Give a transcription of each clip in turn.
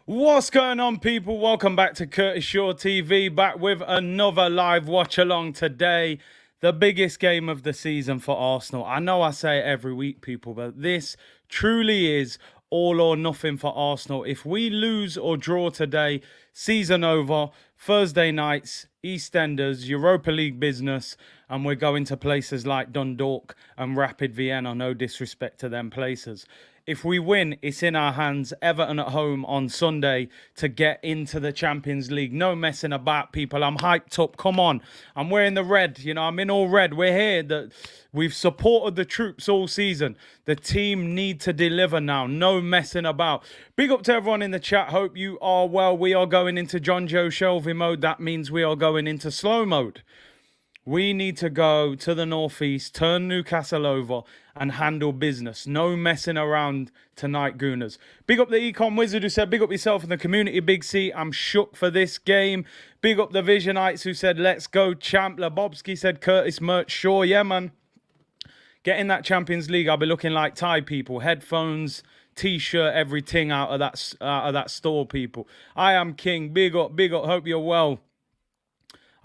What's going on, people? Welcome back to Curtis Shaw TV, back with another live watch along today. The biggest game of the season for Arsenal. I know I say it every week, people, but this truly is all or nothing for Arsenal. If we lose or draw today, season over. Thursday nights, EastEnders, Europa League business, and we're going to places like Dundalk and Rapid Vienna. No disrespect to them places. If we win, it's in our hands. Everton at home on Sunday to get into the Champions League. No messing about, people. I'm hyped up. Come on. I'm wearing the red. You know, I'm in all red. We're here. We've supported the troops all season. The team need to deliver now. No messing about. Big up to everyone in the chat. Hope you are well. We are going into John Joe Shelby mode. That means we are going into slow mode. We need to go to the northeast, turn Newcastle over, and handle business. No messing around tonight, Gooners. Big up the Econ Wizard who said, big up yourself in the community, Big C. I'm shook for this game. Big up the Visionites who said, let's go, champ. Lebobski said, Curtis merch. Sure, yeah, man. Getting that Champions League, I'll be looking like Thai people. Headphones, T-shirt, everything out of that store, people. I am king. Big up, big up. Hope you're well.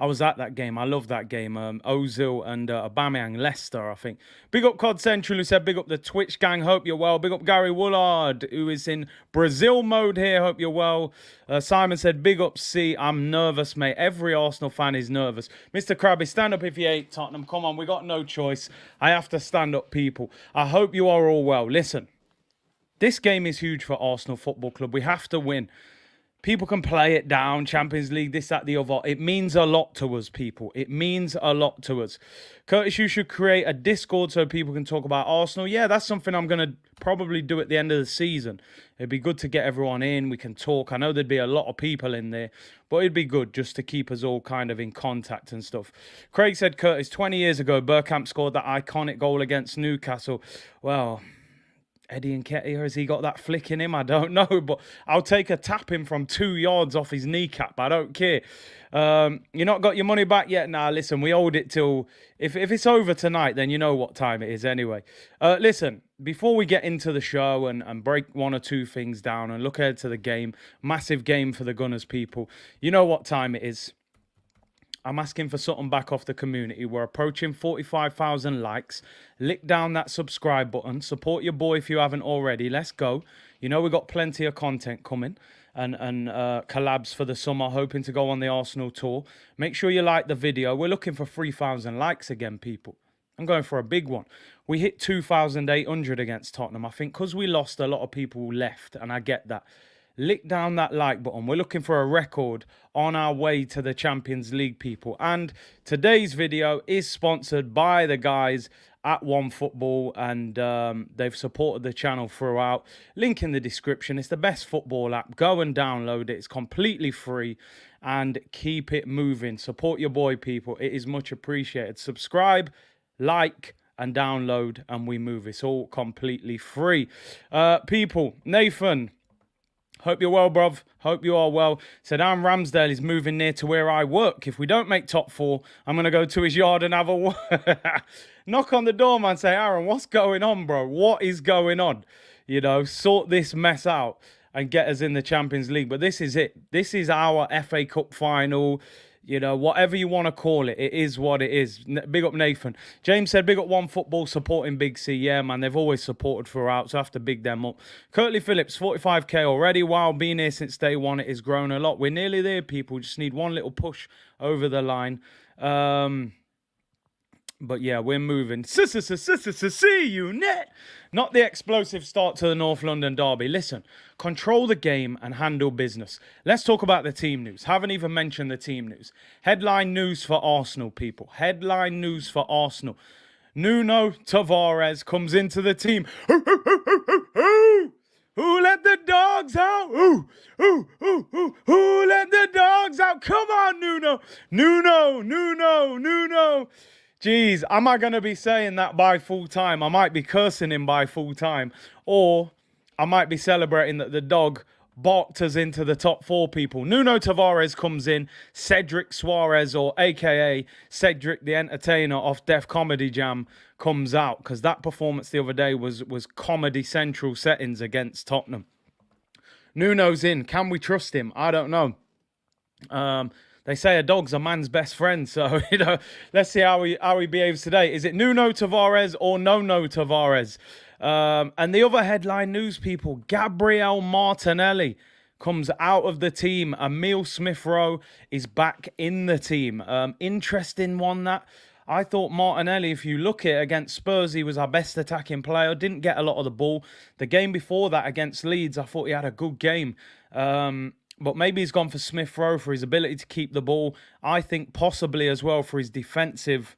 I was at that game. I love that game. Ozil and Aubameyang, Leicester, I think. Big up COD Central, who said, big up the Twitch gang. Hope you're well. Big up Gary Woolard, who is in Brazil mode here. Hope you're well. Simon said, big up C. I'm nervous, mate. Every Arsenal fan is nervous. Mr. Krabby, stand up if you hate Tottenham. Come on, we got no choice. I have to stand up, people. I hope you are all well. Listen, this game is huge for Arsenal Football Club. We have to win. People can play it down, Champions League, this, that, the other. It means a lot to us, people. It means a lot to us. Curtis, you should create a Discord so people can talk about Arsenal. Yeah, that's something I'm going to probably do at the end of the season. It'd be good to get everyone in. We can talk. I know there'd be a lot of people in there, but it'd be good just to keep us all kind of in contact and stuff. Craig said, Curtis, 20 years ago, Bergkamp scored that iconic goal against Newcastle. Well, Eddie Nketiah, has he got that flick in him? I don't know, but I'll take a tapping from 2 yards off his kneecap. I don't care. You not got your money back yet? Nah, listen, we hold it till... If it's over tonight, then you know what time it is anyway. Listen, before we get into the show and break one or two things down and look ahead to the game, massive game for the Gunners, people, you know what time it is. I'm asking for something back off the community. We're approaching 45,000 likes. Lick down that subscribe button. Support your boy if you haven't already. Let's go. You know we've got plenty of content coming and collabs for the summer. Hoping to go on the Arsenal tour. Make sure you like the video. We're looking for 3,000 likes again, people. I'm going for a big one. We hit 2,800 against Tottenham. I think because we lost, a lot of people left, and I get that. Lick down that like button. We're looking for a record on our way to the Champions League, people. And today's video is sponsored by the guys at OneFootball, and they've supported the channel throughout. Link in the description. It's the best football app. Go and download it. It's completely free, and keep it moving. Support your boy, people. It is much appreciated. Subscribe, like, and download, and we move. It's all completely free. People, Nathan... Hope you're well, bruv. Hope you are well. Said, Aaron Ramsdale is moving near to where I work. If we don't make top 4, I'm going to go to his yard and have a knock on the door, man. Say, Aaron, what's going on, bro? What is going on? You know, sort this mess out and get us in the Champions League. But this is it. This is our FA Cup final. You know, whatever you want to call it, it is what it is. Big up Nathan. James said, big up OneFootball supporting Big C. Yeah, man, they've always supported throughout, so I have to big them up. Curtly Phillips, 45k already. Wow, been here since day one. It has grown a lot. We're nearly there, people. Just need one little push over the line. But yeah, we're moving. See you, net. Not the explosive start to the North London derby. Listen, control the game and handle business. Let's talk about the team news. Haven't even mentioned the team news. Headline news for Arsenal, people. Headline news for Arsenal. Nuno Tavares comes into the team. Who let the dogs out? Who let the dogs out? Come on, Nuno. Nuno. Jeez, am I going to be saying that by full time? I might be cursing him by full time. Or I might be celebrating that the dog barked us into the top 4, people. Nuno Tavares comes in. Cedric Suarez, or a.k.a. Cedric the Entertainer off Def Comedy Jam, comes out. Because that performance the other day was Comedy Central settings against Tottenham. Nuno's in. Can we trust him? I don't know. They say a dog's a man's best friend, so let's see how he behaves today. Is it Nuno Tavares or no Tavares? And the other headline news, people: Gabriel Martinelli comes out of the team. Emile Smith-Rowe is back in the team. Interesting one that. I thought Martinelli, if you look at it against Spurs, he was our best attacking player. Didn't get a lot of the ball. The game before that against Leeds, I thought he had a good game. But maybe he's gone for Smith-Rowe for his ability to keep the ball. I think possibly as well for his defensive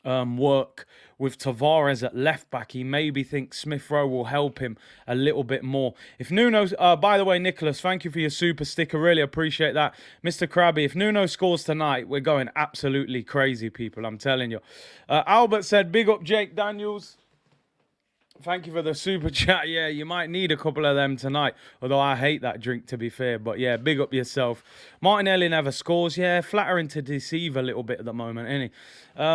work with Tavares at left back. He maybe thinks Smith-Rowe will help him a little bit more. If Nuno's, by the way, Nicholas, thank you for your super sticker. Really appreciate that. Mr. Krabby, if Nuno scores tonight, we're going absolutely crazy, people. I'm telling you. Albert said, big up Jake Daniels. Thank you for the super chat. Yeah, you might need a couple of them tonight. Although I hate that drink, to be fair. But yeah, big up yourself. Martinelli never scores. Yeah, flattering to deceive a little bit at the moment, isn't he?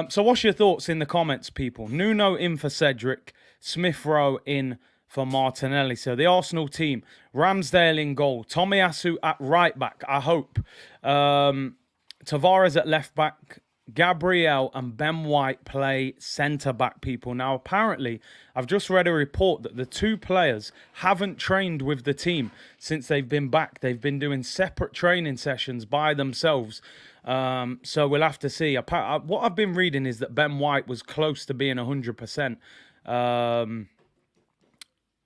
So what's your thoughts in the comments, people? Nuno in for Cedric. Smith-Rowe in for Martinelli. So the Arsenal team. Ramsdale in goal. Tomiyasu at right back, I hope. Tavares at left back. Gabriel and Ben White play centre-back, people. Now, apparently, I've just read a report that the two players haven't trained with the team since they've been back. They've been doing separate training sessions by themselves. So we'll have to see. What I've been reading is that Ben White was close to being 100%.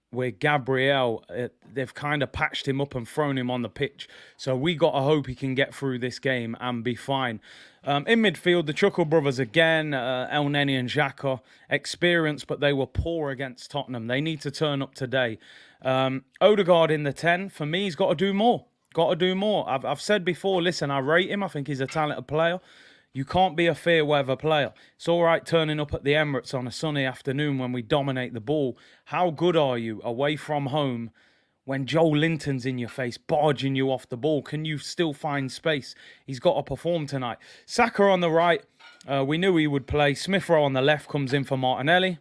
Where Gabriel, they've kind of patched him up and thrown him on the pitch. So we got to hope he can get through this game and be fine. In midfield, the Chuckle brothers again, El Neni and Xhaka, experienced, but they were poor against Tottenham. They need to turn up today. Odegaard in the 10. For me, he's got to do more. Got to do more. I've said before, listen, I rate him. I think he's a talented player. You can't be a fair weather player. It's all right turning up at the Emirates on a sunny afternoon when we dominate the ball. How good are you away from home when Joe Linton's in your face, barging you off the ball? Can you still find space? He's got to perform tonight. Saka on the right. We knew he would play. Smith-Rowe on the left comes in for Martinelli.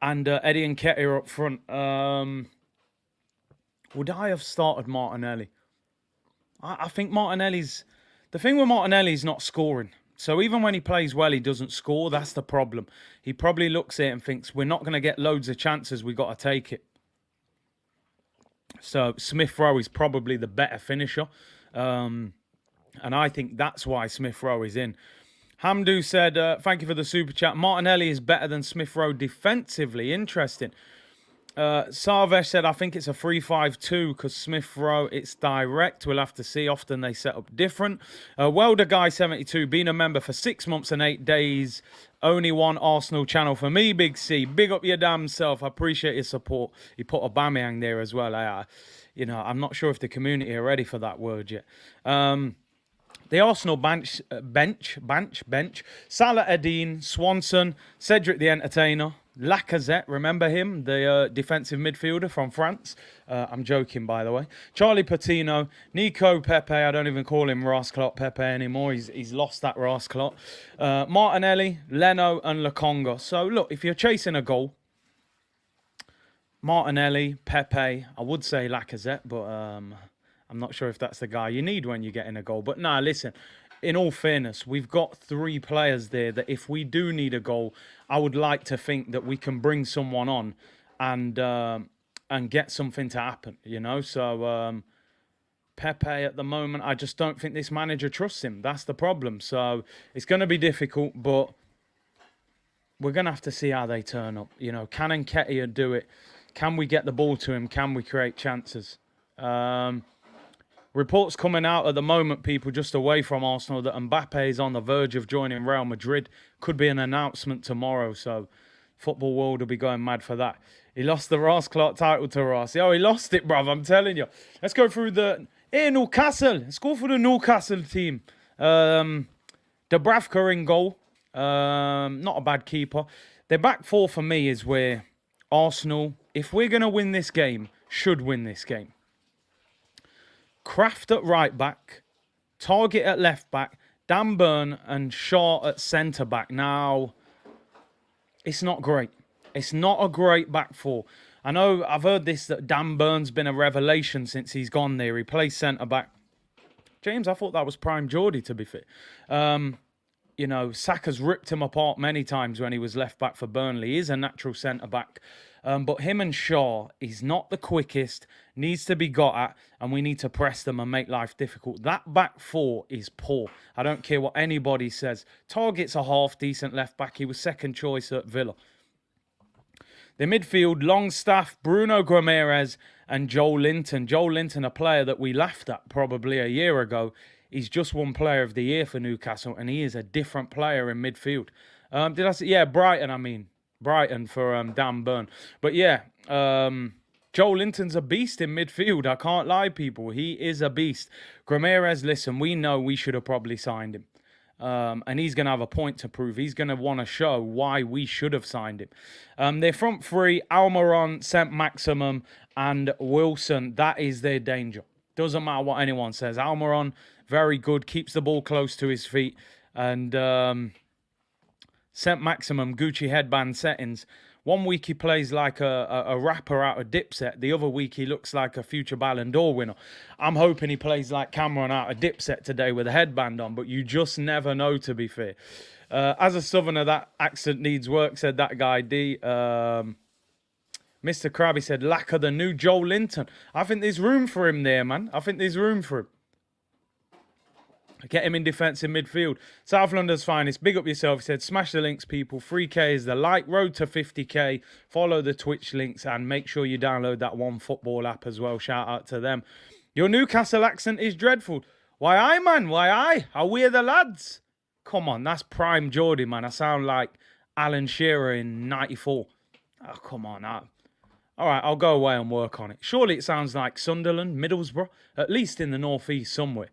And Eddie and Nketiah up front. Would I have started Martinelli? I think Martinelli's... The thing with Martinelli is not scoring. So even when he plays well, he doesn't score. That's the problem. He probably looks at it and thinks, we're not going to get loads of chances. We've got to take it. So Smith-Rowe is probably the better finisher. And I think that's why Smith-Rowe is in. Hamdu said, thank you for the super chat. Martinelli is better than Smith-Rowe defensively. Interesting. Sarvesh said, I think it's a 3-5-2 because Smith-Rowe, it's direct. We'll have to see. Often they set up different. Welder Guy 72, been a member for 6 months and 8 days. Only one Arsenal channel for me, Big C. Big up your damn self. I appreciate your support. He put Aubameyang there as well. I'm not sure if the community are ready for that word yet. The Arsenal bench. Salah Eddine, Swanson, Cedric the Entertainer, Lacazette, remember him, the defensive midfielder from France. I'm joking, by the way. Charlie Patino, Nico Pepe. I don't even call him Rasclot Pepe anymore. He's lost that Rasclot. Martinelli, Leno, and Lokonga. So, look, if you're chasing a goal, Martinelli, Pepe, I would say Lacazette, but I'm not sure if that's the guy you need when you're getting a goal. But, nah, listen. In all fairness, we've got 3 players there that if we do need a goal, I would like to think that we can bring someone on and get something to happen, you know. So Pepe at the moment, I just don't think this manager trusts him. That's the problem. So it's going to be difficult, but we're going to have to see how they turn up. You know, can Nketiah do it? Can we get the ball to him? Can we create chances? Reports coming out at the moment, people just away from Arsenal, that Mbappe is on the verge of joining Real Madrid. Could be an announcement tomorrow, so football world will be going mad for that. He lost the Ross Clark title to Ross. Oh, he lost it, bruv, I'm telling you. Let's go through the... Hey, Newcastle. Let's go for the Newcastle team. Dubravka in goal. Not a bad keeper. Their back four for me is where Arsenal, if we're going to win this game, should win this game. Kraft at right back, Target at left back, Dan Burn and Shaw at centre back. Now, it's not great. It's not a great back four. I know I've heard this, that Dan Burn's been a revelation since he's gone there. He plays centre-back. James, I thought that was prime Geordie, to be fair. You know, Saka's ripped him apart many times when he was left back for Burnley. He is a natural centre-back. But him and Shaw, he's not the quickest, needs to be got at, and we need to press them and make life difficult. That back four is poor. I don't care what anybody says. Target's a half-decent left-back. He was second choice at Villa. The midfield, Longstaff, Bruno Guimaraes, and Joel Linton. Joel Linton, a player that we laughed at probably a year ago. He's just won Player of the Year for Newcastle, and he is a different player in midfield. Did I say? Yeah, Brighton, I mean. Brighton for Dan Burn. But yeah, Joel Linton's a beast in midfield. I can't lie, people. He is a beast. Guimaraes, listen, we know we should have probably signed him. And he's going to have a point to prove. He's going to want to show why we should have signed him. Their front three, Almiron, Saint-Maximin, and Wilson. That is their danger. Doesn't matter what anyone says. Almiron, very good, keeps the ball close to his feet. And Saint-Maximin, Gucci headband settings. One week he plays like a rapper out of Dipset. The other week he looks like a future Ballon d'Or winner. I'm hoping he plays like Cameron out of Dipset today with a headband on, but you just never know, to be fair. As a Southerner, that accent needs work, said that guy, D. Mr. Krabby said, lack of the new Joel Linton. I think there's room for him there, man. I think there's room for him. Get him in defensive midfield. South London's finest. Big up yourself. He said, smash the links, people. 3K is the like. Road to 50K. Follow the Twitch links and make sure you download that One Football app as well. Shout out to them. Your Newcastle accent is dreadful. Why I, man? Why I? Are we the lads? Come on, that's prime Geordie, man. I sound like Alan Shearer in 94. Oh, come on. All right, I'll go away and work on it. Surely it sounds like Sunderland, Middlesbrough, at least in the northeast somewhere.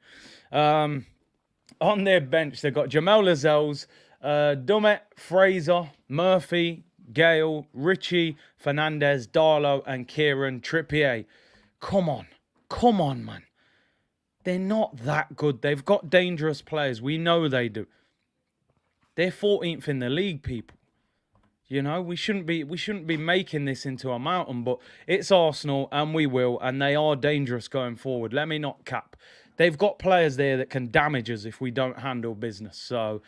On their bench, they've got Jamel Lascelles, Dummett, Fraser, Murphy, Gale, Richie, Fernandez, Darlow, and Kieran Trippier. Come on, man. They're not that good. They've got dangerous players. We know they do. They're 14th in the league, people. You know, we shouldn't be making this into a mountain, but it's Arsenal, and we will, and they are dangerous going forward. Let me not cap. They've got players there that can damage us if we don't handle business. So,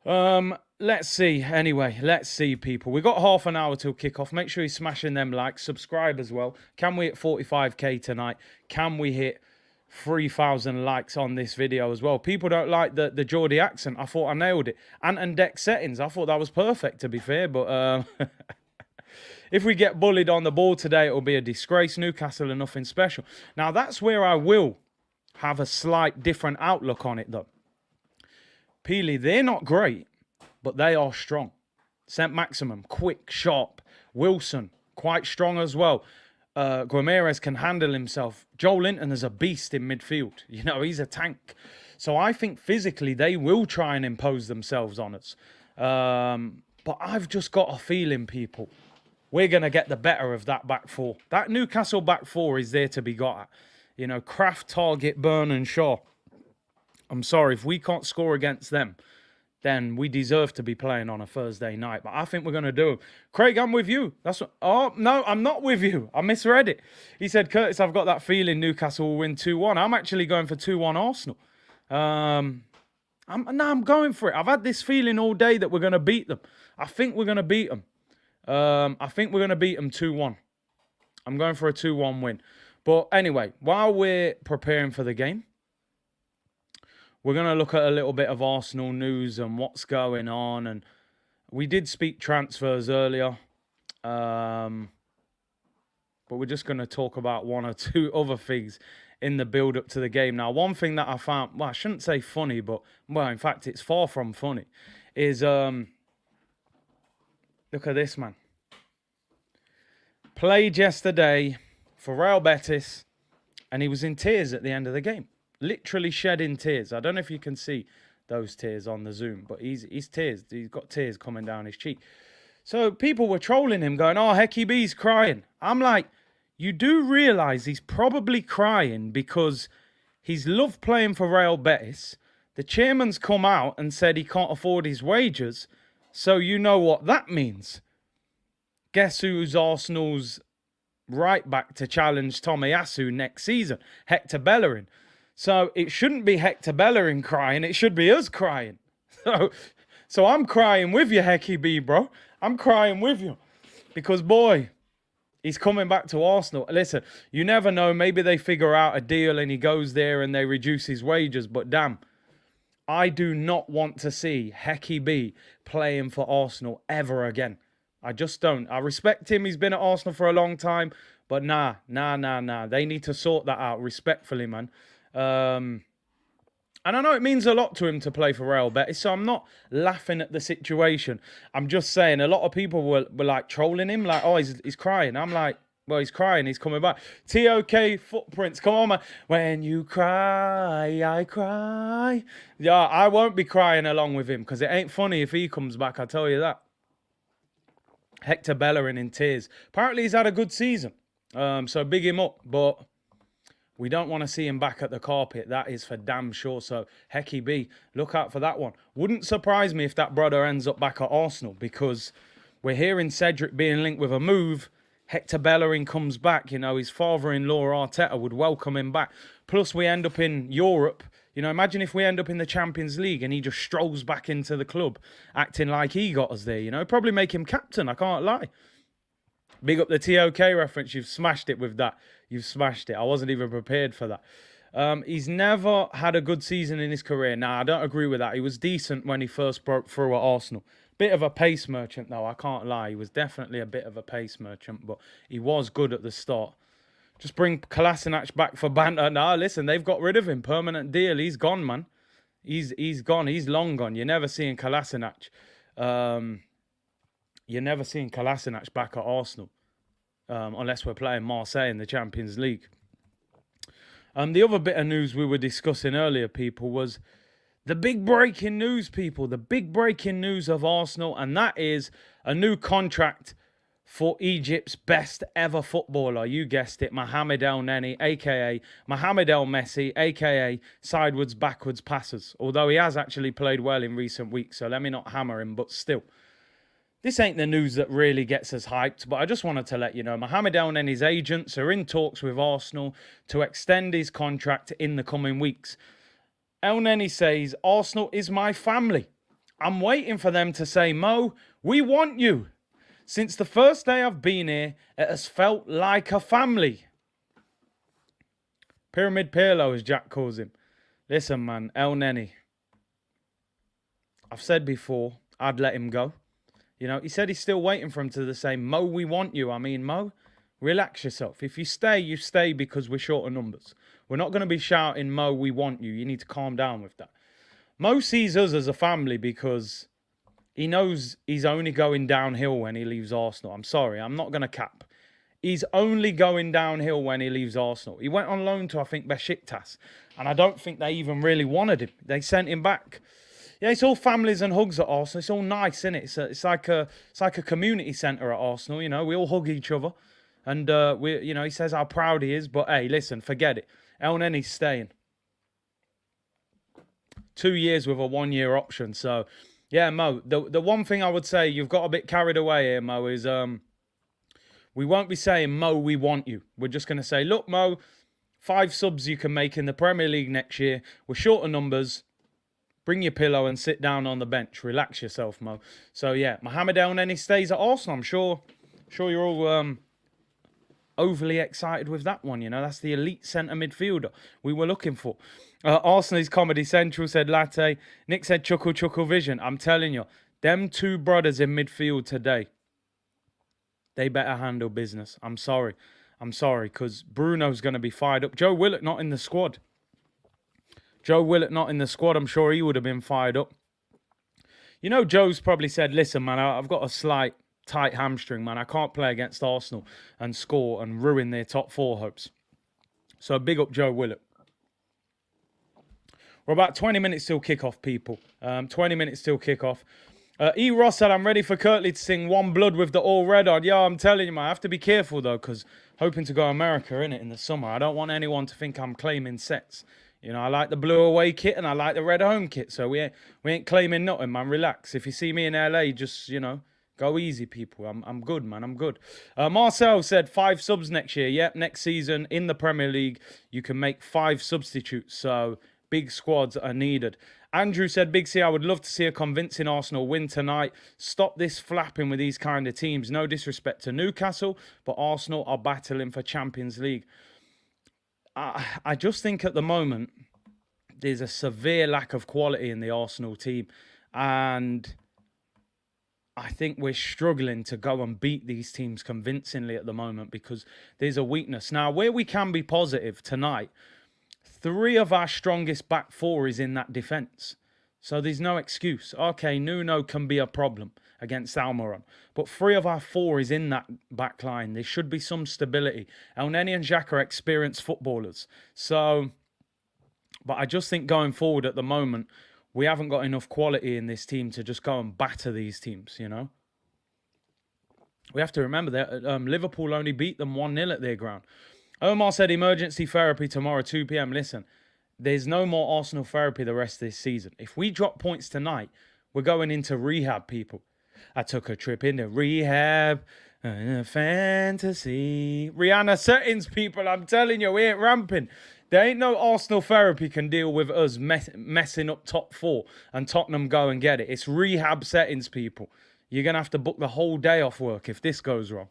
let's see. Anyway, let's see, people. We've got half an hour till kickoff. Make sure you're smashing them likes. Subscribe as well. Can we hit 45K tonight? Can we hit 3,000 likes on this video as well? People don't like the Geordie accent. I thought I nailed it. And deck settings. I thought that was perfect, to be fair. But if we get bullied on the ball today, it'll be a disgrace. Newcastle are nothing special. Now, that's where I will have a slight different outlook on it, though. Peely, they're not great, but they are strong. Saint-Maximin, quick, sharp. Wilson, quite strong as well. Guimaraes can handle himself. Joel Linton is a beast in midfield. You know, he's a tank. So I think physically they will try and impose themselves on us. But I've just got a feeling, people, we're going to get the better of that back four. That Newcastle back four is there to be got at. You know, Kraft, Target, Burn, and Shaw. I'm sorry, if we can't score against them, then we deserve to be playing on a Thursday night. But I think we're going to do it. Craig, I'm with you. That's what... Oh, no, I'm not with you. I misread it. He said, Curtis, I've got that feeling Newcastle will win 2-1. I'm actually going for 2-1 Arsenal. I'm going for it. I've had this feeling all day that we're going to beat them. I think we're going to beat them. I think we're going to beat them 2-1. I'm going for a 2-1 win. But anyway, while we're preparing for the game, we're going to look at a little bit of Arsenal news and what's going on. And we did speak transfers earlier. But we're just going to talk about one or two other things in the build-up to the game. Now, one thing that I found, well, I shouldn't say funny, but, well, in fact, it's far from funny, is, look at this, man. Played yesterday for Real Betis, and he was in tears at the end of the game. Literally shedding tears. I don't know if you can see those tears on the Zoom, but he's tears. He's got tears coming down his cheek. So people were trolling him, going, oh, Hecky B's crying. I'm like, you do realise he's probably crying because he's loved playing for Real Betis. The chairman's come out and said he can't afford his wages. So you know what that means. Guess who's Arsenal's right back to challenge Tomiyasu next season? Hector Bellerin. So it shouldn't be Hector Bellerin crying. It should be us crying. So I'm crying with you, Hecky B, bro. I'm crying with you. Because, boy, he's coming back to Arsenal. Listen, you never know. Maybe they figure out a deal and he goes there and they reduce his wages. But damn, I do not want to see Hecky B playing for Arsenal ever again. I just don't. I respect him. He's been at Arsenal for a long time. But nah. They need to sort that out respectfully, man. And I know it means a lot to him to play for Real Betis, so I'm not laughing at the situation. I'm just saying a lot of people were like trolling him, like, oh, he's crying. I'm like, well, he's crying. He's coming back. TOK Footprints. Come on, man. When you cry, I cry. Yeah, I won't be crying along with him because it ain't funny if he comes back. I tell you that. Hector Bellerin in tears. Apparently, he's had a good season. So big him up. But we don't want to see him back at the carpet. That is for damn sure. So, Hecky B, look out for that one. Wouldn't surprise me if that brother ends up back at Arsenal because we're hearing Cedric being linked with a move. Hector Bellerin comes back. You know, his father-in-law, Arteta, would welcome him back. Plus, we end up in Europe. You know, imagine if we end up in the Champions League and he just strolls back into the club acting like he got us there. You know, probably make him captain. I can't lie. Big up the TOK reference. You've smashed it with that. You've smashed it. I wasn't even prepared for that. He's never had a good season in his career. Nah, I don't agree with that. He was decent when he first broke through at Arsenal. Bit of a pace merchant, though. I can't lie. He was definitely a bit of a pace merchant, but he was good at the start. Just bring Kolasinac back for banter. Nah, listen, they've got rid of him. Permanent deal. He's gone, man. He's gone. He's long gone. You're never seeing Kolasinac. You're never seeing Kolasinac back at Arsenal. Unless we're playing Marseille in the Champions League. The other bit of news we were discussing earlier, people, was the big breaking news, people. The big breaking news of Arsenal, and that is a new contract for Egypt's best ever footballer. You guessed it, Mohamed El Neni, a.k.a. Mohamed El Messi, a.k.a. sideways, backwards passes. Although he has actually played well in recent weeks, so let me not hammer him, but still. This ain't the news that really gets us hyped, but I just wanted to let you know Mohamed El Neni's agents are in talks with Arsenal to extend his contract in the coming weeks. El Neni says, Arsenal is my family. I'm waiting for them to say, Mo, we want you. Since the first day I've been here, it has felt like a family. Pyramid Pirlo, as Jack calls him. Listen, man, El Neni. I've said before, I'd let him go. You know, he said he's still waiting for him to say, Mo, we want you. I mean, Mo, relax yourself. If you stay because we're short of numbers. We're not going to be shouting, Mo, we want you. You need to calm down with that. Mo sees us as a family because he knows he's only going downhill when he leaves Arsenal. I'm sorry, I'm not going to cap. He's only going downhill when he leaves Arsenal. He went on loan to, I think, Besiktas. And I don't think they even really wanted him. They sent him back. Yeah, it's all families and hugs at Arsenal. It's all nice, isn't it? It's like a community centre at Arsenal. You know, we all hug each other, and he says how proud he is. But hey, listen, forget it. El Neni's staying. 2 years with a 1 year option. So, yeah, Mo. The one thing I would say you've got a bit carried away here, Mo, is we won't be saying Mo, we want you. We're just going to say, look, Mo, 5 subs you can make in the Premier League next year. We're short of numbers. Bring your pillow and sit down on the bench. Relax yourself, Mo. So, yeah, Mohamed El Neni stays at Arsenal. I'm sure you're all overly excited with that one. You know, that's the elite centre midfielder we were looking for. Arsenal's Comedy Central said Latte. Nick said Chuckle Chuckle Vision. I'm telling you, them 2 brothers in midfield today, they better handle business. I'm sorry, because Bruno's going to be fired up. Joe Willock not in the squad. I'm sure he would have been fired up. You know, Joe's probably said, listen, man, I've got a slight tight hamstring, man. I can't play against Arsenal and score and ruin their top 4 hopes. So big up Joe Willock. We're about 20 minutes till kickoff, people. 20 minutes till kickoff. E. Ross said, I'm ready for Kirtley to sing One Blood with the All Red on. Yeah, I'm telling you, man, I have to be careful, though, because hoping to go America, innit, in the summer. I don't want anyone to think I'm claiming sets. You know, I like the blue away kit and I like the red home kit. So we ain't claiming nothing, man. Relax. If you see me in LA, just, you know, Go easy, people. I'm good, man. I'm good. Marcel said 5 subs next year. Yep, next season in the Premier League, you can make 5 substitutes. So big squads are needed. Andrew said, Big C, I would love to see a convincing Arsenal win tonight. Stop this flapping with these kind of teams. No disrespect to Newcastle, but Arsenal are battling for Champions League. I just think at the moment, there's a severe lack of quality in the Arsenal team. And I think we're struggling to go and beat these teams convincingly at the moment because there's a weakness. Now, where we can be positive tonight, 3 of our strongest back 4 is in that defence. So there's no excuse. Okay, Nuno can be a problem against Almiron. But 3 of our 4 is in that back line. There should be some stability. El Neni and Xhaka are experienced footballers. So, but I just think going forward at the moment, we haven't got enough quality in this team to just go and batter these teams, you know. We have to remember that Liverpool only beat them 1-0 at their ground. Omar said emergency therapy tomorrow, 2 p.m. Listen, there's no more Arsenal therapy the rest of this season. If we drop points tonight, we're going into rehab, people. I took a trip into rehab, fantasy. Rihanna settings, people, I'm telling you, we ain't ramping. There ain't no Arsenal therapy can deal with us messing up top 4 and Tottenham go and get it. It's rehab settings, people. You're going to have to book the whole day off work if this goes wrong.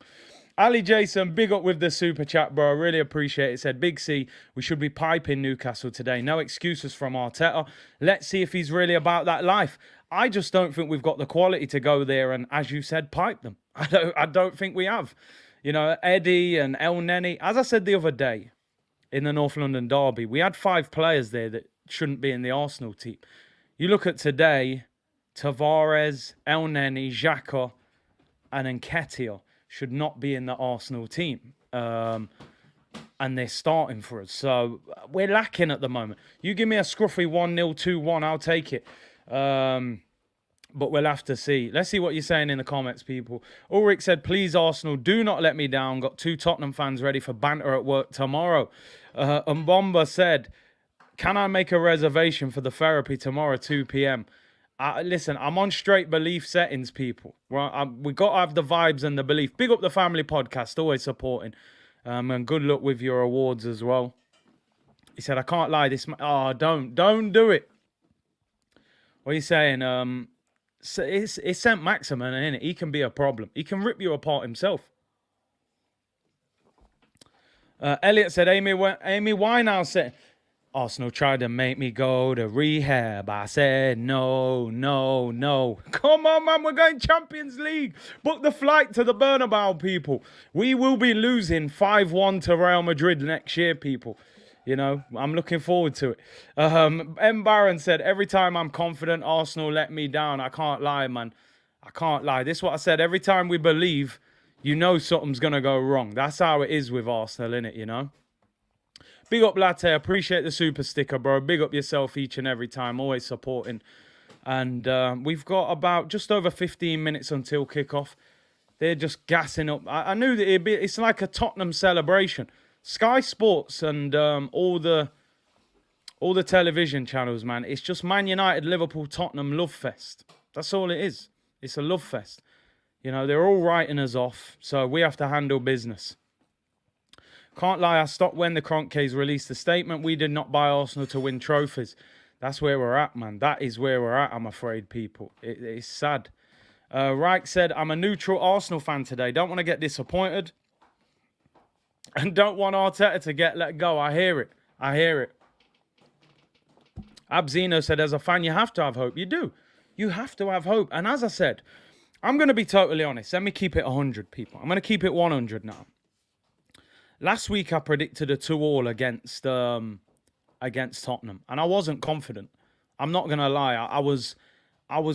Ali Jason, big up with the super chat, bro. I really appreciate it. Said, Big C, we should be piping Newcastle today. No excuses from Arteta. Let's see if he's really about that life. I just don't think we've got the quality to go there and, as you said, pipe them. I don't think we have. You know, Eddie and El Neni. As I said the other day, in the North London derby, we had 5 players there that shouldn't be in the Arsenal team. You look at today, Tavares, El Neni, Xhaka, and Nketiah should not be in the Arsenal team. And they're starting for us. So we're lacking at the moment. You give me a scruffy 1-0, 2-1, I'll take it. But we'll have to see. Let's see what you're saying in the comments, people. Ulrich said, please, Arsenal, do not let me down. Got 2 Tottenham fans ready for banter at work tomorrow. Mbomba said, can I make a reservation for the therapy tomorrow, 2 p.m.? Listen, I'm on straight belief settings, people. We got to have the vibes and the belief. Big up the family podcast, always supporting. And good luck with your awards as well. He said, I can't lie. Don't do it. What are you saying? It's St. Maximin, isn't it? He can be a problem. He can rip you apart himself. Elliot said, Amy Winehouse said, Arsenal tried to make me go to rehab. I said, no. Come on, man, we're going Champions League. Book the flight to the Bernabeu, people. We will be losing 5-1 to Real Madrid next year, people. You know, I'm looking forward to it. M. Barron said, every time I'm confident, Arsenal let me down. I can't lie, man. I can't lie. This is what I said. Every time we believe, you know something's going to go wrong. That's how it is with Arsenal, innit, you know? Big up, Latte. Appreciate the super sticker, bro. Big up yourself each and every time. Always supporting. And we've got about just over 15 minutes until kickoff. They're just gassing up. I knew that it's like a Tottenham celebration. Sky Sports and all the television channels, man. It's just Man United, Liverpool, Tottenham love fest. That's all it is. It's a love fest. You know, they're all writing us off, so we have to handle business. Can't lie, I stopped when the Kroenkes released the statement. We did not buy Arsenal to win trophies. That's where we're at, man. That is where we're at, I'm afraid, people. It's sad. Reich said, I'm a neutral Arsenal fan today. Don't want to get disappointed. And don't want Arteta to get let go. I hear it. Abzino said, as a fan, you have to have hope. You do. You have to have hope. And as I said, I'm going to be totally honest. Let me keep it 100, people. I'm going to keep it 100 now. Last week, I predicted a 2-2 against Tottenham. And I wasn't confident. I'm not going to lie. I was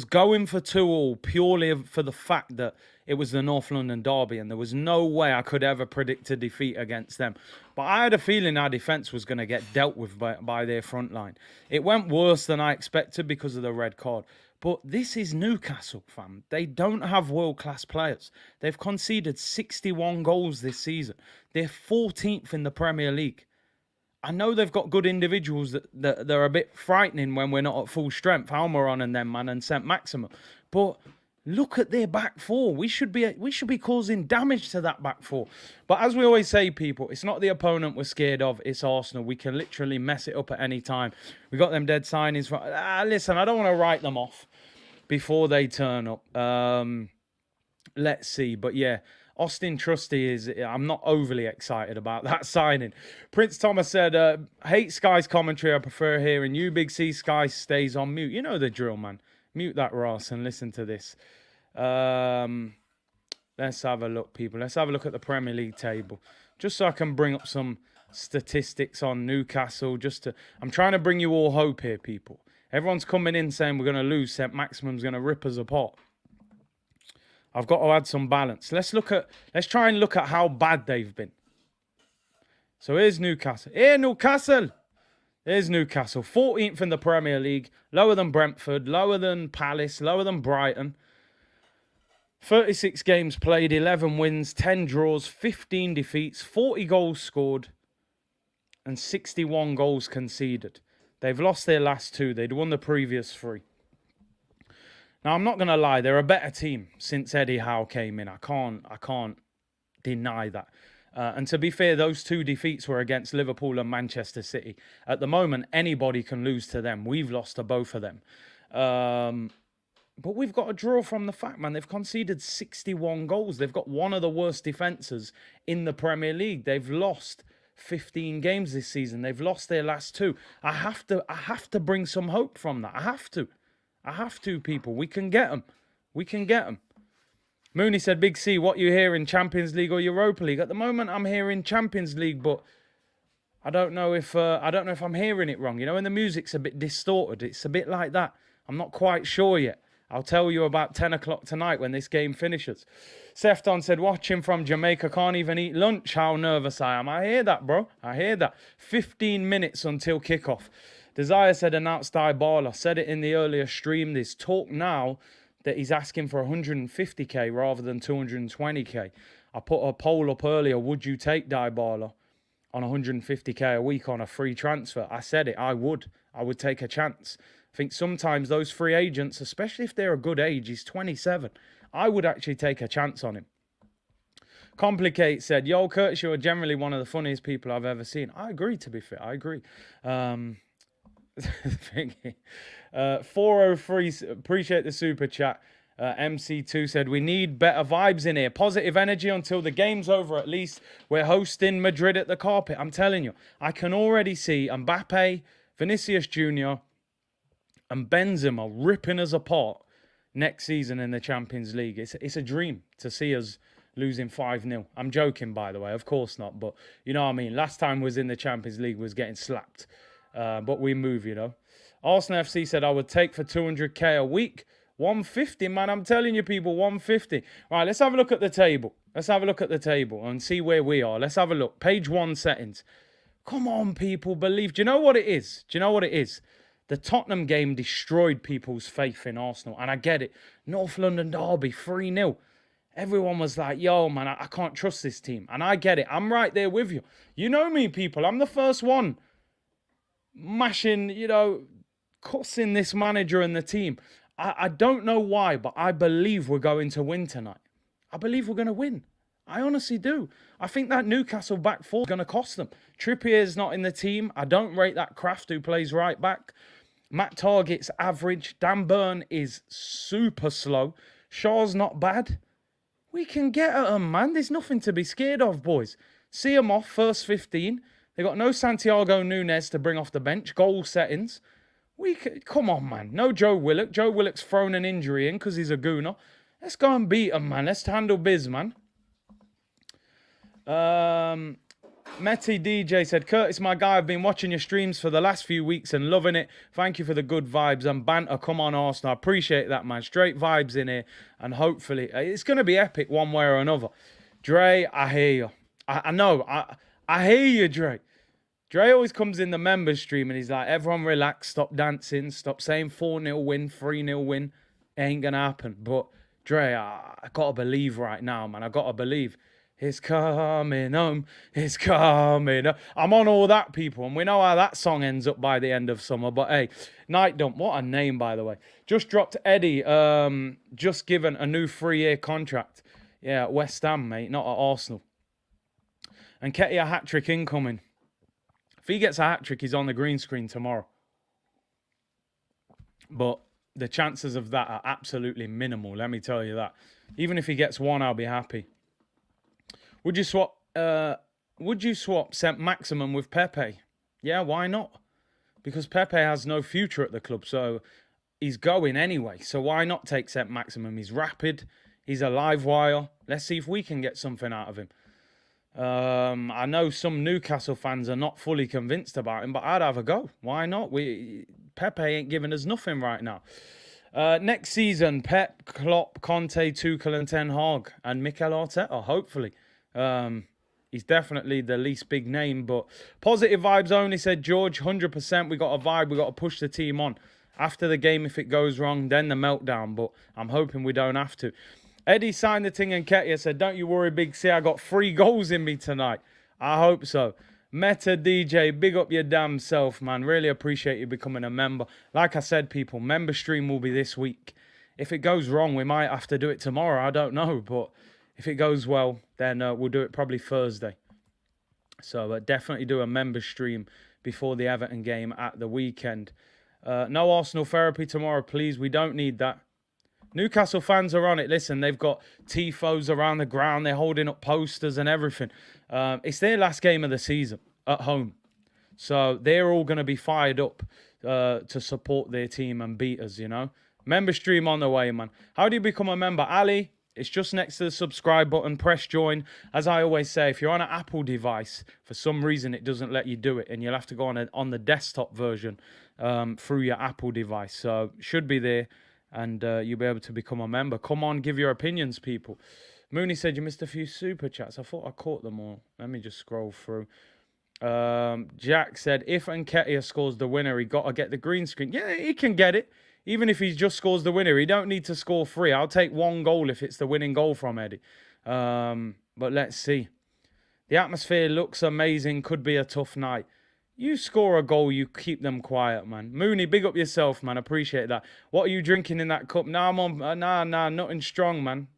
going for 2-2 purely for the fact that it was the North London derby and there was no way I could ever predict a defeat against them. But I had a feeling our defence was going to get dealt with by their front line. It went worse than I expected because of the red card. But this is Newcastle, fam. They don't have world-class players. They've conceded 61 goals this season. They're 14th in the Premier League. I know they've got good individuals that are a bit frightening when we're not at full strength. Almiron and them, man, and St. Maximin. But Look at their back four. We should be causing damage to that back four. But as we always say, people, it's not the opponent we're scared of. It's Arsenal. We can literally mess it up at any time. We got them dead signings. Listen, I don't want to write them off before they turn up. Let's see. But yeah, Austin Trusty I'm not overly excited about that signing. Prince Thomas said, hate Sky's commentary. I prefer hearing you. Big C, Sky stays on mute. You know the drill, man. Mute that Ross and listen to this. Let's have a look, people. Let's have a look at the Premier League table. Just so I can bring up some statistics on Newcastle. I'm trying to bring you all hope here, people. Everyone's coming in saying we're going to lose. St. Maximum's going to rip us apart. I've got to add some balance. Let's try and look at how bad they've been. So here's Newcastle. Here's Newcastle, 14th in the Premier League, lower than Brentford, lower than Palace, lower than Brighton. 36 games played, 11 wins, 10 draws, 15 defeats, 40 goals scored, and 61 goals conceded. They've lost their last 2. They'd won the previous 3. Now, I'm not going to lie, they're a better team since Eddie Howe came in. I can't deny that. And to be fair, those 2 defeats were against Liverpool and Manchester City. At the moment, anybody can lose to them. We've lost to both of them. But we've got to draw from the fact, man, they've conceded 61 goals. They've got one of the worst defences in the Premier League. They've lost 15 games this season. They've lost their last 2. I have to bring some hope from that. I have to, people. We can get them. Mooney said, Big C, what you hear in Champions League or Europa League? At the moment, I'm hearing Champions League, but I don't know if I'm hearing it wrong. You know, and the music's a bit distorted. It's a bit like that. I'm not quite sure yet. I'll tell you about 10 o'clock tonight when this game finishes. Sefton said, watching from Jamaica, can't even eat lunch. How nervous I am. I hear that, bro. I hear that. 15 minutes until kickoff. Desire said, announced Dybala. Said it in the earlier stream. There's talk now that he's asking for 150k rather than 220k. I put a poll up earlier. Would you take Dybala on 150k a week on a free transfer? I said it. I would take a chance. I think sometimes those free agents, especially if they're a good age, he's 27. I would actually take a chance on him. Complicate said, yo, Curtis, you're generally one of the funniest people I've ever seen. I agree, to be fair. I agree. 403, appreciate the super chat. MC2 said, we need better vibes in here. Positive energy until the game's over at least. We're hosting Madrid at the carpet. I'm telling you, I can already see Mbappe, Vinicius Jr., and Benzema ripping us apart next season in the Champions League. It's a dream to see us losing 5-0. I'm joking, by the way. Of course not. But you know what I mean? Last time we was in the Champions League was getting slapped. But we move, you know. Arsenal FC said, I would take for 200k a week. 150, man. I'm telling you, people, 150. Right, let's have a look at the table. Let's have a look at the table and see where we are. Let's have a look. Page 1 settings. Come on, people. Believe. Do you know what it is? The Tottenham game destroyed people's faith in Arsenal. And I get it. North London derby, 3-0. Everyone was like, yo, man, I can't trust this team. And I get it. I'm right there with you. You know me, people. I'm the first one mashing, you know, cussing this manager and the team. I don't know why, but I believe we're going to win tonight. I believe we're going to win. I honestly do. I think that Newcastle back four is going to cost them. Trippier's not in the team. I don't rate that Kraft who plays right back. Matt Target's average. Dan Burn is super slow. Shaw's not bad. We can get at them, man. There's nothing to be scared of, boys. See them off, first 15. They got no Santiago Nunes to bring off the bench. Goal settings. Come on, man. No Joe Willock. Joe Willock's thrown an injury in because he's a gooner. Let's go and beat them, man. Let's handle biz, man. Metty DJ said, Curtis, my guy, I've been watching your streams for the last few weeks and loving it. Thank you for the good vibes and banter. Come on, Arsenal. I appreciate that, man. Straight vibes in here. And hopefully, it's going to be epic one way or another. Dre, I hear you. I know. I hear you, Dre. Dre always comes in the members stream and he's like, everyone relax, stop dancing, stop saying 4-0 win, 3-0 win. It ain't going to happen. But Dre, I got to believe right now, man. I got to believe. It's coming home. It's coming home. I'm on all that, people. And we know how that song ends up by the end of summer. But hey, Night Dump, what a name, by the way. Just dropped Eddie, just given a new 3-year contract. Yeah, at West Ham, mate, not at Arsenal. And Ketia hat-trick incoming. If he gets a hat-trick, he's on the green screen tomorrow. But the chances of that are absolutely minimal, let me tell you that. Even if he gets one, I'll be happy. Would you swap St. Maximin with Pepe? Yeah, why not? Because Pepe has no future at the club, so he's going anyway. So why not take St. Maximin? He's rapid, he's a live wire. Let's see if we can get something out of him. I know some Newcastle fans are not fully convinced about him, but I'd have a go. Why not? Pepe ain't giving us nothing right now. Next season, Pep, Klopp, Conte, Tuchel and Ten Hag and Mikel Arteta, hopefully. He's definitely the least big name, but positive vibes only, said George. 100%. We got a vibe. We got to push the team on. After the game, if it goes wrong, then the meltdown, but I'm hoping we don't have to. Eddie signed the thing and Ketia said, don't you worry, Big C, I got 3 goals in me tonight. I hope so. Meta DJ, big up your damn self, man. Really appreciate you becoming a member. Like I said, people, member stream will be this week. If it goes wrong, we might have to do it tomorrow. I don't know, but if it goes well, then we'll do it probably Thursday. So definitely do a member stream before the Everton game at the weekend. No Arsenal therapy tomorrow, please. We don't need that. Newcastle fans are on it. Listen, they've got tifos around the ground. They're holding up posters and everything. It's their last game of the season at home. So they're all going to be fired up to support their team and beat us, you know. Member stream on the way, man. How do you become a member? Ali, it's just next to the subscribe button. Press join. As I always say, if you're on an Apple device, for some reason it doesn't let you do it. And you'll have to go on the desktop version through your Apple device. So should be there. And you'll be able to become a member. Come on, give your opinions, people. Mooney said you missed a few super chats. I thought I caught them all. Let me just scroll through. Jack said, if Nketiah scores the winner, he got to get the green screen. Yeah, he can get it. Even if he just scores the winner, he don't need to score 3. I'll take 1 goal if it's the winning goal from Eddie. But let's see. The atmosphere looks amazing. Could be a tough night. You score a goal, you keep them quiet, man. Mooney, big up yourself, man. Appreciate that. What are you drinking in that cup? Nah, I'm on. Nah, nothing strong, man.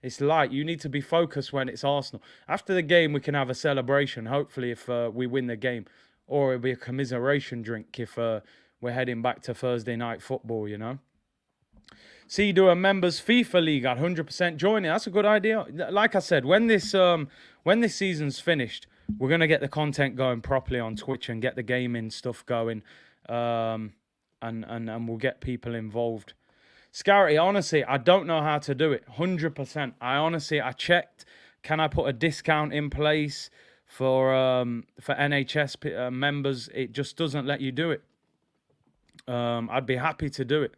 It's light. You need to be focused when it's Arsenal. After the game, we can have a celebration, hopefully, if we win the game. Or it'll be a commiseration drink if we're heading back to Thursday night football, you know. See, do a members FIFA league at 100% joining. That's a good idea. Like I said, when this season's finished, we're going to get the content going properly on Twitch and get the gaming stuff going. And we'll get people involved. Scarry, honestly, I don't know how to do it. 100%. I checked. Can I put a discount in place for NHS members? It just doesn't let you do it. I'd be happy to do it.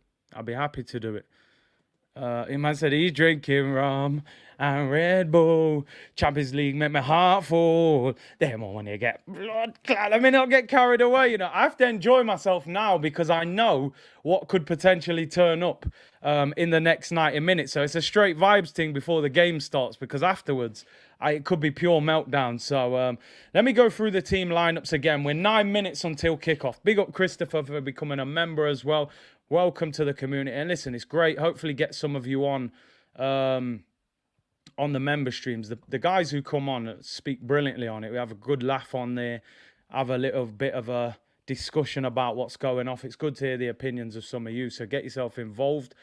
Iman said he's drinking rum and Red Bull. Champions League make my heart full. Then when you get blood clot, let me not get carried away. You know, I have to enjoy myself now because I know what could potentially turn up in the next 90 minutes. So it's a straight vibes thing before the game starts because afterwards it could be pure meltdown. So let me go through the team lineups again. We're 9 minutes until kickoff. Big up Christopher for becoming a member as well. Welcome to the community. And listen, it's great. Hopefully get some of you on the member streams. The guys who come on speak brilliantly on it. We have a good laugh on there. Have a little bit of a discussion about what's going off. It's good to hear the opinions of some of you. So get yourself involved.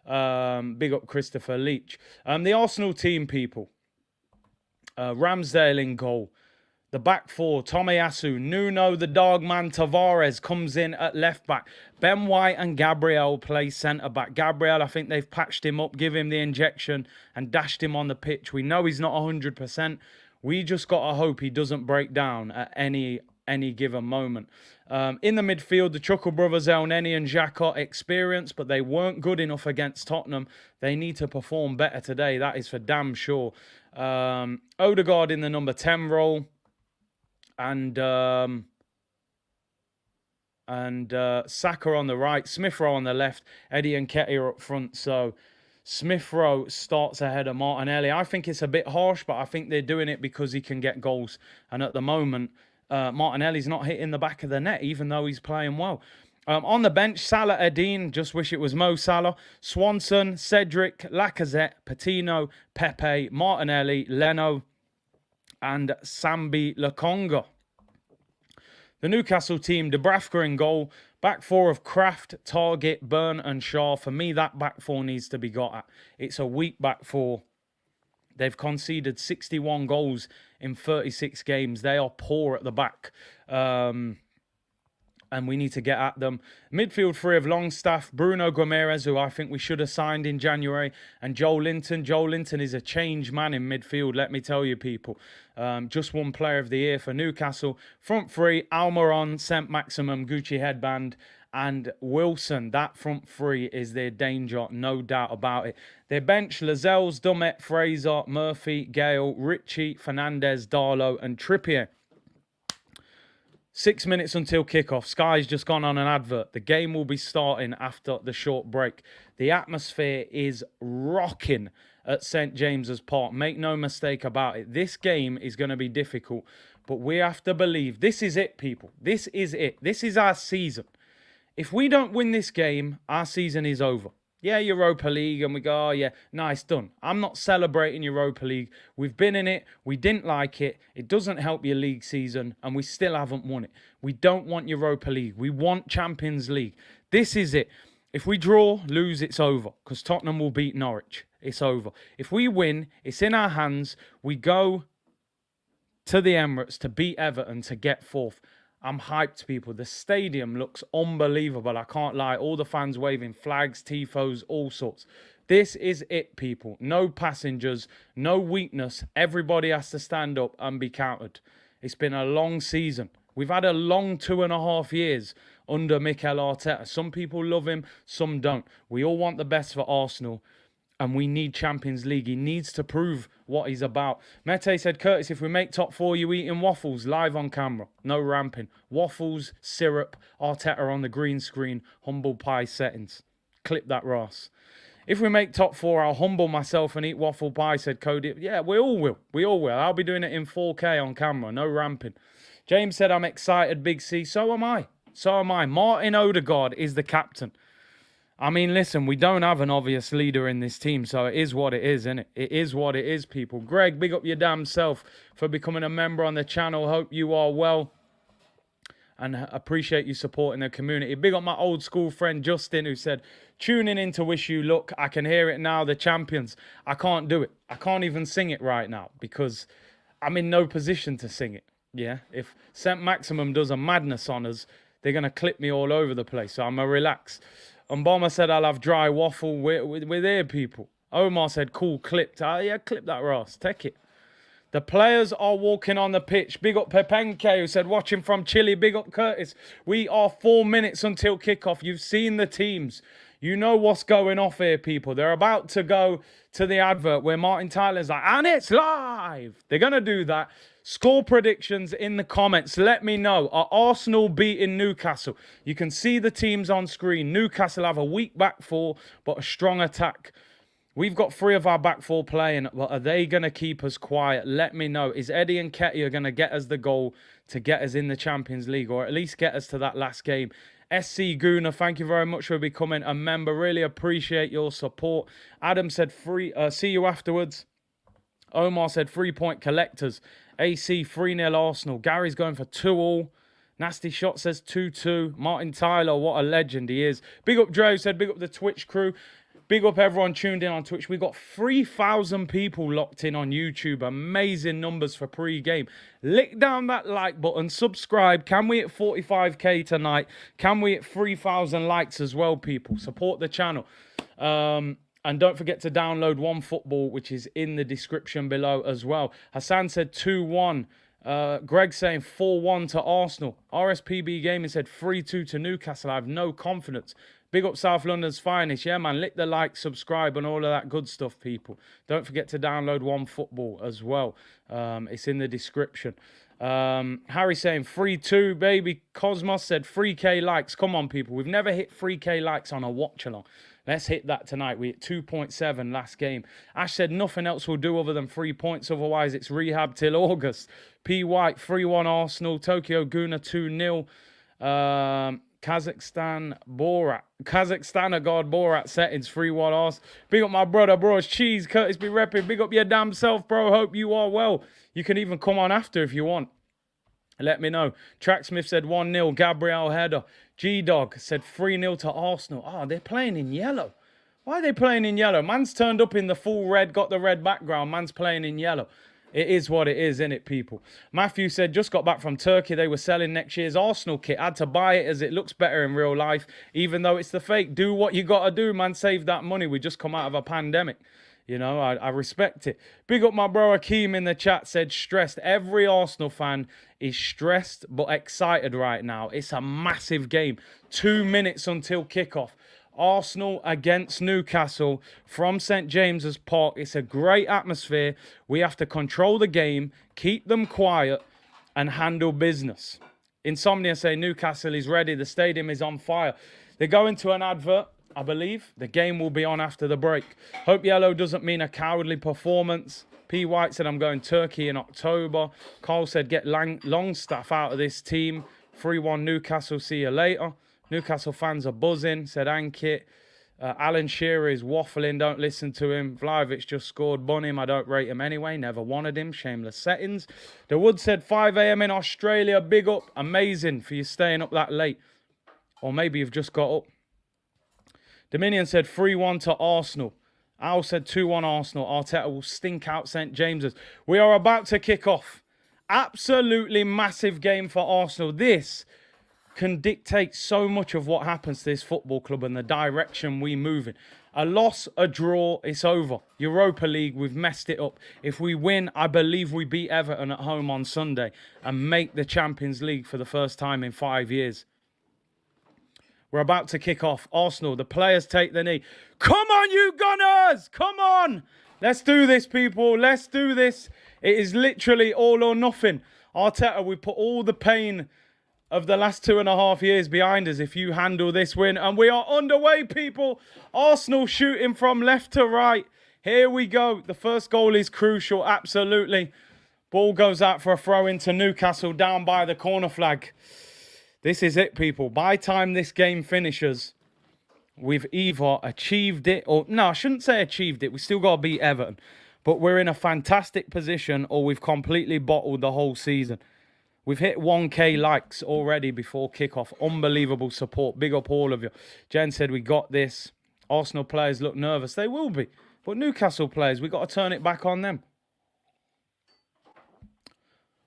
Big up Christopher Leach. The Arsenal team, people. Ramsdale in goal. The back four, Tomiyasu, Nuno, the dog man, Tavares comes in at left back. Ben White and Gabriel play centre back. Gabriel, I think they've patched him up, give him the injection and dashed him on the pitch. We know he's not 100%. We just got to hope he doesn't break down at any given moment. In the midfield, the Chuckle brothers, El Neni and Xhaka, experienced, but they weren't good enough against Tottenham. They need to perform better today. That is for damn sure. Odegaard in the number 10 role. And Saka on the right, Smith Rowe on the left, Eddie and Nketiah up front. So Smith Rowe starts ahead of Martinelli. I think it's a bit harsh, but I think they're doing it because he can get goals. And at the moment, Martinelli's not hitting the back of the net, even though he's playing well. On the bench, Salah Eddine, just wish it was Mo Salah, Swanson, Cedric, Lacazette, Patino, Pepe, Martinelli, Leno, and Sambi Lokonga. The Newcastle team, Dubravka in goal, back four of Kraft, Target, Byrne, and Shaw. For me, that back four needs to be got at. It's a weak back four. They've conceded 61 goals in 36 games. They are poor at the back. And we need to get at them. Midfield three of Longstaff, Bruno Gomes, who I think we should have signed in January, and Joe Linton. Joe Linton is a changed man in midfield, let me tell you, people. Just won Player of the Year for Newcastle. Front three, Almiron, St. Maximum, Gucci Headband, and Wilson. That front three is their danger, no doubt about it. Their bench, Lascelles, Dummett, Fraser, Murphy, Gale, Ritchie, Fernandez, Darlow, and Trippier. 6 minutes until kickoff. Sky's just gone on an advert. The game will be starting after the short break. The atmosphere is rocking at St. James's Park. Make no mistake about it. This game is going to be difficult, but we have to believe. This is it, people. This is it. This is our season. If we don't win this game, our season is over. Yeah, Europa League, and we go, oh, yeah, nice, done. I'm not celebrating Europa League. We've been in it. We didn't like it. It doesn't help your league season, and we still haven't won it. We don't want Europa League. We want Champions League. This is it. If we draw, lose, it's over, because Tottenham will beat Norwich. It's over. If we win, it's in our hands. We go to the Emirates to beat Everton to get fourth. I'm hyped, people. The stadium looks unbelievable. I can't lie. All the fans waving flags, tifos, all sorts. This is it, people. No passengers, no weakness. Everybody has to stand up and be counted. It's been a long season. We've had a long 2.5 years under Mikel Arteta. Some people love him, some don't. We all want the best for Arsenal, and we need Champions League. He needs to prove what he's about. Mete said, Curtis, if we make top four, you eating waffles live on camera. No ramping. Waffles, syrup, Arteta on the green screen, humble pie settings. Clip that, Ross. If we make top four, I'll humble myself and eat waffle pie, said Cody. Yeah, we all will. We all will. I'll be doing it in 4K on camera. No ramping. James said, I'm excited, Big C. So am I. So am I. Martin Odegaard is the captain. I mean, listen, we don't have an obvious leader in this team, so it is what it is, innit? It is what it is, people. Greg, big up your damn self for becoming a member on the channel. Hope you are well and appreciate you supporting the community. Big up my old school friend Justin, who said, tuning in to wish you luck. I can hear it now, the champions. I can't do it. I can't even sing it right now because I'm in no position to sing it, yeah? If St. Maximum does a madness on us, they're going to clip me all over the place, so I'm going to relax. And Bomber said, I'll have dry waffle. We're there, people. Omar said, cool, clipped. Yeah, clip that, Ross. Take it. The players are walking on the pitch. Big up Pepenke, who said, watching from Chile. Big up Curtis. We are 4 minutes until kickoff. You've seen the teams. You know what's going off here, people. They're about to go to the advert where Martin Tyler's like, and it's live. They're going to do that. Score predictions in the comments. Let me know. Are Arsenal beating Newcastle? You can see the teams on screen. Newcastle have a weak back four, but a strong attack. We've got 3 of our back four playing, but are they going to keep us quiet? Let me know. Is Eddie and Ketia going to get us the goal to get us in the Champions League, or at least get us to that last game? SC Guna, thank you very much for becoming a member. Really appreciate your support. Adam said, see you afterwards. Omar said, 3-point collectors. AC 3-0 Arsenal. Gary's going for 2-2. Nasty Shot says 2-2. Martin Tyler, what a legend he is. Big up Dre, said big up the Twitch crew. Big up everyone tuned in on Twitch. We got 3,000 people locked in on YouTube. Amazing numbers for pre-game. Lick down that like button. Subscribe. Can we hit 45k tonight? Can we hit 3,000 likes as well, people? Support the channel. And don't forget to download OneFootball, which is in the description below as well. Hassan said 2-1. Greg saying 4-1 to Arsenal. RSPB Gaming said 3-2 to Newcastle. I have no confidence. Big up South London's finest. Yeah, man. Lick the like, subscribe, and all of that good stuff, people. Don't forget to download OneFootball as well. It's in the description. Harry saying 3-2, baby. Cosmos said 3k likes. Come on, people. We've never hit 3k likes on a watch-along. Let's hit that tonight. We hit 2.7 last game. Ash said nothing else will do other than 3 points. Otherwise, it's rehab till August. P. White, 3-1 Arsenal. Tokyo Guna, 2-0. Kazakhstan guard Borat settings 3-1 Arsenal. Big up my brother, bros. Cheese, Curtis be repping. Big up your damn self, bro. Hope you are well. You can even come on after if you want. Let me know. Tracksmith said 1-0. Gabriel header. G-Dog said 3-0 to Arsenal. Oh, they're playing in yellow. Why are they playing in yellow? Man's turned up in the full red, got the red background. Man's playing in yellow. It is what it is, innit, people? Matthew said, just got back from Turkey. They were selling next year's Arsenal kit. Had to buy it as it looks better in real life, even though it's the fake. Do what you got to do, man. Save that money. We just come out of a pandemic. You know, I respect it. Big up my bro Akeem in the chat, said stressed. Every Arsenal fan is stressed but excited right now. It's a massive game. 2 minutes until kickoff. Arsenal against Newcastle from St. James's Park. It's a great atmosphere. We have to control the game, keep them quiet, and handle business. Insomnia say Newcastle is ready. The stadium is on fire. They go into an advert. I believe the game will be on after the break. Hope yellow doesn't mean a cowardly performance. P. White said, I'm going Turkey in October. Carl said, get Longstaff out of this team. 3-1 Newcastle, see you later. Newcastle fans are buzzing, said Ankit. Alan Shearer is waffling, don't listen to him. Vlahovic just scored, bun him, I don't rate him anyway, never wanted him, shameless settings. The Wood said 5 a.m. in Australia, big up, amazing for you staying up that late. Or maybe you've just got up. Dominion said 3-1 to Arsenal. Al said 2-1 Arsenal. Arteta will stink out St. James's. We are about to kick off. Absolutely massive game for Arsenal. This can dictate so much of what happens to this football club and the direction we move in. A loss, a draw, it's over. Europa League, we've messed it up. If we win, I believe we beat Everton at home on Sunday and make the Champions League for the first time in 5 years. We're about to kick off. Arsenal, the players take the knee. Come on, you Gunners! Come on! Let's do this, people. Let's do this. It is literally all or nothing. Arteta, we put all the pain of the last 2.5 years behind us if you handle this win. And we are underway, people. Arsenal shooting from left to right. Here we go. The first goal is crucial, absolutely. Ball goes out for a throw into Newcastle down by the corner flag. This is it, people. By the time this game finishes, we've either achieved it or... No, I shouldn't say achieved it. We still got to beat Everton. But we're in a fantastic position or we've completely bottled the whole season. We've hit 1K likes already before kickoff. Unbelievable support. Big up all of you. Jen said we got this. Arsenal players look nervous. They will be. But Newcastle players, we got to turn it back on them.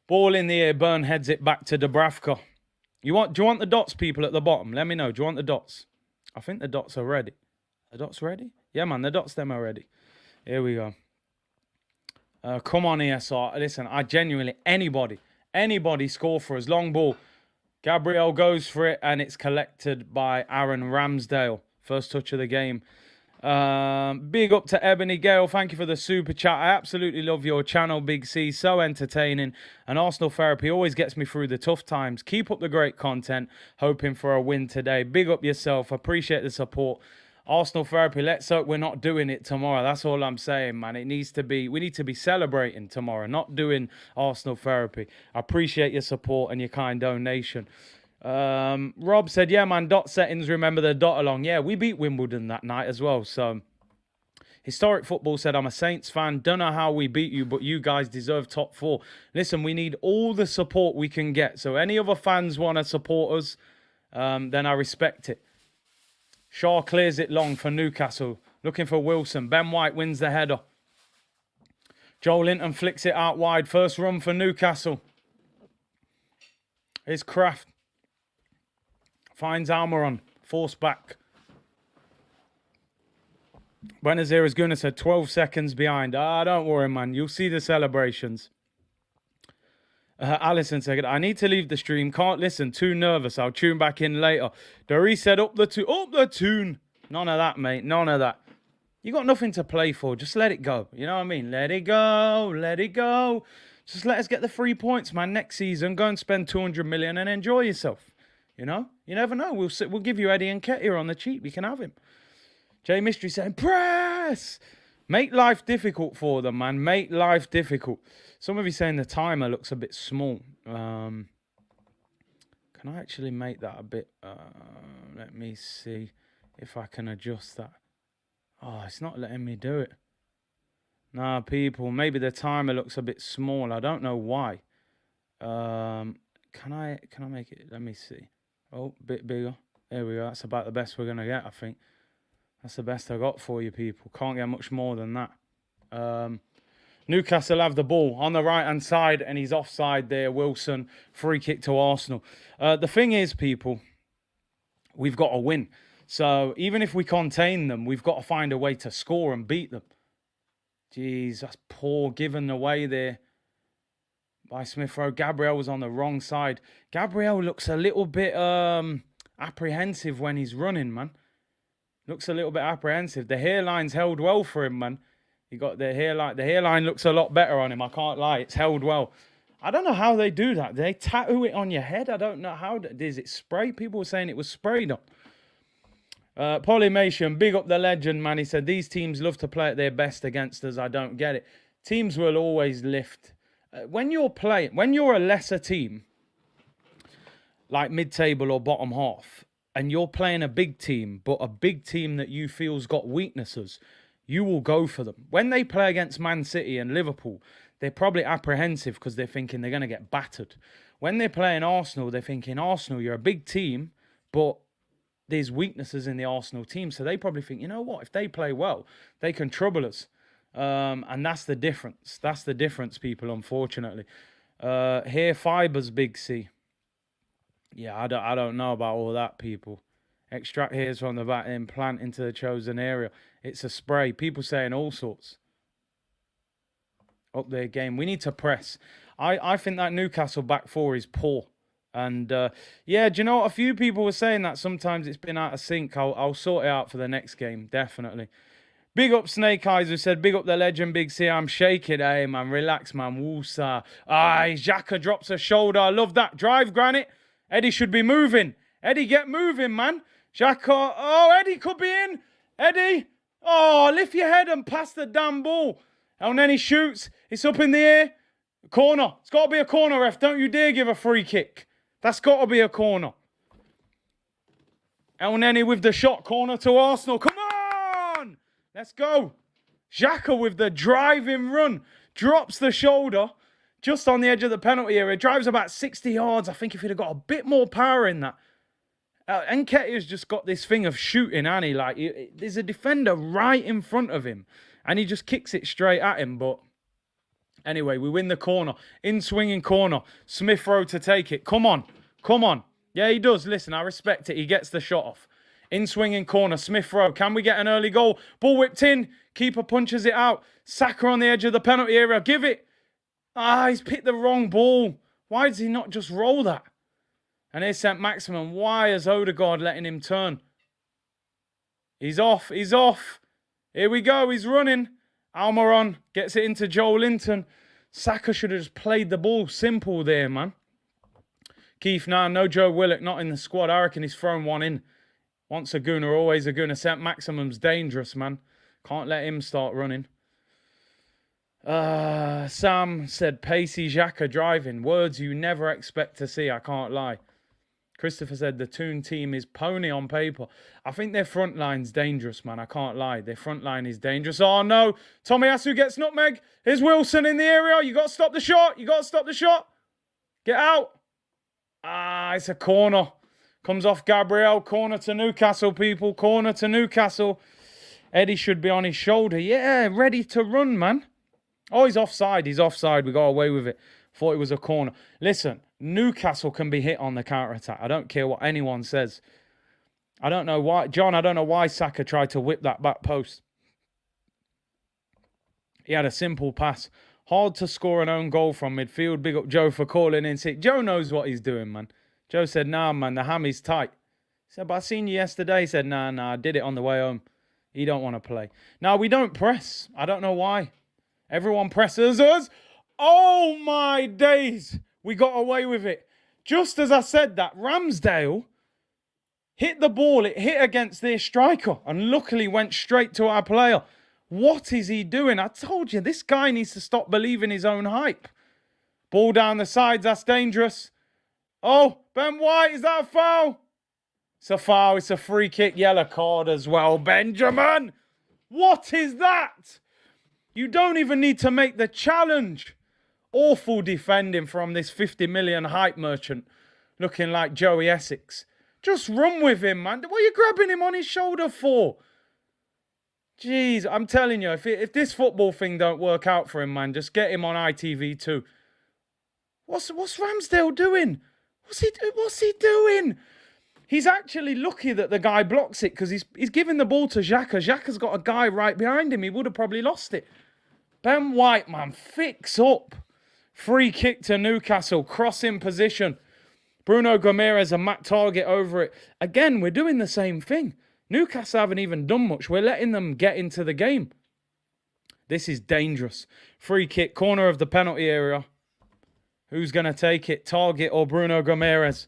Ball in the air. Burn heads it back to Dubravka. Do you want the dots, people, at the bottom? Let me know. Do you want the dots? I think the dots are ready. The dots ready? Yeah, man. The dots, them are ready. Here we go. Come on, ESR. Listen, I genuinely... Anybody score for us. Long ball. Gabriel goes for it, and it's collected by Aaron Ramsdale. First touch of the game. Big up to Ebony Gale. Thank you for the super chat. I absolutely love your channel, Big C. So entertaining. And Arsenal Therapy always gets me through the tough times. Keep up the great content. Hoping for a win today. Big up yourself. Appreciate the support. Arsenal Therapy, let's hope we're not doing it tomorrow. That's all I'm saying, man. We need to be celebrating tomorrow, not doing Arsenal Therapy. I appreciate your support and your kind donation. Rob said, yeah, man, dot settings, remember the dot along. Yeah, we beat Wimbledon that night as well. So, Historic Football said, I'm a Saints fan. Don't know how we beat you, but you guys deserve top 4. Listen, we need all the support we can get. So, any other fans want to support us, then I respect it. Shaw clears it long for Newcastle. Looking for Wilson. Ben White wins the header. Joe Linton flicks it out wide. First run for Newcastle. Here's Kraft. Finds Almiron. Force back. Buenos Aires Gunnar said 12 seconds behind. Don't worry, man. You'll see the celebrations. Alison said, I need to leave the stream. Can't listen. Too nervous. I'll tune back in later. Doris said, up the tune. None of that, mate. None of that. You got nothing to play for. Just let it go. You know what I mean? Let it go. Let it go. Just let us get the 3 points, man. Next season, go and spend 200 million and enjoy yourself. You know? You never know. We'll give you Eddie Nketiah on the cheap. You can have him. Jay Mystery saying, press! Make life difficult for them, man. Make life difficult. Some of you saying the timer looks a bit small. Can I actually make that a bit... let me see if I can adjust that. Oh, it's not letting me do it. Nah, people, maybe the timer looks a bit small. I don't know why. Can I make it? Let me see. Oh, a bit bigger. There we go. That's about the best we're going to get, I think. That's the best I got for you, people. Can't get much more than that. Newcastle have the ball on the right-hand side, and he's offside there. Wilson, free kick to Arsenal. The thing is, people, we've got to win. So even if we contain them, we've got to find a way to score and beat them. Jeez, that's poor given away there by Smith Rowe. Gabriel was on the wrong side. Gabriel looks a little bit apprehensive when he's running, man. Looks a little bit apprehensive. The hairline's held well for him, man. He got the hairline. The hairline looks a lot better on him. I can't lie. It's held well. I don't know how they do that. They tattoo it on your head. I don't know how. Is it spray? People were saying it was sprayed on. Polymation, big up the legend, man. He said, these teams love to play at their best against us. I don't get it. Teams will always lift. When you're a lesser team, like mid-table or bottom half, and you're playing a big team, but a big team that you feel's got weaknesses, you will go for them. When they play against Man City and Liverpool, they're probably apprehensive because they're thinking they're going to get battered. When they're playing Arsenal, they're thinking, Arsenal, you're a big team, but there's weaknesses in the Arsenal team. So they probably think, you know what, if they play well, they can trouble us. And that's the difference. That's the difference, people, unfortunately. Hair fibers, Big C. Yeah, I don't know about all that, people. Extract hairs from the back and implant into the chosen area. It's a spray. People saying all sorts. Up their game. We need to press. I think that Newcastle back four is poor. And, yeah, do you know what? A few people were saying that sometimes it's been out of sync. I'll sort it out for the next game, definitely. Big up Snake Eyes, who said, big up the legend, Big C. I'm shaking. Hey, man, relax, man. Woosa. Xhaka drops a shoulder. I love that. Drive, Granite. Eddie should be moving. Eddie, get moving, man. Xhaka. Oh, Eddie could be in. Eddie. Oh, lift your head and pass the damn ball. And then he shoots. It's up in the air. Corner. It's got to be a corner, ref. Don't you dare give a free kick. That's got to be a corner. El Neni with the shot. Corner to Arsenal. Come on! Let's go. Xhaka with the driving run. Drops the shoulder just on the edge of the penalty area. Drives about 60 yards. I think if he'd have got a bit more power in that. Nketiah's just got this thing of shooting, and he like there's a defender right in front of him, and he just kicks it straight at him. But anyway, we win the corner. In swinging corner. Smith Rowe to take it. Come on. Come on. Yeah, he does. Listen, I respect it. He gets the shot off. In swinging corner. Smith Rowe. Can we get an early goal? Ball whipped in. Keeper punches it out. Saka on the edge of the penalty area. Give it. He's picked the wrong ball. Why does he not just roll that? And here's St. Maximin. Why is Odegaard letting him turn? He's off. He's off. Here we go. He's running. Almiron gets it into Joel Linton. Saka should have just played the ball simple there, man. Keith, no Joe Willock, not in the squad. I reckon he's thrown one in. Once a gooner, always a gooner. St. Maximum's dangerous, man. Can't let him start running. Sam said, pacey Xhaka driving. Words you never expect to see, I can't lie. Christopher said, the Toon team is pony on paper. I think their front line's dangerous, man. I can't lie. Their front line is dangerous. Oh, no. Tomiyasu gets nutmeg. Here's Wilson in the area. You got to stop the shot. You got to stop the shot. Get out. It's a corner. Comes off Gabriel. Corner to Newcastle, people. Corner to Newcastle. Eddie should be on his shoulder. Yeah, ready to run, man. Oh, he's offside. He's offside. We got away with it. Thought it was a corner. Listen, Newcastle can be hit on the counter-attack. I don't care what anyone says. I don't know why. John, I don't know why Saka tried to whip that back post. He had a simple pass. Hard to score an own goal from midfield. Big up Joe for calling in sick. Joe knows what he's doing, man. Joe said, nah, man, the hammy's tight. He said, but I seen you yesterday. He said, nah, I did it on the way home. He don't want to play. Now, we don't press. I don't know why. Everyone presses us. Oh, my days. We got away with it. Just as I said that, Ramsdale, Hit the ball. It hit against their striker and luckily went straight to our player. What is he doing? I told you, this guy needs to stop believing his own hype. Ball down the sides. That's dangerous. Oh, Ben White, is that a foul? It's a foul. It's a free kick. Yellow card as well. Benjamin, what is that? You don't even need to make the challenge. Awful defending from this 50 million hype merchant looking like Joey Essex. Just run with him, man. What are you grabbing him on his shoulder for? Jeez, I'm telling you, if this football thing don't work out for him, man, just get him on ITV2. What's Ramsdale doing? What's he doing? He's actually lucky that the guy blocks it because he's giving the ball to Xhaka. Xhaka's got a guy right behind him. He would have probably lost it. Ben White, man, fix up. Free kick to Newcastle. Crossing position. Bruno Gomes and Matt Target over it. Again, we're doing the same thing. Newcastle haven't even done much. We're letting them get into the game. This is dangerous. Free kick, corner of the penalty area. Who's going to take it? Target or Bruno Gomes?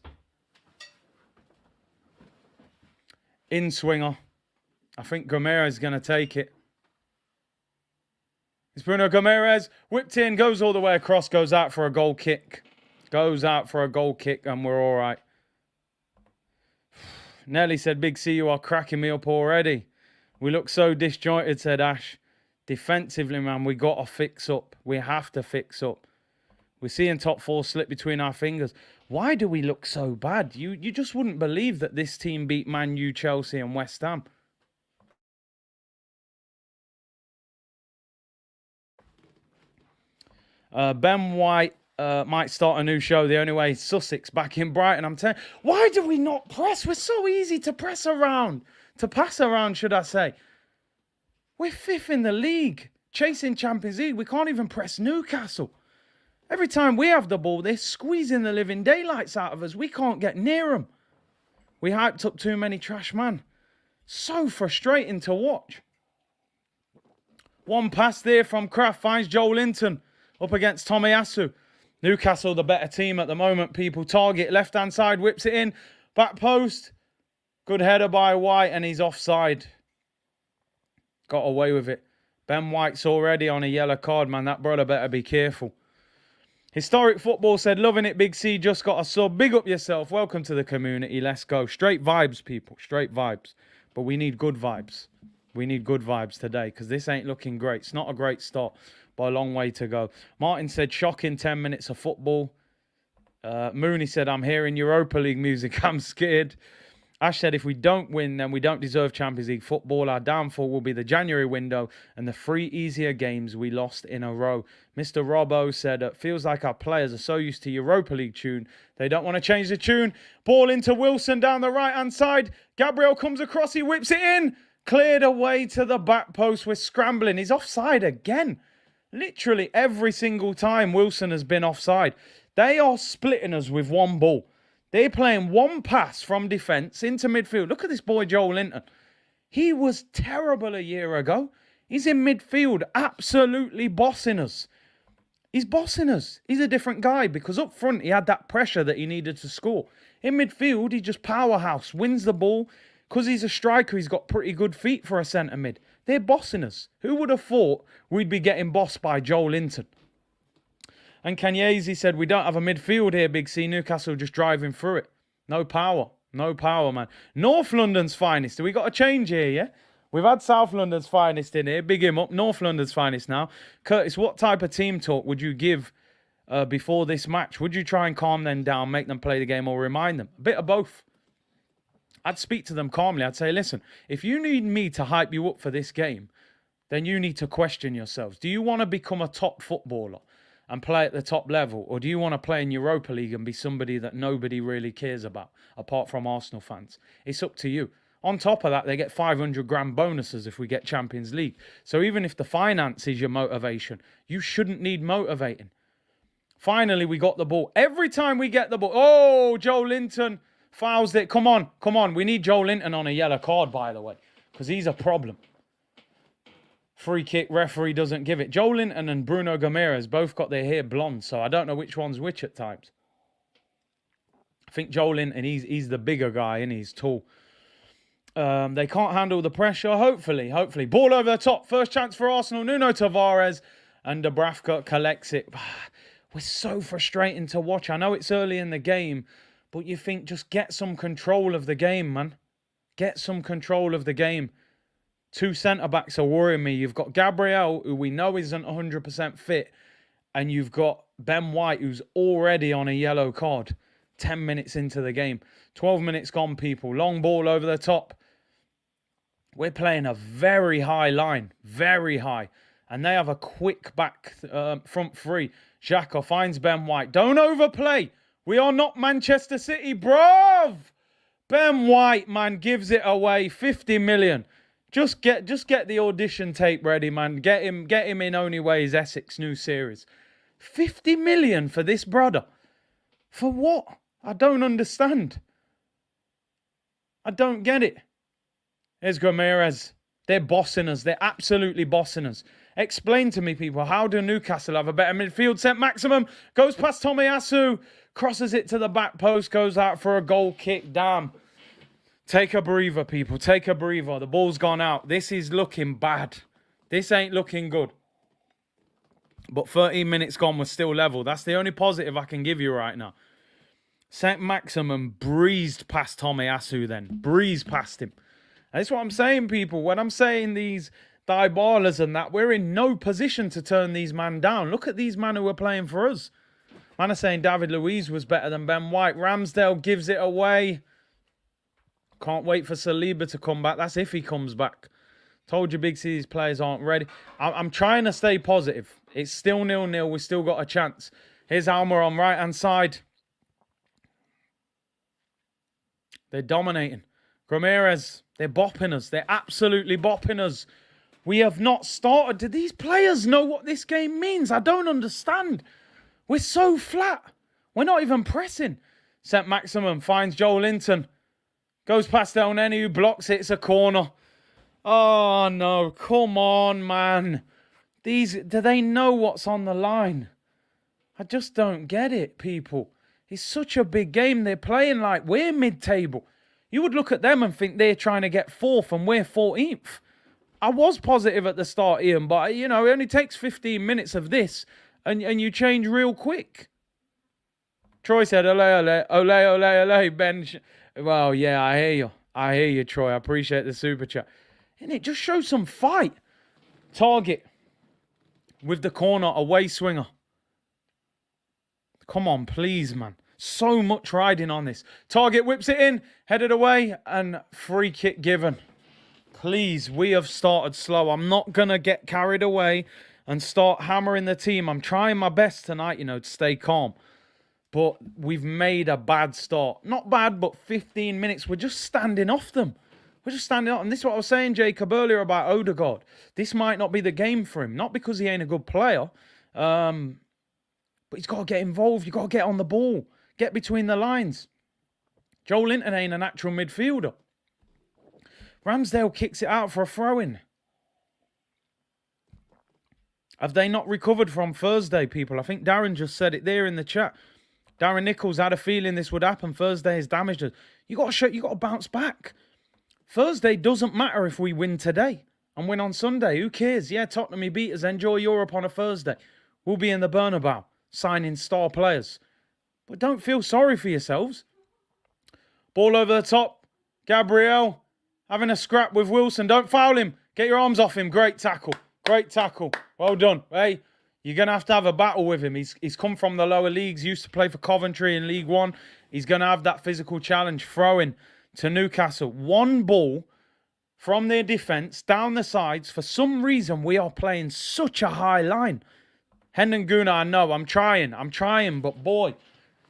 In swinger. I think Gomes is going to take it. It's Bruno Gomes. Whipped in, goes all the way across, goes out for a goal kick. Goes out for a goal kick and we're all right. Nelly said, Big C, you are cracking me up already. We look so disjointed, said Ash. Defensively, man, we got to fix up. We have to fix up. We're seeing top four slip between our fingers. Why do we look so bad? You just wouldn't believe that this team beat Man U, Chelsea and West Ham. Ben White might start a new show. The only way is Sussex back in Brighton. I'm telling you, why do we not press? We're so easy to press around. To pass around, should I say. We're fifth in the league. Chasing Champions League. We can't even press Newcastle. Every time we have the ball, they're squeezing the living daylights out of us. We can't get near them. We hyped up too many trash man. So frustrating to watch. One pass there from Kraft finds Joel Linton up against Tomiyasu. Newcastle, the better team at the moment, people. Target, left-hand side, whips it in. Back post. Good header by White, and he's offside. Got away with it. Ben White's already on a yellow card, man. That brother better be careful. Historic Football said, loving it, Big C. Just got a sub. Big up yourself. Welcome to the community. Let's go. Straight vibes, people. Straight vibes. But we need good vibes. We need good vibes today because this ain't looking great. It's not a great start. By a long way to go. Martin said, shocking 10 minutes of football. Mooney said, I'm hearing Europa League music. I'm scared. Ash said, if we don't win, then we don't deserve Champions League football. Our downfall will be the January window and the 3 easier games we lost in a row. Mr. Robbo said, it feels like our players are so used to Europa League tune. They don't want to change the tune. Ball into Wilson down the right-hand side. Gabriel comes across. He whips it in. Cleared away to the back post. We're scrambling. He's offside again. Literally every single time Wilson has been offside. They are splitting us with one ball. They're playing one pass from defence into midfield. Look at this boy Joel Linton. He was terrible a year ago. He's in midfield absolutely bossing us. He's bossing us. He's a different guy because up front he had that pressure that he needed to score. In midfield he just powerhouse, wins the ball. Because he's a striker, he's got pretty good feet for a centre mid. They're bossing us. Who would have thought we'd be getting bossed by Joel Linton? And Kanyezi said, we don't have a midfield here, Big C. Newcastle just driving through it. No power. No power, man. North London's finest. We got a change here, yeah? We've had South London's finest in here. Big him up. North London's finest now. Curtis, what type of team talk would you give before this match? Would you try and calm them down, make them play the game, or remind them? A bit of both. I'd speak to them calmly. I'd say, listen, if you need me to hype you up for this game, then you need to question yourselves. Do you want to become a top footballer and play at the top level? Or do you want to play in Europa League and be somebody that nobody really cares about, apart from Arsenal fans? It's up to you. On top of that, they get 500 grand bonuses if we get Champions League. So even if the finance is your motivation, you shouldn't need motivating. Finally, we got the ball. Every time we get the ball, oh, Joe Linton fouls it. Come on, come on. We need Joe Linton on a yellow card, by the way, because he's a problem. Free kick, referee doesn't give it. Joe Linton and Bruno Gomes both got their hair blonde, so I don't know which one's which at times. I think Joel Linton, he's the bigger guy and he's tall. They can't handle the pressure. Hopefully. Ball over the top. First chance for Arsenal. Nuno Tavares. And Dubravka collects it. We're so frustrating to watch. I know it's early in the game. But you think just get some control of the game, man. Get some control of the game. 2 centre-backs are worrying me. You've got Gabriel, who we know isn't 100% fit. And you've got Ben White, who's already on a yellow card. 10 minutes into the game. 12 minutes gone, people. Long ball over the top. We're playing a very high line. Very high. And they have a quick back front three. Xhaka finds Ben White. Don't overplay. We are not Manchester City, bruv. Ben White, man, gives it away. 50 million. Just get the audition tape ready, man. Get him in Only Way is Essex new series. 50 million for this brother. For what? I don't understand. I don't get it. Here's Ramirez. They're bossing us. They're absolutely bossing us. Explain to me, people, how do Newcastle have a better midfield? St. Maximum goes past Tomiyasu, crosses it to the back post, goes out for a goal kick. Damn. Take a breather, people. Take a breather. The ball's gone out. This is looking bad. This ain't looking good. But 13 minutes gone, we're still level. That's the only positive I can give you right now. St. Maximum breezed past Tomiyasu then. Breezed past him. That's what I'm saying, people. When I'm saying these Dybalas and that, we're in no position to turn these men down. Look at these men who are playing for us. Man are saying David Luiz was better than Ben White. Ramsdale gives it away. Can't wait for Saliba to come back. That's if he comes back. Told you Big City's players aren't ready. I'm trying to stay positive. It's still 0-0. We've still got a chance. Here's Almer on right-hand side. They're dominating. Ramirez, they're bopping us. They're absolutely bopping us. We have not started. Do these players know what this game means? I don't understand. We're so flat. We're not even pressing. St. Maximum finds Joel Linton. Goes past El Neni, who blocks it. It's a corner. Oh, no. Come on, man. Do they know what's on the line? I just don't get it, people. It's such a big game. They're playing like we're mid-table. You would look at them and think they're trying to get 4th and we're 14th. I was positive at the start, Ian, but, you know, it only takes 15 minutes of this and you change real quick. Troy said, ole, ole, ole, ole, ole, Ben. Well, yeah, I hear you. I hear you, Troy. I appreciate the super chat. And it just shows some fight. Target with the corner, away swinger. Come on, please, man. So much riding on this. Target whips it in, headed away, and free kick given. Please, we have started slow. I'm not going to get carried away and start hammering the team. I'm trying my best tonight, you know, to stay calm. But we've made a bad start. Not bad, but 15 minutes. We're just standing off them. We're just standing off. And this is what I was saying, Jacob, earlier about Odegaard. This might not be the game for him. Not because he ain't a good player. But he's got to get involved. You've got to get on the ball. Get between the lines. Joel Linton ain't a natural midfielder. Ramsdale kicks it out for a throw-in. Have they not recovered from Thursday, people? I think Darren just said it there in the chat. Darren Nichols had a feeling this would happen. Thursday has damaged us. You got to bounce back. Thursday doesn't matter if we win today and win on Sunday. Who cares? Yeah, Tottenham beat us. Enjoy Europe on a Thursday. We'll be in the Bernabeu signing star players. But don't feel sorry for yourselves. Ball over the top. Gabriel having a scrap with Wilson. Don't foul him. Get your arms off him. Great tackle. Great tackle. Well done. Hey, you're going to have a battle with him. He's come from the lower leagues. Used to play for Coventry in League One. He's going to have that physical challenge. Throwing to Newcastle. One ball from their defence down the sides. For some reason, we are playing such a high line. Hendon Guna, I know. I'm trying. But boy,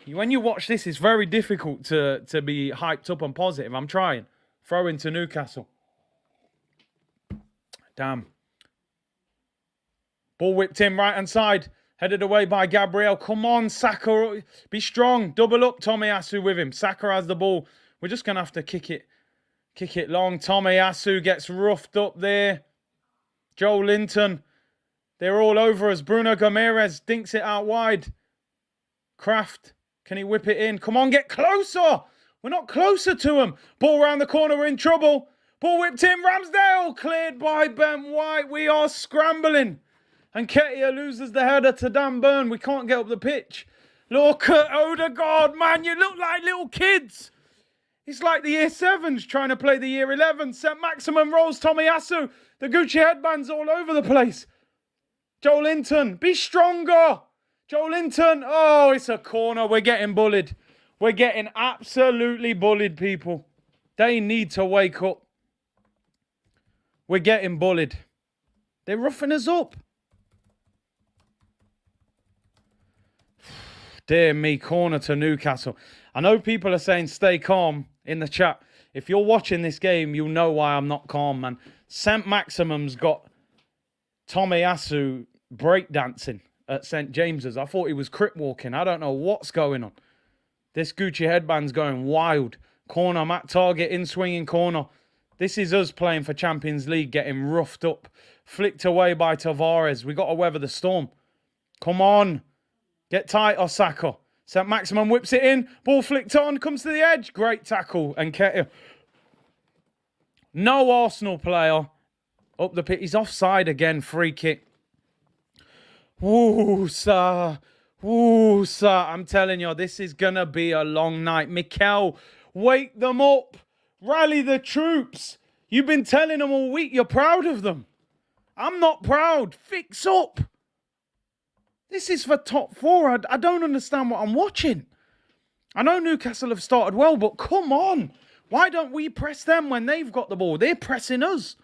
when you watch this, it's very difficult to be hyped up and positive. I'm trying. Throw into Newcastle. Damn. Ball whipped in right-hand side. Headed away by Gabriel. Come on, Saka. Be strong. Double up Tomiyasu with him. Saka has the ball. We're just going to have to kick it long. Tomiyasu gets roughed up there. Joel Linton. They're all over us. Bruno Ramirez dinks it out wide. Kraft. Can he whip it in? Come on, get closer. We're not closer to him. Ball round the corner, we're in trouble. Ball whipped in, Ramsdale cleared by Ben White. We are scrambling. And Ketia loses the header to Dan Burn. We can't get up the pitch. Look at Odegaard, man. You look like little kids. It's like the year 7s trying to play the year 11. St. Maximum rolls Tomiyasu. The Gucci headbands all over the place. Joel Linton, be stronger. Joel Linton. Oh, it's a corner. We're getting bullied. We're getting absolutely bullied, people. They need to wake up. We're getting bullied. They're roughing us up. Dear me, corner to Newcastle. I know people are saying stay calm in the chat. If you're watching this game, you'll know why I'm not calm, man. St. Maximum's got Tomiyasu breakdancing at St. James's. I thought he was crip walking. I don't know what's going on. This Gucci headband's going wild. Corner, Matt Target in swinging corner. This is us playing for Champions League, getting roughed up. Flicked away by Tavares. We got to weather the storm. Come on. Get tight, Osaka. St. Maximum whips it in. Ball flicked on. Comes to the edge. Great tackle. And Ketia. No Arsenal player up the pitch. He's offside again. Free kick. Woo, sir. Woo, sir. I'm telling you, this is going to be a long night. Mikel, wake them up. Rally the troops. You've been telling them all week you're proud of them. I'm not proud. Fix up. This is for top 4. I don't understand what I'm watching. I know Newcastle have started well, but come on. Why don't we press them when they've got the ball? They're pressing us.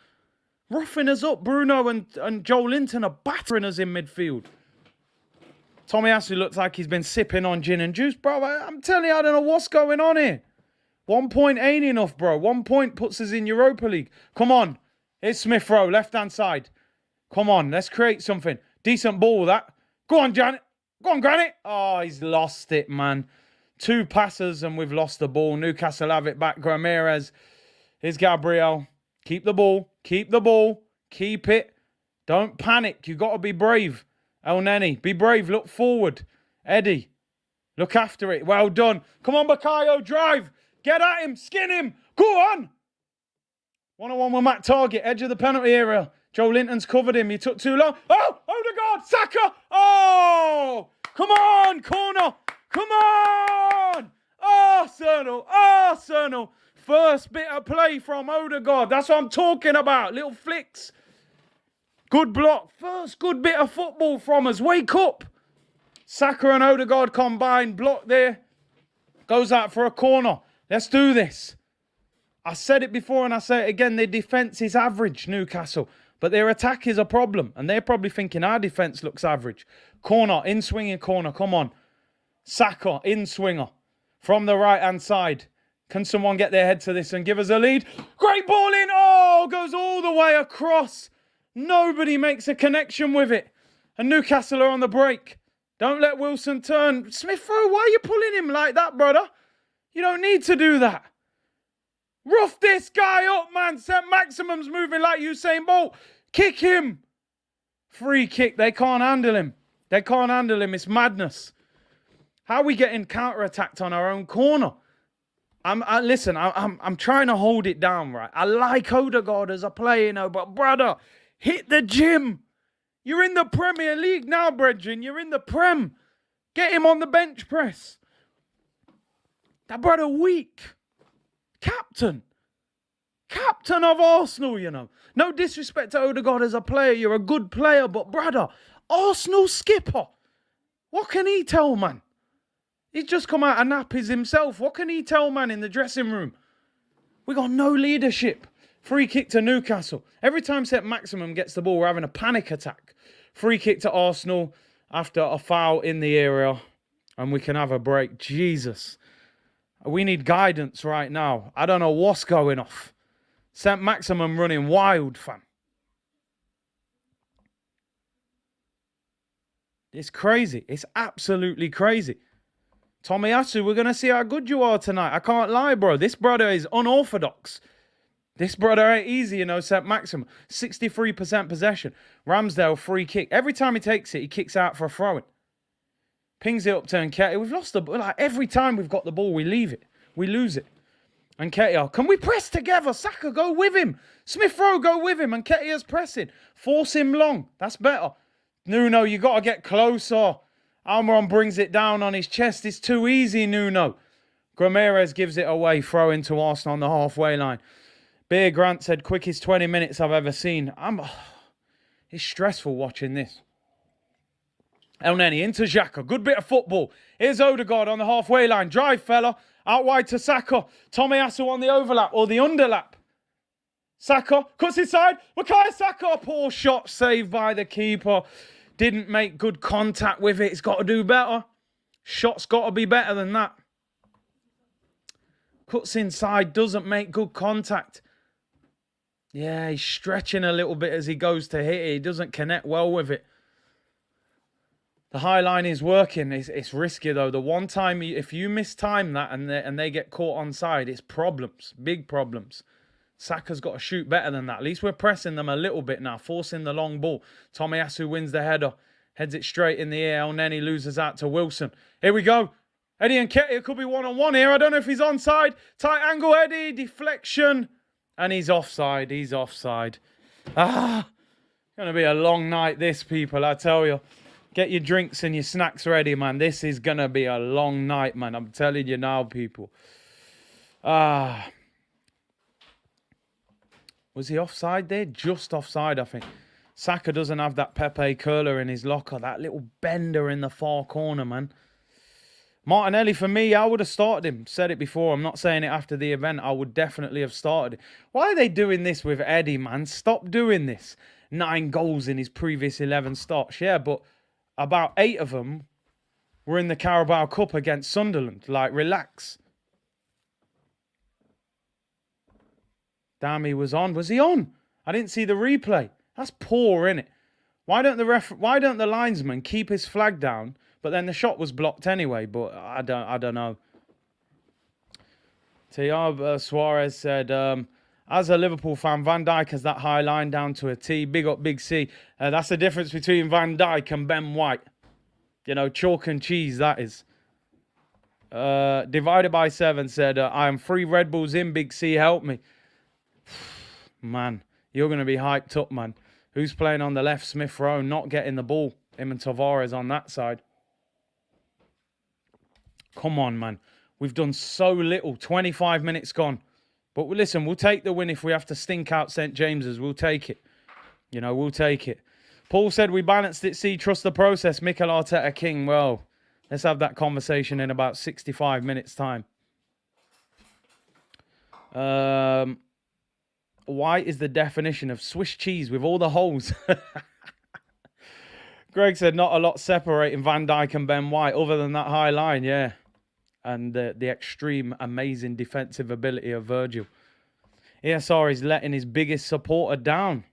Roughing us up. Bruno and Joel Linton are battering us in midfield. Tomiyasu looks like he's been sipping on gin and juice. Bro, I'm telling you, I don't know what's going on here. 1 point ain't enough, bro. 1 point puts us in Europa League. Come on. Here's Smith Rowe, left-hand side. Come on, let's create something. Decent ball, that. Go on, Janet. Go on, Granit. Oh, he's lost it, man. 2 passes and we've lost the ball. Newcastle have it back. Ramirez. Here's Gabriel. Keep the ball. Keep the ball. Keep it. Don't panic. You got to be brave. El Neni, be brave. Look forward. Eddie, look after it. Well done. Come on, Bakayo. Drive. Get at him. Skin him. Go on. 1-on-1 with Matt Target. Edge of the penalty area. Joe Linton's covered him. He took too long. Oh, Odegaard. Saka. Oh, come on. Corner. Come on. Arsenal. Arsenal. First bit of play from Odegaard. That's what I'm talking about. Little flicks. Good block. First good bit of football from us. Wake up. Saka and Odegaard combined. Block there. Goes out for a corner. Let's do this. I said it before and I say it again. Their defence is average, Newcastle. But their attack is a problem. And they're probably thinking our defence looks average. Corner. In swinging corner. Come on. Saka. In swinger. From the right-hand side. Can someone get their head to this and give us a lead? Great ball in. Oh, goes all the way across. Nobody makes a connection with it. And Newcastle are on the break. Don't let Wilson turn. Smith Rowe, why are you pulling him like that, brother? You don't need to do that. Rough this guy up, man. St. Maximum's moving like Usain Bolt. Kick him. Free kick. They can't handle him. They can't handle him. It's madness. How are we getting counter-attacked on our own corner? Listen, I'm trying to hold it down, right? I like Odegaard as a player, you know, but brother, hit the gym. You're in the Premier League now, brethren. You're in the Prem. Get him on the bench press. That brother weak. Captain. Captain of Arsenal, you know. No disrespect to Odegaard as a player. You're a good player, but brother, Arsenal skipper. What can he tell, man? He's just come out of nappies himself. What can he tell, man, in the dressing room? We got no leadership. Free kick to Newcastle. Every time St. Maximum gets the ball, we're having a panic attack. Free kick to Arsenal after a foul in the area. And we can have a break. Jesus. We need guidance right now. I don't know what's going off. St. Maximum running wild, fam. It's crazy. It's absolutely crazy. Tomiyasu, we're going to see how good you are tonight. I can't lie, bro. This brother is unorthodox. This brother ain't easy, you know, St. Maximum. 63% possession. Ramsdale, free kick. Every time he takes it, he kicks out for a throw-in. Pings it up to Nketiah. We've lost the ball. Like, every time we've got the ball, we leave it. We lose it. Nketiah, can we press together? Saka, go with him. Smith Rowe, go with him. Nketiah's pressing. Force him long. That's better. Nuno, you got to get closer. Almiron brings it down on his chest. It's too easy, Nuno. Ramirez gives it away. Throw into Arsenal on the halfway line. Beer Grant said, quickest 20 minutes I've ever seen. It's stressful watching this. El Neni into Xhaka. Good bit of football. Here's Odegaard on the halfway line. Drive, fella. Out wide to Saka. Tomiyasu on the overlap or the underlap. Saka cuts inside. Bukayo Saka. Poor shot saved by the keeper. Didn't make good contact with it. It's got to do better. Shot's got to be better than that. Cuts inside. Doesn't make good contact. Yeah, he's stretching a little bit as he goes to hit it. He doesn't connect well with it. The high line is working. It's risky, though. The one time, if you mistime that and they get caught onside, it's problems. Big problems. Saka's got to shoot better than that. At least we're pressing them a little bit now, forcing the long ball. Tomiyasu wins the header. Heads it straight in the air. El Neni loses out to Wilson. Here we go. Eddie Nketiah could be one-on-one here. I don't know if he's onside. Tight angle, Eddie. Deflection. And he's offside. He's offside. Going to be a long night, this, people, I tell you. Get your drinks and your snacks ready, man. This is going to be a long night, man. I'm telling you now, people. Was he offside there? Just offside, I think. Saka doesn't have that Pepe curler in his locker. That little bender in the far corner, man. Martinelli, for me, I would have started him. Said it before. I'm not saying it after the event. I would definitely have started it. Why are they doing this with Eddie, man? Stop doing this. 9 goals in his previous 11 starts. Yeah, but about 8 of them were in the Carabao Cup against Sunderland. Like, relax. Damn, he was on. Was he on? I didn't see the replay. That's poor, innit? Why don't the linesman keep his flag down? But then the shot was blocked anyway. But I don't know. Thiago Suarez said, as a Liverpool fan, Van Dijk has that high line down to a T. Big up, Big C. That's the difference between Van Dijk and Ben White. You know, chalk and cheese, that is. Divided by 7 said, I am 3 Red Bulls in, Big C, help me. Man, you're going to be hyped up, man. Who's playing on the left? Smith Rowe not getting the ball. Him and Tavares on that side. Come on, man. We've done so little. 25 minutes gone. But listen, we'll take the win if we have to stink out St. James's. We'll take it. You know, we'll take it. Paul said we balanced it. See, trust the process. Mikel Arteta king. Well, let's have that conversation in about 65 minutes' time. White is the definition of Swiss cheese with all the holes. Greg said not a lot separating Van Dijk and Ben White other than that high line, yeah. And the extreme, amazing defensive ability of Virgil. ESR is letting his biggest supporter down.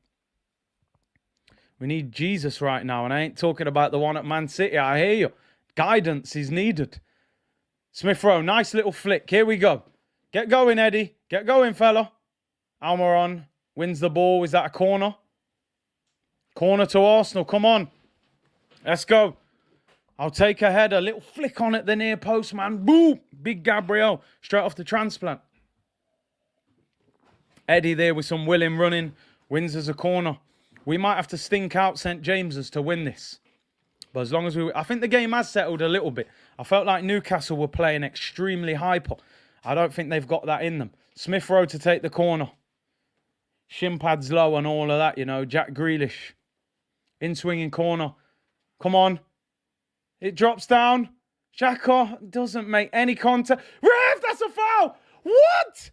We need Jesus right now, and I ain't talking about the one at Man City. I hear you. Guidance is needed. Smith Rowe, nice little flick. Here we go. Get going, Eddie. Get going, fella. Almiron wins the ball. Is that a corner? Corner to Arsenal. Come on. Let's go. I'll take a header. Little flick on at the near post, man. Boom. Big Gabriel. Straight off the transplant. Eddie there with some willing running. Wins as a corner. We might have to stink out St. James's to win this. But as long as I think the game has settled a little bit. I felt like Newcastle were playing extremely hyper. I don't think they've got that in them. Smith Rowe to take the corner. Shin pads low and all of that, you know. Jack Grealish. In swinging corner. Come on. It drops down. Xhaka doesn't make any contact. Ref, that's a foul. What?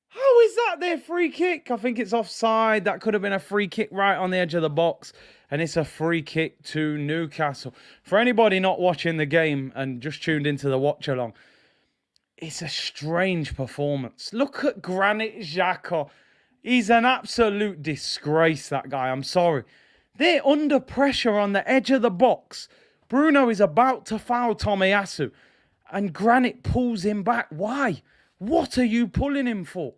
How is that their free kick? I think it's offside. That could have been a free kick right on the edge of the box. And it's a free kick to Newcastle. For anybody not watching the game and just tuned into the watch along, it's a strange performance. Look at Granit Xhaka. He's an absolute disgrace, that guy. I'm sorry. They're under pressure on the edge of the box. Bruno is about to foul Tomiyasu. And Granit pulls him back. Why? What are you pulling him for?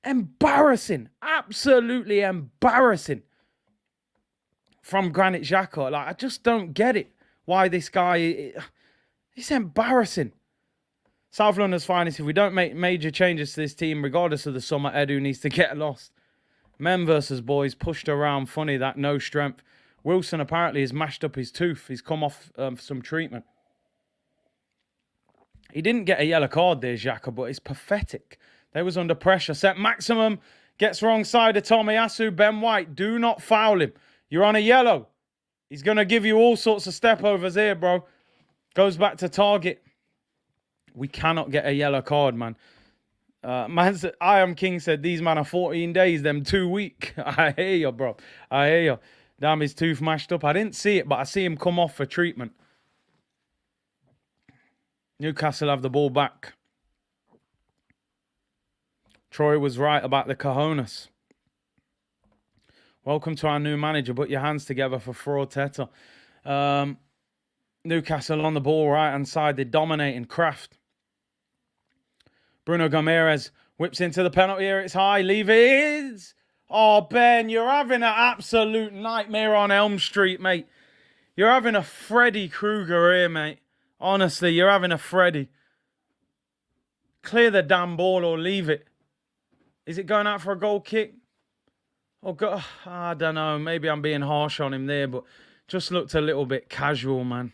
Embarrassing. Absolutely embarrassing. From Granit Xhaka. Like, I just don't get it. why this guy... It's embarrassing. South London's finest. If we don't make major changes to this team, regardless of the summer, Edu needs to get lost. Men versus boys, pushed around, funny that, no strength. Wilson apparently has mashed up his tooth. He's come off some treatment. He didn't get a yellow card there, Xhaka, but it's pathetic. They was under pressure. Set maximum. Gets wrong side of Tomiyasu. Ben White, do not foul him. You're on a yellow. He's going to give you all sorts of step overs here, bro. Goes back to target. We cannot get a yellow card, man. I Am King said, these man are 14 days, them 2 week. I hear you, bro. I hear you. Damn, his tooth mashed up. I didn't see it, but I see him come off for treatment. Newcastle have the ball back. Troy was right about the cojones. Welcome to our new manager. Put your hands together for Fraud Teta. Newcastle on the ball, right-hand side. They're dominating. Kraft. Bruno Gomes whips into the penalty area. It's high. Leave it. Oh, Ben, you're having an absolute nightmare on Elm Street, mate. You're having a Freddy Krueger here, mate. Honestly, you're having a Freddy. Clear the damn ball or leave it. Is it going out for a goal kick? Oh, God, I don't know. Maybe I'm being harsh on him there, but just looked a little bit casual, man.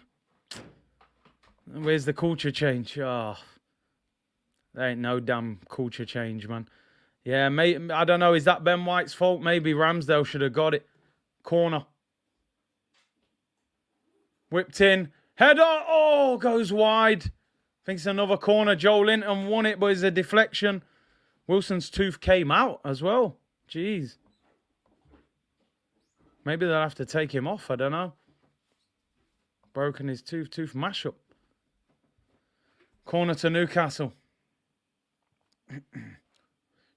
Where's the culture change? Oh, there ain't no damn culture change, man. Yeah, mate, I don't know. Is that Ben White's fault? Maybe Ramsdale should have got it. Corner. Whipped in. Header. Oh, goes wide. Thinks another corner. Joe Linton won it, but it's a deflection. Wilson's tooth came out as well. Jeez. Maybe they'll have to take him off. I don't know. Broken his tooth mash up. Corner to Newcastle.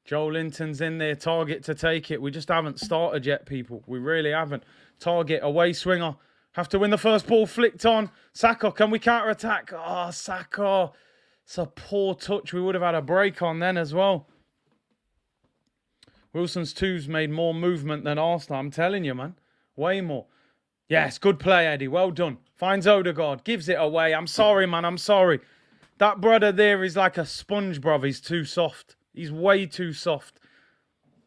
Joe Linton's in there. Target to take it. We just haven't started yet, people. We really haven't. Target, away swinger. Have to win the first ball. Flicked on. Saka, can we counter-attack? Oh, Saka. It's a poor touch. We would have had a break on then as well. Wilson's two's made more movement than Arsenal. I'm telling you, man. Way more. Yes, good play, Eddie. Well done. Finds Odegaard. Gives it away. I'm sorry, man. I'm sorry. That brother there is like a sponge, bruv. He's too soft. He's way too soft.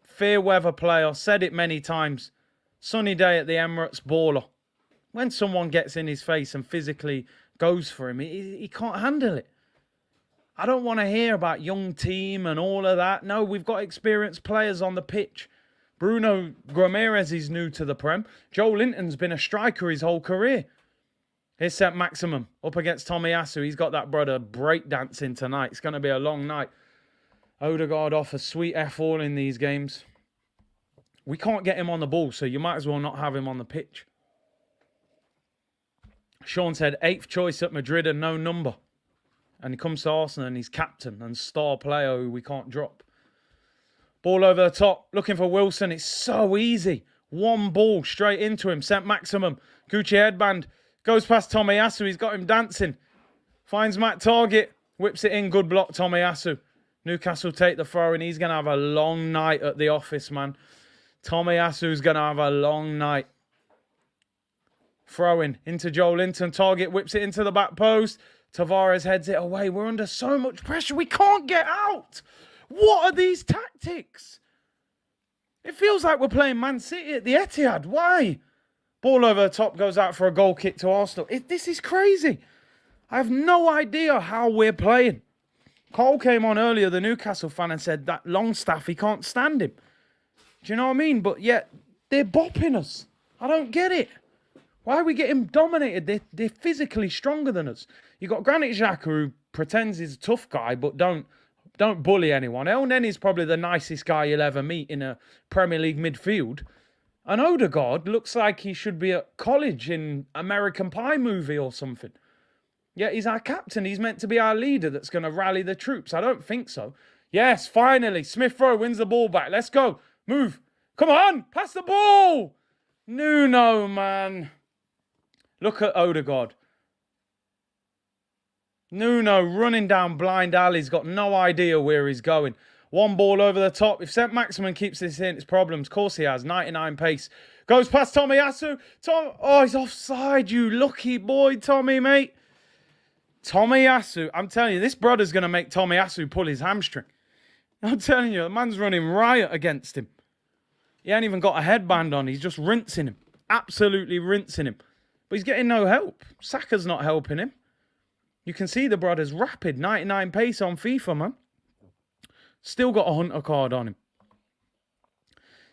Fair weather player. Said it many times. Sunny day at the Emirates. Baller. When someone gets in his face and physically goes for him, he can't handle it. I don't want to hear about young team and all of that. No, we've got experienced players on the pitch. Bruno Gomes is new to the Prem. Joe Linton's been a striker his whole career. Here's St. Maximum up against Tomiyasu. He's got that brother breakdancing tonight. It's going to be a long night. Odegaard off a sweet F all in these games. We can't get him on the ball, so you might as well not have him on the pitch. Sean said 8th choice at Madrid and no number. And he comes to Arsenal and he's captain and star player who we can't drop. Ball over the top. Looking for Wilson. It's so easy. One ball straight into him. St. Maximum. Gucci headband. Goes past Tomiyasu. He's got him dancing. Finds Matt Target. Whips it in. Good block, Tomiyasu. Newcastle take the throw and he's going to have a long night at the office, man. Tomiyasu's going to have a long night. Throwing into Joe Linton. Target whips it into the back post. Tavares heads it away. We're under so much pressure. We can't get out. What are these tactics? It feels like we're playing Man City at the Etihad. Why? Ball over the top goes out for a goal kick to Arsenal. This is crazy. I have no idea how we're playing. Cole came on earlier, the Newcastle fan, and said that Longstaff, he can't stand him. Do you know what I mean? But yet, they're bopping us. I don't get it. Why are we getting dominated? They're physically stronger than us. You got Granit Xhaka, who pretends he's a tough guy, but don't bully anyone. El Nenny's probably the nicest guy you'll ever meet in a Premier League midfield. And Odegaard looks like he should be at college in American Pie movie or something. Yeah, he's our captain. He's meant to be our leader that's going to rally the troops. I don't think so. Yes, finally. Smith Rowe wins the ball back. Let's go. Move. Come on. Pass the ball. Nuno, man. Look at Odegaard. Nuno running down blind alleys. Got no idea where he's going. One ball over the top. If St. Maximin keeps this in, it's problems. Of course he has. 99 pace. Goes past Tomiyasu. Oh, he's offside, you lucky boy, Tommy, mate. Tomiyasu, I'm telling you, this brother's going to make Tomiyasu pull his hamstring. I'm telling you, the man's running riot against him. He ain't even got a headband on. He's just rinsing him. Absolutely rinsing him. But he's getting no help. Saka's not helping him. You can see the brother's rapid. 99 pace on FIFA, man. Still got a Hunter card on him.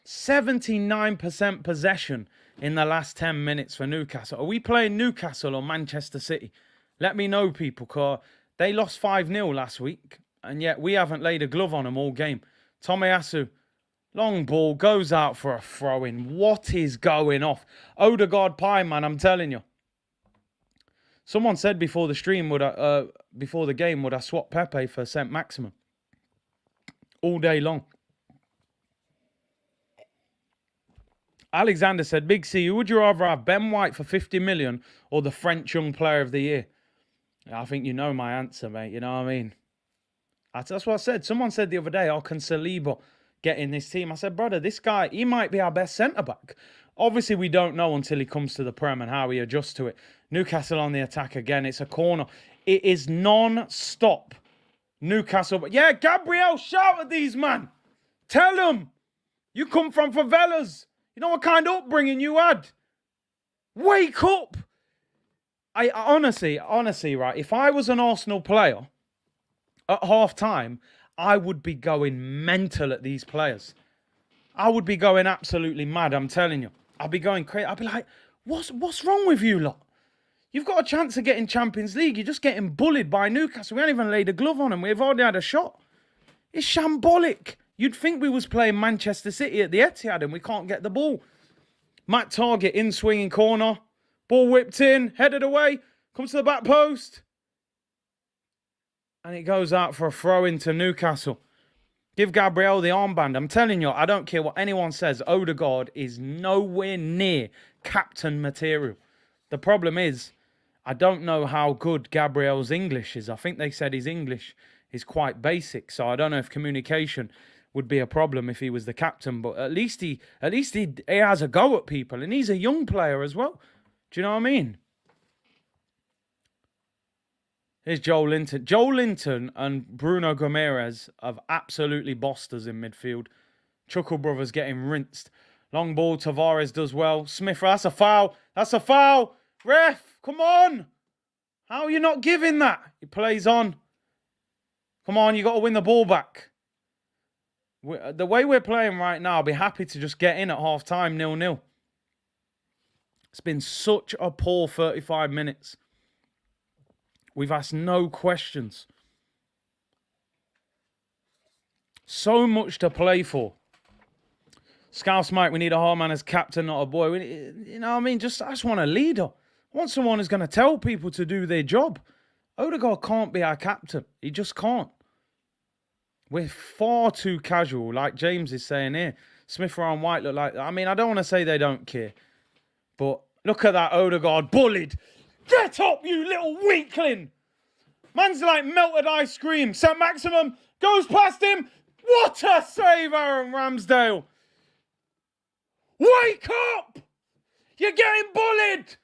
79% possession in the last 10 minutes for Newcastle. Are we playing Newcastle or Manchester City? Let me know, people, because they lost 5-0 last week, and yet we haven't laid a glove on them all game. Tomiyasu, long ball, goes out for a throw-in. What is going off? Odegaard pie, man, I'm telling you. Someone said before the stream, before the game, would I swap Pepe for St. Maximin? All day long. Alexander said, Big C, who would you rather have, Ben White for 50 million or the French Young Player of the Year? I think you know my answer, mate. You know what I mean? That's what I said. Someone said the other day, oh, can Saliba get in this team? I said, brother, this guy, he might be our best centre-back. Obviously, we don't know until he comes to the Prem and how he adjusts to it. Newcastle on the attack again. It's a corner. It is non-stop. Newcastle. But yeah, Gabriel, shout at these, man. Tell them. You come from favelas. You know what kind of upbringing you had? Wake up. I honestly, right, if I was an Arsenal player at half-time, I would be going mental at these players. I would be going absolutely mad, I'm telling you. I'd be going crazy. I'd be like, what's wrong with you lot? You've got a chance of getting Champions League. You're just getting bullied by Newcastle. We haven't even laid a glove on them. We've already had a shot. It's shambolic. You'd think we was playing Manchester City at the Etihad and we can't get the ball. Matt Target in swinging corner. Ball whipped in, headed away, comes to the back post. And it goes out for a throw into Newcastle. Give Gabriel the armband. I'm telling you, I don't care what anyone says. Odegaard is nowhere near captain material. The problem is, I don't know how good Gabriel's English is. I think they said his English is quite basic. So I don't know if communication would be a problem if he was the captain. But at least he has a go at people. And he's a young player as well. Do you know what I mean? Here's Joel Linton. Joel Linton and Bruno Gomes have absolutely bossed us in midfield. Chuckle Brothers getting rinsed. Long ball, Tavares does well. Smith, that's a foul. That's a foul. Ref, come on. How are you not giving that? He plays on. Come on, you got to win the ball back. The way we're playing right now, I'll be happy to just get in at half-time, 0-0. It's been such a poor 35 minutes. We've asked no questions. So much to play for. Scouse Mike, we need a hard man as captain, not a boy. You know what I mean? I just want a leader. I want someone who's going to tell people to do their job. Odegaard can't be our captain. He just can't. We're far too casual, like James is saying here. Smith and White look like... I mean, I don't want to say they don't care. But look at that Odegaard bullied. Get up, you little weakling. Man's like melted ice cream. St. Maximum goes past him. What a save, Aaron Ramsdale. Wake up. You're getting bullied.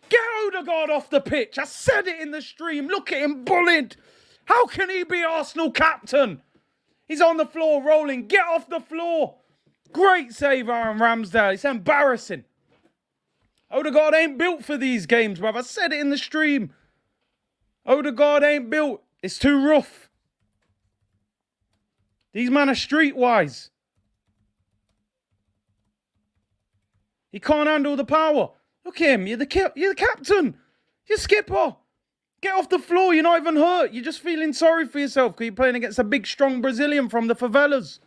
Get Odegaard off the pitch. I said it in the stream. Look at him bullied. How can he be Arsenal captain? He's on the floor rolling. Get off the floor. Great save, Aaron Ramsdale. It's embarrassing. Odegaard ain't built for these games, bruv. I said it in the stream. Odegaard ain't built. It's too rough. These men are streetwise. He can't handle the power. Look at him. You're the captain. You're skipper. Get off the floor. You're not even hurt. You're just feeling sorry for yourself because you're playing against a big, strong Brazilian from the favelas.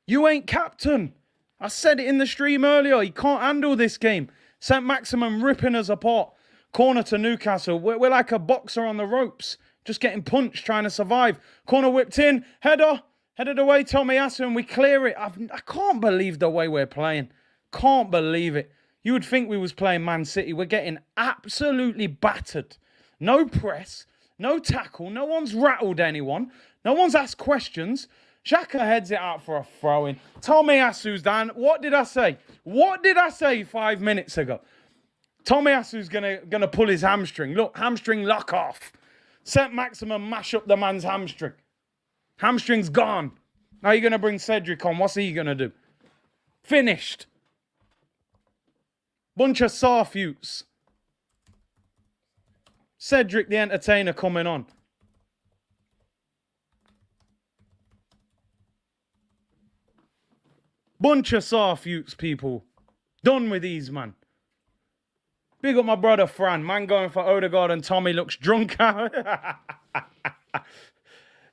You ain't captain. I said it in the stream earlier. He can't handle this game. St. Maximum ripping us apart. Corner to Newcastle. We're like a boxer on the ropes. Just getting punched, trying to survive. Corner whipped in. Header. Headed away, Tomiyasu, and we clear it. I can't believe the way we're playing. Can't believe it. You would think we was playing Man City. We're getting absolutely battered. No press. No tackle. No one's rattled anyone. No one's asked questions. Xhaka heads it out for a throw-in. Tomiyasu's down. What did I say? What did I say 5 minutes ago? Tomiyasu's gonna pull his hamstring. Look, hamstring lock off. St. Maximin mash up the man's hamstring. Hamstring's gone. Now you're gonna bring Cedric on. What's he gonna do? Finished. Bunch of sarfutes. Cedric the Entertainer coming on. Bunch of sarfutes, people. Done with these, man. Big up my brother Fran. Man going for Odegaard and Tommy looks drunk.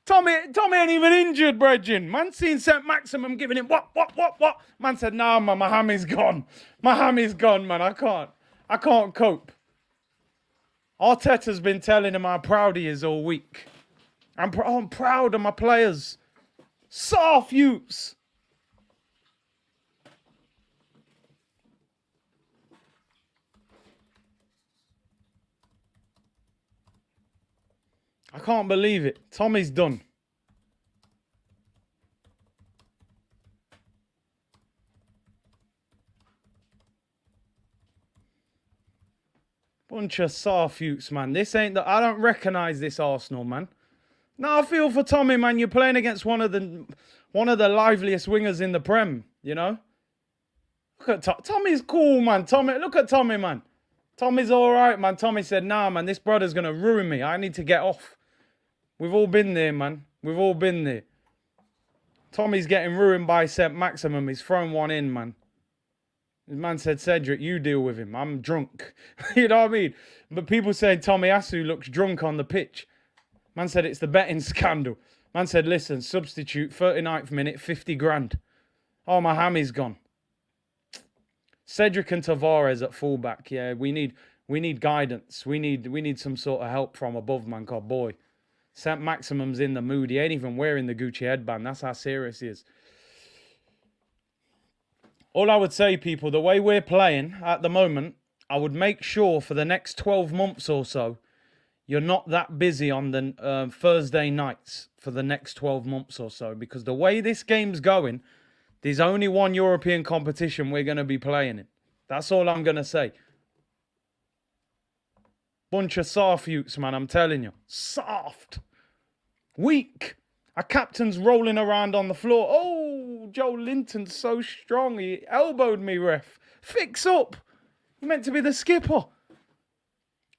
Tommy ain't even injured, brethren. Man seen St. Maximin giving him what? Man said, nah, man, my hammy's gone. My hammy's gone, man. I can't cope. Arteta's been telling him how proud he is all week. I'm proud of my players. Soft youths. I can't believe it. Tommy's done. Bunch of sarfutes, man. This ain't I don't recognise this Arsenal, man. No, I feel for Tommy, man. You're playing against one of the liveliest wingers in the Prem, you know? Look at Tommy's cool, man. Look at Tommy, man. Tommy's all right, man. Tommy said, nah, man, this brother's going to ruin me. I need to get off. We've all been there, man. We've all been there. Tommy's getting ruined by St. Maximin. He's thrown one in, man. The man said, Cedric, you deal with him. I'm drunk. You know what I mean? But people saying Tomiyasu looks drunk on the pitch. Man said it's the betting scandal. Man said, listen, substitute, 39th minute, 50 grand. Oh, my hammy's gone. Cedric and Tavares at fullback. Yeah, we need guidance. We need some sort of help from above, man. God, boy. St. Maximum's in the mood. He ain't even wearing the Gucci headband. That's how serious he is. All I would say, people, the way we're playing at the moment, I would make sure for the next 12 months or so, you're not that busy on the Thursday nights for the next 12 months or so. Because the way this game's going, there's only one European competition we're going to be playing in. That's all I'm going to say. Bunch of sarfutes, man, I'm telling you. Soft. Weak. Our captain's rolling around on the floor. Oh, Joe Linton's so strong. He elbowed me, ref. Fix up. You're meant to be the skipper.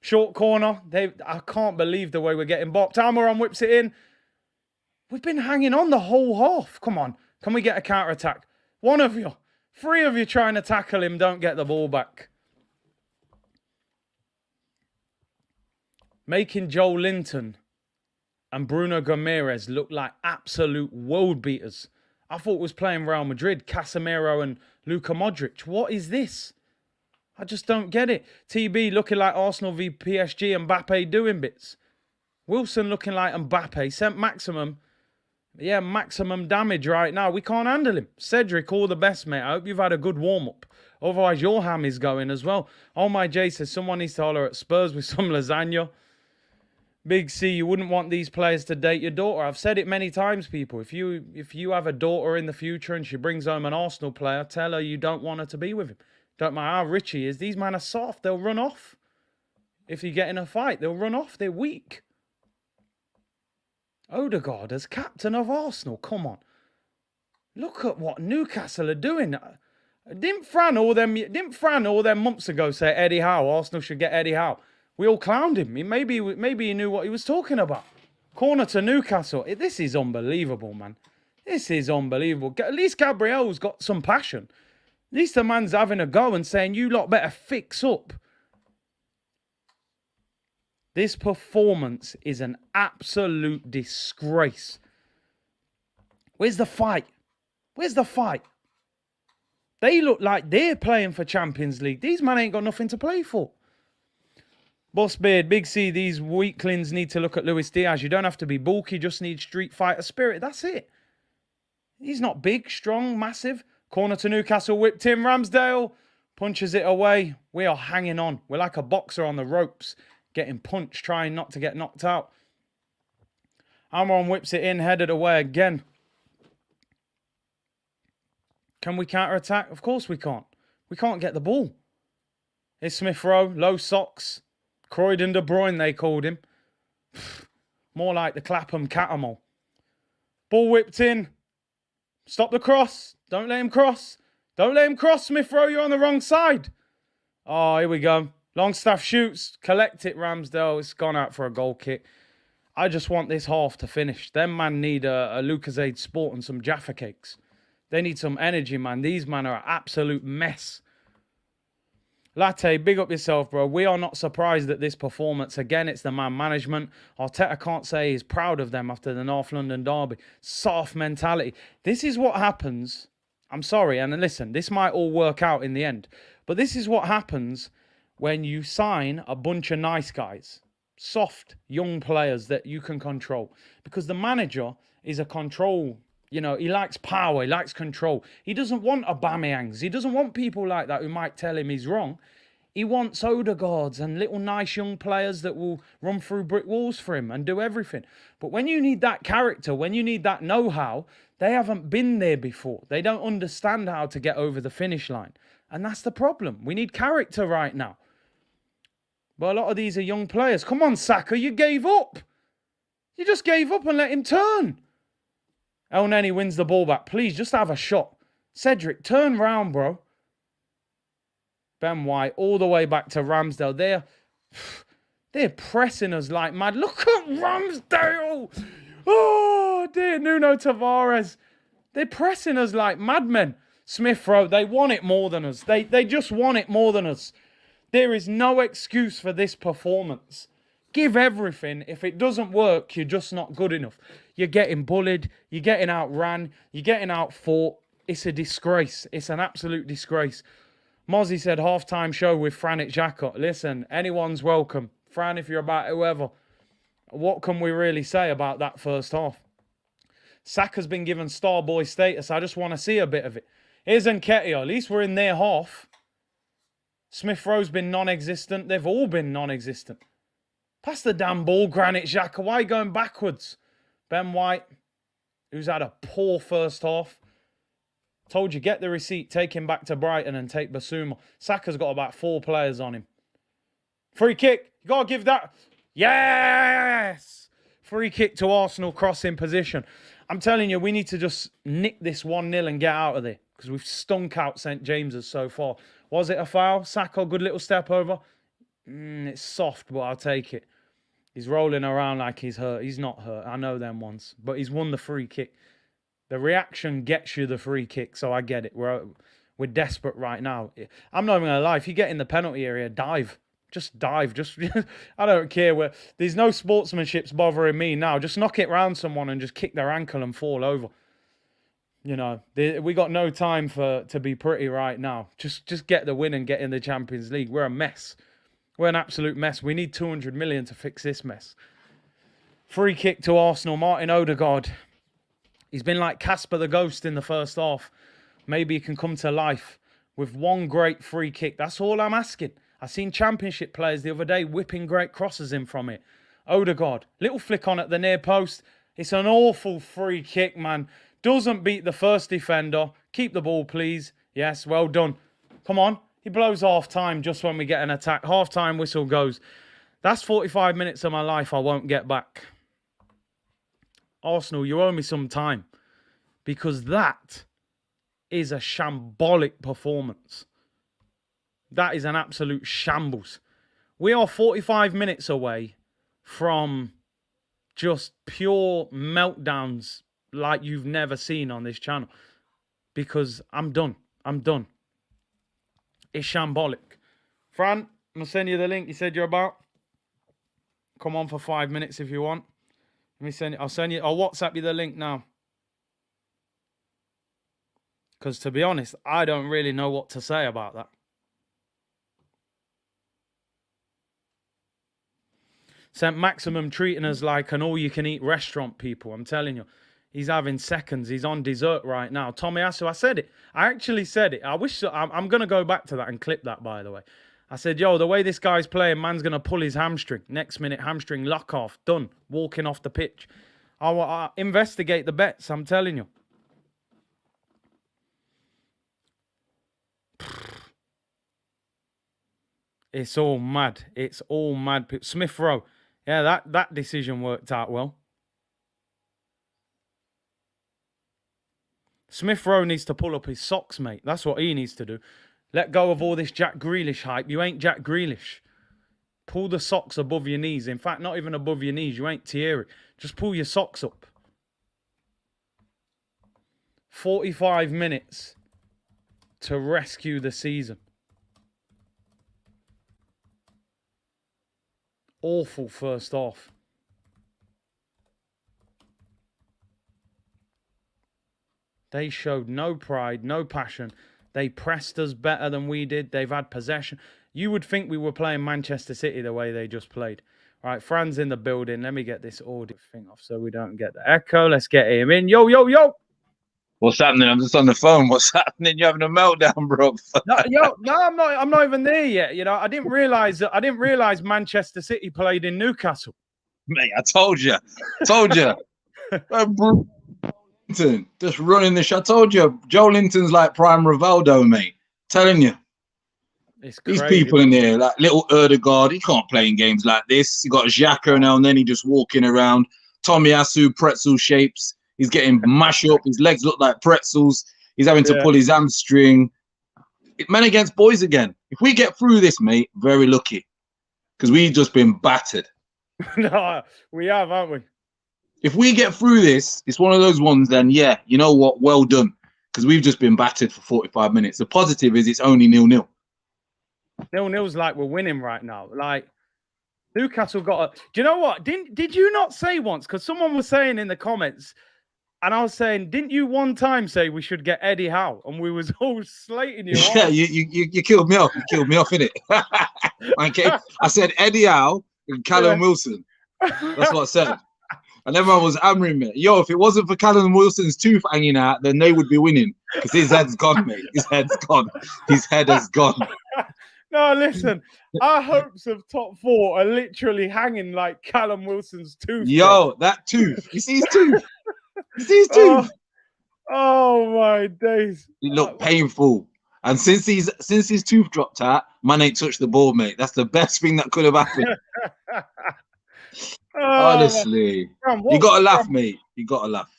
Short corner. I can't believe the way we're getting bopped. Almiron whips it in. We've been hanging on the whole half. Come on. Can we get a counter-attack? One of you. Three of you trying to tackle him. Don't get the ball back. Making Joe Linton and Bruno Gomes look like absolute world beaters. I thought was playing Real Madrid, Casemiro and Luka Modric. What is this? I just don't get it. TB looking like Arsenal v PSG, Mbappe doing bits. Wilson looking like Mbappe. St. Maximum. Yeah, maximum damage right now. We can't handle him. Cedric, all the best, mate. I hope you've had a good warm-up. Otherwise, your ham is going as well. Oh, my Jay says someone needs to holler at Spurs with some lasagna. Big C, you wouldn't want these players to date your daughter. I've said it many times, people. If you have a daughter in the future and she brings home an Arsenal player, tell her you don't want her to be with him. Don't matter how rich he is. These men are soft. They'll run off. If you get in a fight, they'll run off. They're weak. Odegaard as captain of Arsenal. Come on. Look at what Newcastle are doing. Didn't Fran all them months ago say Eddie Howe, Arsenal should get Eddie Howe? We all clowned him. Maybe he knew what he was talking about. Corner to Newcastle. This is unbelievable, man. This is unbelievable. At least Gabriel's got some passion. At least the man's having a go and saying, you lot better fix up. This performance is an absolute disgrace. Where's the fight? Where's the fight? They look like they're playing for Champions League. These men ain't got nothing to play for. Boss Beard, Big C, these weaklings need to look at Luis Diaz. You don't have to be bulky, you just need street fighter spirit. That's it. He's not big, strong, massive. Corner to Newcastle, whipped in. Ramsdale punches it away. We are hanging on. We're like a boxer on the ropes, getting punched, trying not to get knocked out. Almiron whips it in, headed away again. Can we counter-attack? Of course we can't. We can't get the ball. It's Smith Rowe, low socks. Croydon De Bruyne, they called him. More like the Clapham Catamol. Ball whipped in. Stop the cross. Don't let him cross. Don't let him cross, Smith Rowe. You're on the wrong side. Oh, here we go. Longstaff shoots. Collect it, Ramsdale. It's gone out for a goal kick. I just want this half to finish. Them man need a Lucozade Sport and some Jaffa cakes. They need some energy, man. These man are an absolute mess. Latte, big up yourself, bro. We are not surprised at this performance. Again, it's the man management. Arteta can't say he's proud of them after the North London derby. Soft mentality. This is what happens. I'm sorry, and listen, this might all work out in the end. But this is what happens when you sign a bunch of nice guys. Soft, young players that you can control. Because the manager is a control. You know, he likes power. He likes control. He doesn't want Aubameyangs. He doesn't want people like that who might tell him he's wrong. He wants Odegaards and little nice young players that will run through brick walls for him and do everything. But when you need that character, when you need that know-how, they haven't been there before. They don't understand how to get over the finish line. And that's the problem. We need character right now. But a lot of these are young players. Come on, Saka, you gave up. You just gave up and let him turn. El Neni wins the ball back. Please, just have a shot. Cedric, turn round, bro. Ben White, all the way back to Ramsdale. They're pressing us like mad. Look at Ramsdale. Oh, dear. Nuno Tavares. They're pressing us like madmen. Smith Rowe, they want it more than us. They just want it more than us. There is no excuse for this performance. Give everything. If it doesn't work, you're just not good enough. You're getting bullied. You're getting outran. You're getting outfought. It's a disgrace. It's an absolute disgrace. Mozzie said, halftime show with Franit Xhaka. Listen, anyone's welcome. Fran, if you're about whoever. What can we really say about that first half? Saka's been given star boy status. I just want to see a bit of it. Here's Nketiah. At least we're in their half. Smith Rowe's been non-existent. They've all been non-existent. Pass the damn ball, Granit Xhaka. Why are you going backwards? Ben White, who's had a poor first half. Told you, get the receipt, take him back to Brighton and take Basuma. Saka's got about 4 players on him. Free kick. You got to give that. Yes! Free kick to Arsenal, crossing position. I'm telling you, we need to just nick this 1-0 and get out of there. Because we've stunk out St. James's so far. Was it a foul? Saka, good little step over. It's soft, but I'll take it. He's rolling around like he's hurt. He's not hurt. I know them ones. But he's won the free kick. The reaction gets you the free kick, so I get it. We're desperate right now. I'm not even going to lie. If you get in the penalty area, dive. Just dive. Just I don't care. There's no sportsmanship's bothering me now. Just knock it round someone and just kick their ankle and fall over. You know, we got no time to be pretty right now. Just get the win and get in the Champions League. We're a mess. We're an absolute mess. We need 200 million to fix this mess. Free kick to Arsenal. Martin Odegaard. He's been like Casper the Ghost in the first half. Maybe he can come to life with one great free kick. That's all I'm asking. I seen Championship players the other day whipping great crosses in from it. Odegaard. Little flick on at the near post. It's an awful free kick, man. Doesn't beat the first defender. Keep the ball, please. Yes, well done. Come on. He blows half-time just when we get an attack. Half-time whistle goes. That's 45 minutes of my life I won't get back. Arsenal, you owe me some time. Because that is a shambolic performance. That is an absolute shambles. We are 45 minutes away from just pure meltdowns like you've never seen on this channel. Because I'm done. I'm done. It's shambolic. Fran, I'm going to send you the link you said you're about. Come on for 5 minutes if you want. Let me send you. I'll WhatsApp you the link now. Because to be honest, I don't really know what to say about that. St. Maximum treating us like an all-you-can-eat restaurant, people. I'm telling you. He's having seconds. He's on dessert right now. Tomiyasu, I said it. I actually said it. I'm going to go back to that and clip that, by the way. I said, yo, the way this guy's playing, man's going to pull his hamstring. Next minute, hamstring lock off. Done. Walking off the pitch. I'll investigate the bets, I'm telling you. It's all mad. It's all mad. Smith Rowe. Yeah, that decision worked out well. Smith Rowe needs to pull up his socks, mate. That's what he needs to do. Let go of all this Jack Grealish hype. You ain't Jack Grealish. Pull the socks above your knees. In fact, not even above your knees. You ain't Thierry. Just pull your socks up. 45 minutes to rescue the season. Awful first half. They showed no pride, no passion. They pressed us better than we did. They've had possession. You would think we were playing Manchester City the way they just played. All right, Fran's in the building. Let me get this audio thing off so we don't get the echo. Let's get him in. Yo, yo, yo. What's happening? I'm just on the phone. What's happening? You're having a meltdown, bro. No, I'm not even there yet. You know, I didn't realize Manchester City played in Newcastle. Mate, I told you. Linton, just running the show. I told you, Joe Linton's like prime Rivaldo, mate. Telling you. It's These crazy. people in there, like little Erdegaard, he can't play in games like this. You got Xhaka now and then, he just walking around. Tomiyasu, pretzel shapes. He's getting mashed up. His legs look like pretzels. He's having to pull his hamstring. Men against boys again. If we get through this, mate, very lucky. Because we've just been battered. No, we have, haven't we? If we get through this, it's one of those ones, then, yeah, you know what? Well done. Because we've just been battered for 45 minutes. The positive is it's only 0-0. 0-0's like we're winning right now. Like, Newcastle got a... Do you know what? Did you not say once? Because someone was saying in the comments, and I was saying, didn't you one time say we should get Eddie Howe? And we was all slating you. Yeah, you killed me off. You killed me off, innit? Okay. I said Eddie Howe and Callum Wilson. That's what I said. And everyone was hammering me. Yo, if it wasn't for Callum Wilson's tooth hanging out, then they would be winning. Because his head's gone, mate. His head's gone. His head has gone. No, listen. Our hopes of top 4 are literally hanging like Callum Wilson's tooth. Yo, that tooth. You see his tooth? You see his tooth? Oh my days. It looked painful. And since his tooth dropped out, man ain't touched the ball, mate. That's the best thing that could have happened. Honestly. You gotta laugh, mate. You gotta laugh.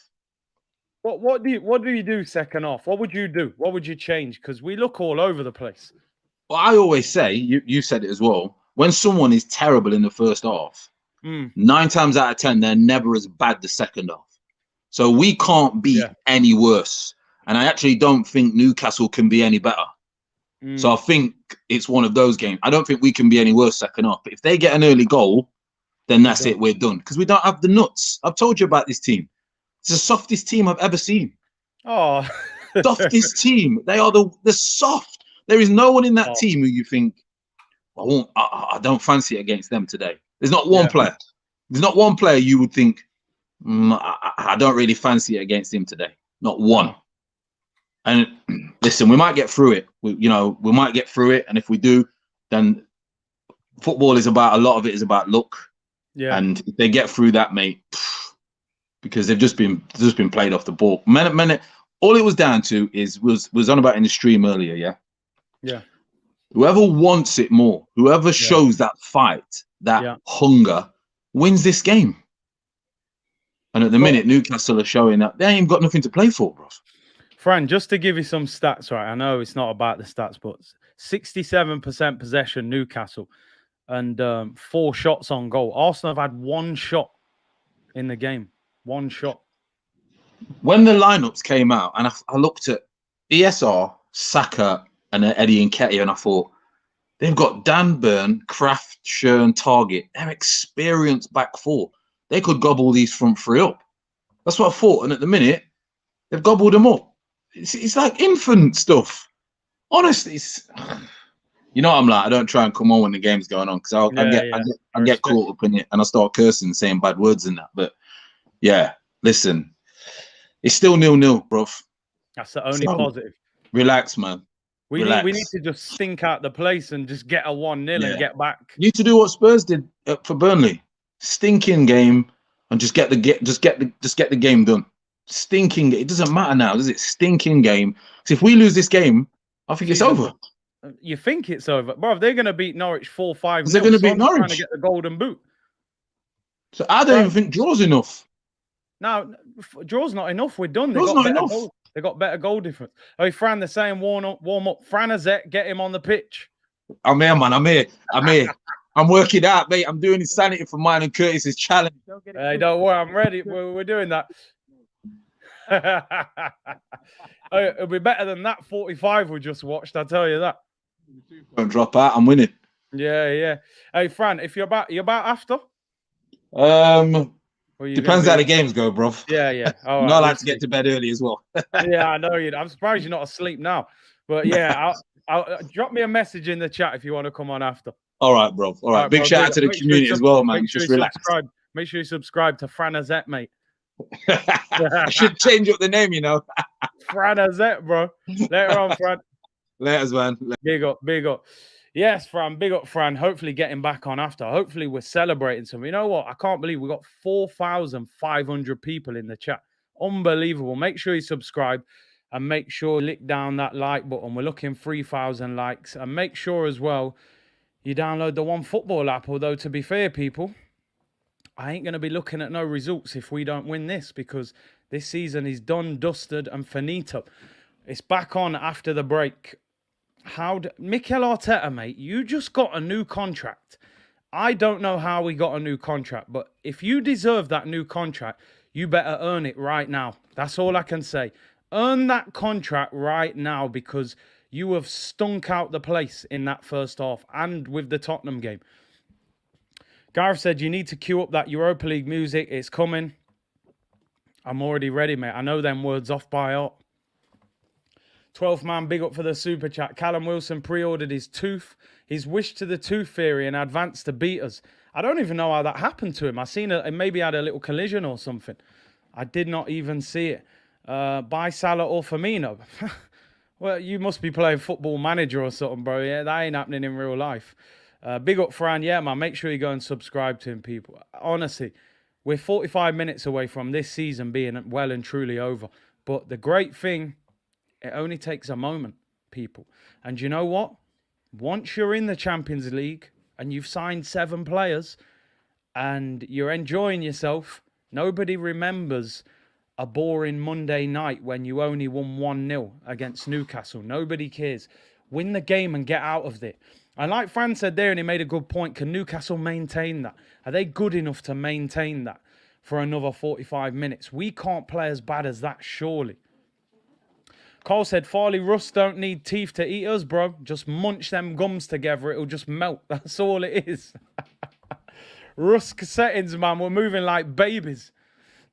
What do you do second half? What would you do? What would you change? Because we look all over the place. Well, I always say, you said it as well, when someone is terrible in the first half, 9 times out of 10, they're never as bad the second half. So we can't be any worse. And I actually don't think Newcastle can be any better. So I think it's one of those games. I don't think we can be any worse second half. But if they get an early goal, then that's it. We're done. Because we don't have the nuts. I've told you about this team. It's the softest team I've ever seen. Oh. Softest team. They are the soft. There is no one in that team who you think, I don't fancy it against them today. There's not one player. There's not one player you would think, I don't really fancy it against him today. Not one. And listen, we might get through it. We might get through it. And if we do, then football is about, a lot of it is about luck. Yeah. And if they get through that, mate, because they've just been played off the ball. All it was down to was on about in the stream earlier, yeah. Whoever wants it more, whoever shows that fight, that hunger, wins this game. And at the minute, Newcastle are showing that they ain't got nothing to play for, bro. Fran, just to give you some stats, right? I know it's not about the stats, but 67% possession, Newcastle, and 4 shots on goal. Arsenal have had 1 shot in the game. 1 shot. When the lineups came out, and I looked at ESR, Saka, and Eddie Nketiah, and I thought, they've got Dan Burn, Kraft, Schürrle, Target. They're experienced back 4. They could gobble these front 3 up. That's what I thought. And at the minute, they've gobbled them up. It's like infant stuff. Honestly, you know what I'm like? I don't try and come on when the game's going on because I get caught up in it and I start cursing, saying bad words and that. But yeah, listen, it's still 0-0, bro. That's the only positive. Relax, man. We need to just stink out the place and just get a 1-0 and get back. You need to do what Spurs did for Burnley. Stinking game and just get the game done. Stinking. It doesn't matter now, does it? Stinking game. Because if we lose this game, I think it's over. You think it's over? Bro, they're going to beat Norwich 4-5. They're going to beat Norwich. Trying to get the golden boot. So I don't even think draw's enough. No, draw's not enough. We're done. Draw's not enough. They got better goal difference. Oh, Fran, they're saying warm up. Franazette, get him on the pitch. I'm here, man. I'm here. I'm working out, mate. I'm doing insanity for mine and Curtis's challenge. Hey, don't worry. I'm ready. We're doing that. Oh, it'll be better than that 45 we just watched. I tell you that. Don't drop out. I'm winning. Yeah. Hey, Fran, if you're about after. Depends how the games go, bro. Yeah. All right, I like to get to bed early as well. Yeah, I know you. I'm surprised you're not asleep now. But yeah, I'll drop me a message in the chat if you want to come on after. All right, bro. All right. Big shout out to the community as well, man. Just relax. Make sure you subscribe to Franazette, mate. I should change up the name, you know. Franazette, bro. Later on, Fran. Later, man. Big up. Yes, Fran. Big up, Fran. Hopefully getting back on after. Hopefully we're celebrating some. You know what? I can't believe we got 4,500 people in the chat. Unbelievable. Make sure you subscribe and make sure you lick down that like button. We're looking 3,000 likes. And make sure as well you download the One Football app. Although, to be fair, people, I ain't going to be looking at no results if we don't win this, because this season is done, dusted, and finito. It's back on after the break. Mikel Arteta, mate, you just got a new contract. I don't know how we got a new contract, but if you deserve that new contract, you better earn it right now. That's all I can say. Earn that contract right now, because you have stunk out the place in that first half and with the Tottenham game. Gareth said you need to queue up that Europa League music. It's coming. I'm already ready, mate. I know them words off by heart. 12th man, big up for the super chat. Callum Wilson pre-ordered his tooth. He's wished to the tooth fairy and advanced to beat us. I don't even know how that happened to him. I seen it. Maybe had a little collision or something. I did not even see it. Buy Salah or Firmino. Well, you must be playing Football Manager or something, bro. Yeah, that ain't happening in real life. Big up, Fran. Yeah, man, make sure you go and subscribe to him, people. Honestly, we're 45 minutes away from this season being well and truly over. But the great thing, it only takes a moment, people. And you know what? Once you're in the Champions League and you've signed 7 players and you're enjoying yourself, nobody remembers a boring Monday night when you only won 1-0 against Newcastle. Nobody cares. Win the game and get out of it. And like Fran said there, and he made a good point, can Newcastle maintain that? Are they good enough to maintain that for another 45 minutes? We can't play as bad as that, surely. Carl said, Farley Russ don't need teeth to eat us, bro. Just munch them gums together. It'll just melt. That's all it is. Rusk settings, man. We're moving like babies.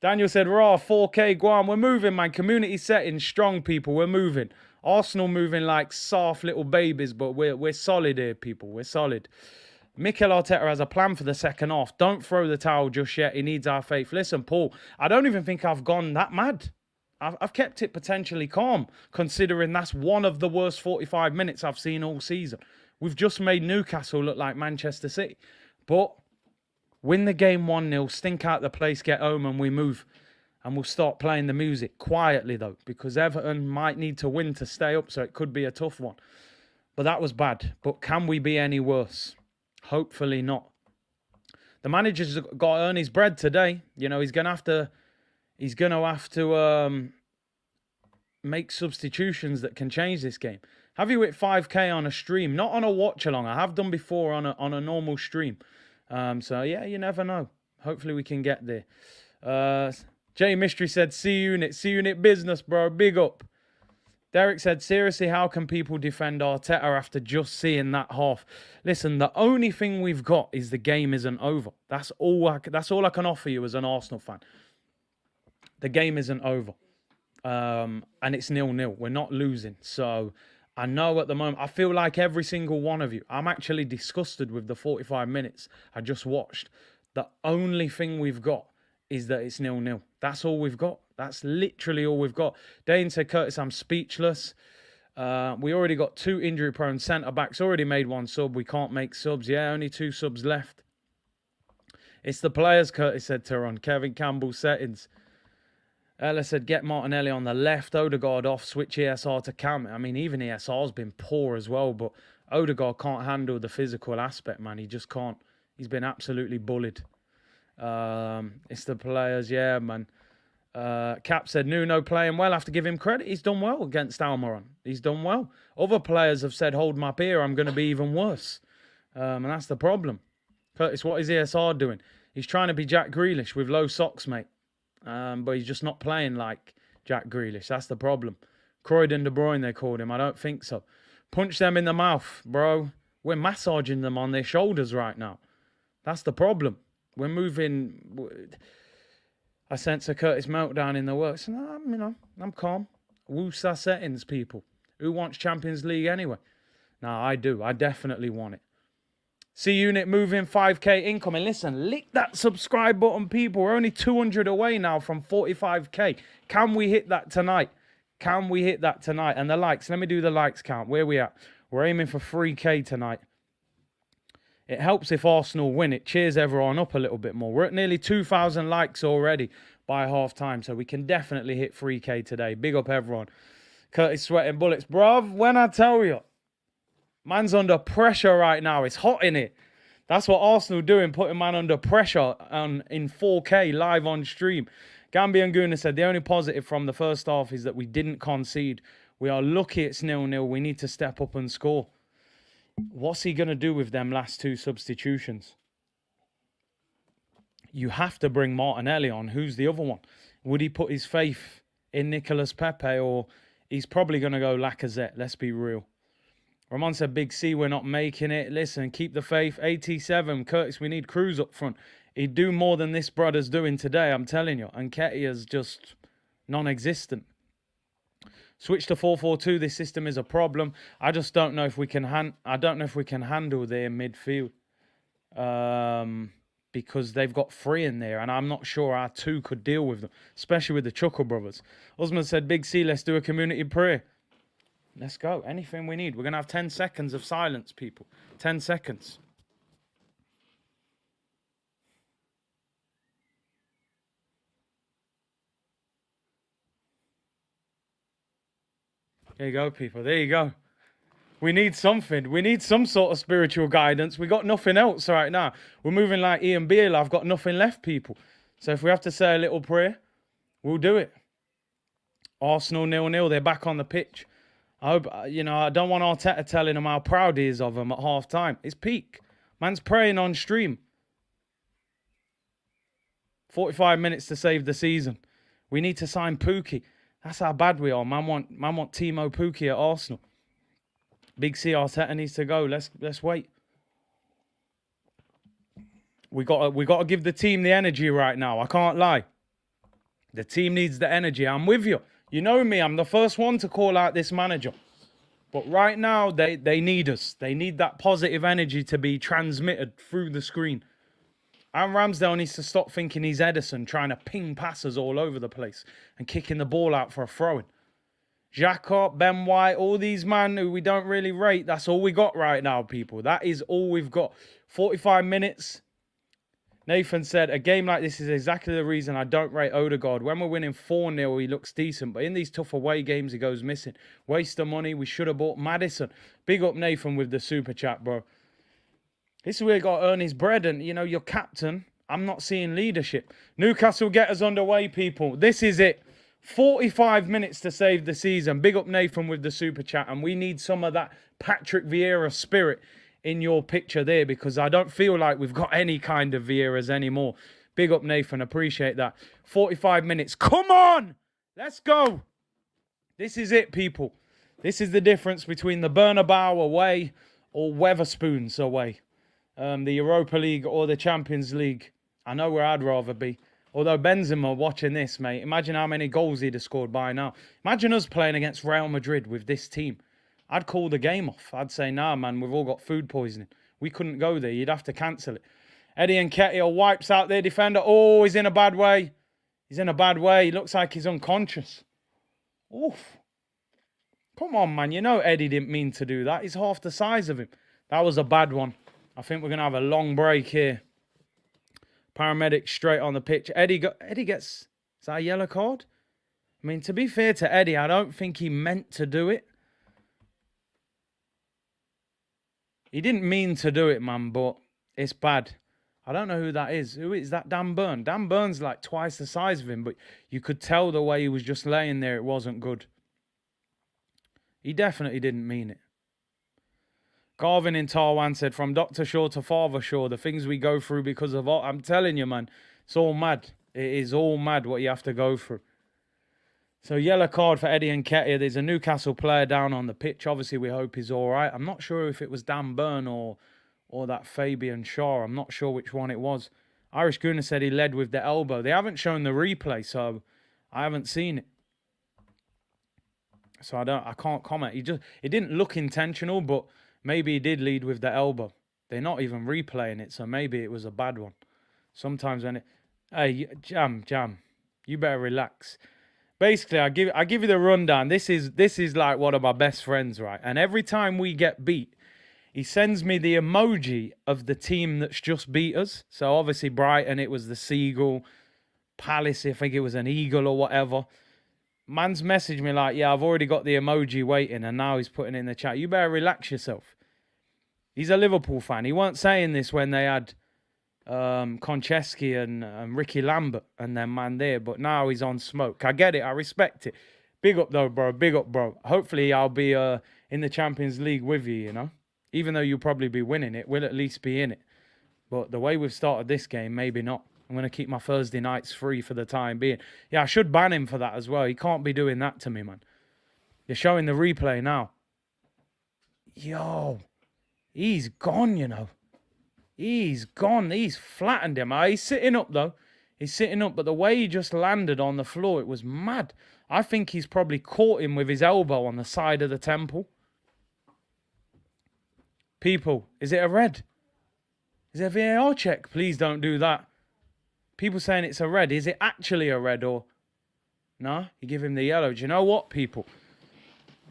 Daniel said, raw, 4K, Guam. We're moving, man. Community settings, strong people. We're moving. Arsenal moving like soft little babies, but we're solid here, people. We're solid. Mikel Arteta has a plan for the second half. Don't throw the towel just yet. He needs our faith. Listen, Paul, I don't even think I've gone that mad. I've kept it potentially calm, considering that's one of the worst 45 minutes I've seen all season. We've just made Newcastle look like Manchester City. But win the game 1-0, stink out the place, get home, and we move. And we'll start playing the music quietly, though, because Everton might need to win to stay up, so it could be a tough one. But that was bad. But can we be any worse? Hopefully not. The manager's got to earn his bread today. You know, he's going to have to make substitutions that can change this game. Have you hit 5K on a stream? Not on a watch-along. I have done before on a normal stream. So, yeah, you never know. Hopefully we can get there. Jay Mystery said, C-Unit business, bro. Big up. Derek said, seriously, how can people defend Arteta after just seeing that half? Listen, the only thing we've got is the game isn't over. That's all I can offer you as an Arsenal fan. The game isn't over. And it's 0-0. We're not losing. So I know at the moment, I feel like every single one of you, I'm actually disgusted with the 45 minutes I just watched. The only thing we've got is that it's 0-0. That's all we've got. That's literally all we've got. Dane said, Curtis, I'm speechless. We already got 2 injury-prone centre-backs. Already made 1 sub. We can't make subs. Yeah, only 2 subs left. It's the players, Curtis said to Ron. Kevin Campbell settings. Ella said, get Martinelli on the left, Odegaard off, switch ESR to Cam. I mean, even ESR's been poor as well, but Odegaard can't handle the physical aspect, man. He just can't. He's been absolutely bullied. It's the players, yeah, man. Cap said, Nuno playing well. I have to give him credit. He's done well against Almiron. He's done well. Other players have said, hold my beer, I'm going to be even worse. And that's the problem. Curtis, what is ESR doing? He's trying to be Jack Grealish with low socks, mate. But he's just not playing like Jack Grealish. That's the problem. Croydon De Bruyne, they called him. I don't think so. Punch them in the mouth, bro. We're massaging them on their shoulders right now. That's the problem. We're moving. I sense a Curtis meltdown in the works. And I'm calm. Woosa settings, people. Who wants Champions League anyway? No, I do. I definitely want it. C-Unit moving 5K incoming. Listen, lick that subscribe button, people. We're only 200 away now from 45K. Can we hit that tonight? Can we hit that tonight? And the likes. Let me do the likes count. Where are we at? We're aiming for 3K tonight. It helps if Arsenal win. It cheers everyone up a little bit more. We're at nearly 2,000 likes already by half time, so we can definitely hit 3K today. Big up everyone. Curtis sweating bullets. Bruv, when I tell you, man's under pressure right now. It's hot in it. That's what Arsenal doing, putting man under pressure in 4K live on stream. Gambian Guna said, the only positive from the first half is that we didn't concede. We are lucky it's 0-0. We need to step up and score. What's he going to do with them last two substitutions? You have to bring Martinelli on. Who's the other one? Would he put his faith in Nicolas Pepe, or he's probably going to go Lacazette? Let's be real. Ramon said, Big C, we're not making it. Listen, keep the faith. 87, Curtis, we need Cruz up front. He'd do more than this brother's doing today, I'm telling you. And Ketia's just non-existent. Switch to 4-4-2. This system is a problem. I just don't know if we can handle their midfield. Because they've got three in there, and I'm not sure our two could deal with them, especially with the Chuckle brothers. Osman said, Big C, let's do a community prayer. Let's go. Anything we need. We're going to have 10 seconds of silence, people. 10 seconds. There you go, people. There you go. We need something. We need some sort of spiritual guidance. We got nothing else right now. We're moving like Ian Beale. I've got nothing left, people. So if we have to say a little prayer, we'll do it. Arsenal 0-0. They're back on the pitch. I hope, I don't want Arteta telling them how proud he is of them at half time. It's peak. Man's praying on stream. 45 minutes to save the season. We need to sign Pookie. That's how bad we are. Man want Timo Pookie at Arsenal. Big C, Arteta needs to go. Let's wait. We got to give the team the energy right now. I can't lie. The team needs the energy. I'm with you. You know me. I'm the first one to call out this manager. But right now, they need us. They need that positive energy to be transmitted through the screen. And Ramsdale needs to stop thinking he's Edison, trying to ping passes all over the place and kicking the ball out for a throw-in. Jacob, Ben White, all these men who we don't really rate, that's all we got right now, people. That is all we've got. 45 minutes. Nathan said, a game like this is exactly the reason I don't rate Odegaard. When we're winning 4-0, he looks decent. But in these tough away games, he goes missing. Waste of money. We should have bought Maddison. Big up Nathan with the super chat, bro. This is where he got to earn his bread. And, your captain, I'm not seeing leadership. Newcastle get us underway, people. This is it. 45 minutes to save the season. Big up Nathan with the super chat. And we need some of that Patrick Vieira spirit in your picture there, because I don't feel like we've got any kind of Vieiras anymore. Big up Nathan. Appreciate that. 45 minutes. Come on. Let's go. This is it, people. This is the difference between the Bernabeu away or Weatherspoons away. The Europa League or the Champions League. I know where I'd rather be. Although Benzema watching this, mate, imagine how many goals he'd have scored by now. Imagine us playing against Real Madrid with this team. I'd call the game off. I'd say, nah, man, we've all got food poisoning. We couldn't go there. You'd have to cancel it. Eddie Nketiah wipes out their defender. Oh, he's in a bad way. He's in a bad way. He looks like he's unconscious. Oof. Come on, man. Eddie didn't mean to do that. He's half the size of him. That was a bad one. I think we're going to have a long break here. Paramedic straight on the pitch. Eddie gets... Is that a yellow card? I mean, to be fair to Eddie, I don't think he meant to do it. He didn't mean to do it, man, but it's bad. I don't know who that is. Who is that? Dan Burn. Dan Burn's like twice the size of him, but you could tell the way he was just laying there, it wasn't good. He definitely didn't mean it. Garvin in Tarwan said, from Dr. Shaw to Father Shaw, the things we go through because of... I'm telling you, man, it's all mad. It is all mad what you have to go through. So yellow card for Eddie Nketiah. There's a Newcastle player down on the pitch. Obviously, we hope he's all right. I'm not sure if it was Dan Burn or that Fabian Shaw. I'm not sure which one it was. Irish Gooner said he led with the elbow. They haven't shown the replay, so I haven't seen it. So I can't comment. It didn't look intentional, but maybe he did lead with the elbow. They're not even replaying it, so maybe it was a bad one. Sometimes when it... Hey, Jam, you better relax. Basically, I give you the rundown. This is like one of my best friends, right? And every time we get beat, he sends me the emoji of the team that's just beat us. So obviously Brighton, it was the seagull. Palace, I think it was an eagle or whatever. Man's messaged me like, yeah, I've already got the emoji waiting, and now he's putting it in the chat. You better relax yourself. He's a Liverpool fan. He weren't saying this when they had Konchesky and Ricky Lambert and their man there, but now he's on smoke. I get it. I respect it. Big up, though, bro. Big up, bro. Hopefully, I'll be in the Champions League with you, you know? Even though you'll probably be winning it, we'll at least be in it. But the way we've started this game, maybe not. I'm going to keep my Thursday nights free for the time being. Yeah, I should ban him for that as well. He can't be doing that to me, man. You're showing the replay now. Yo, he's gone, you know. He's gone. He's flattened him. He's sitting up, though. He's sitting up, but the way he just landed on the floor, it was mad. I think he's probably caught him with his elbow on the side of the temple. People, is it a red? Is it a VAR check? Please don't do that. People saying it's a red. Is it actually a red or... No, you give him the yellow. Do you know what, people?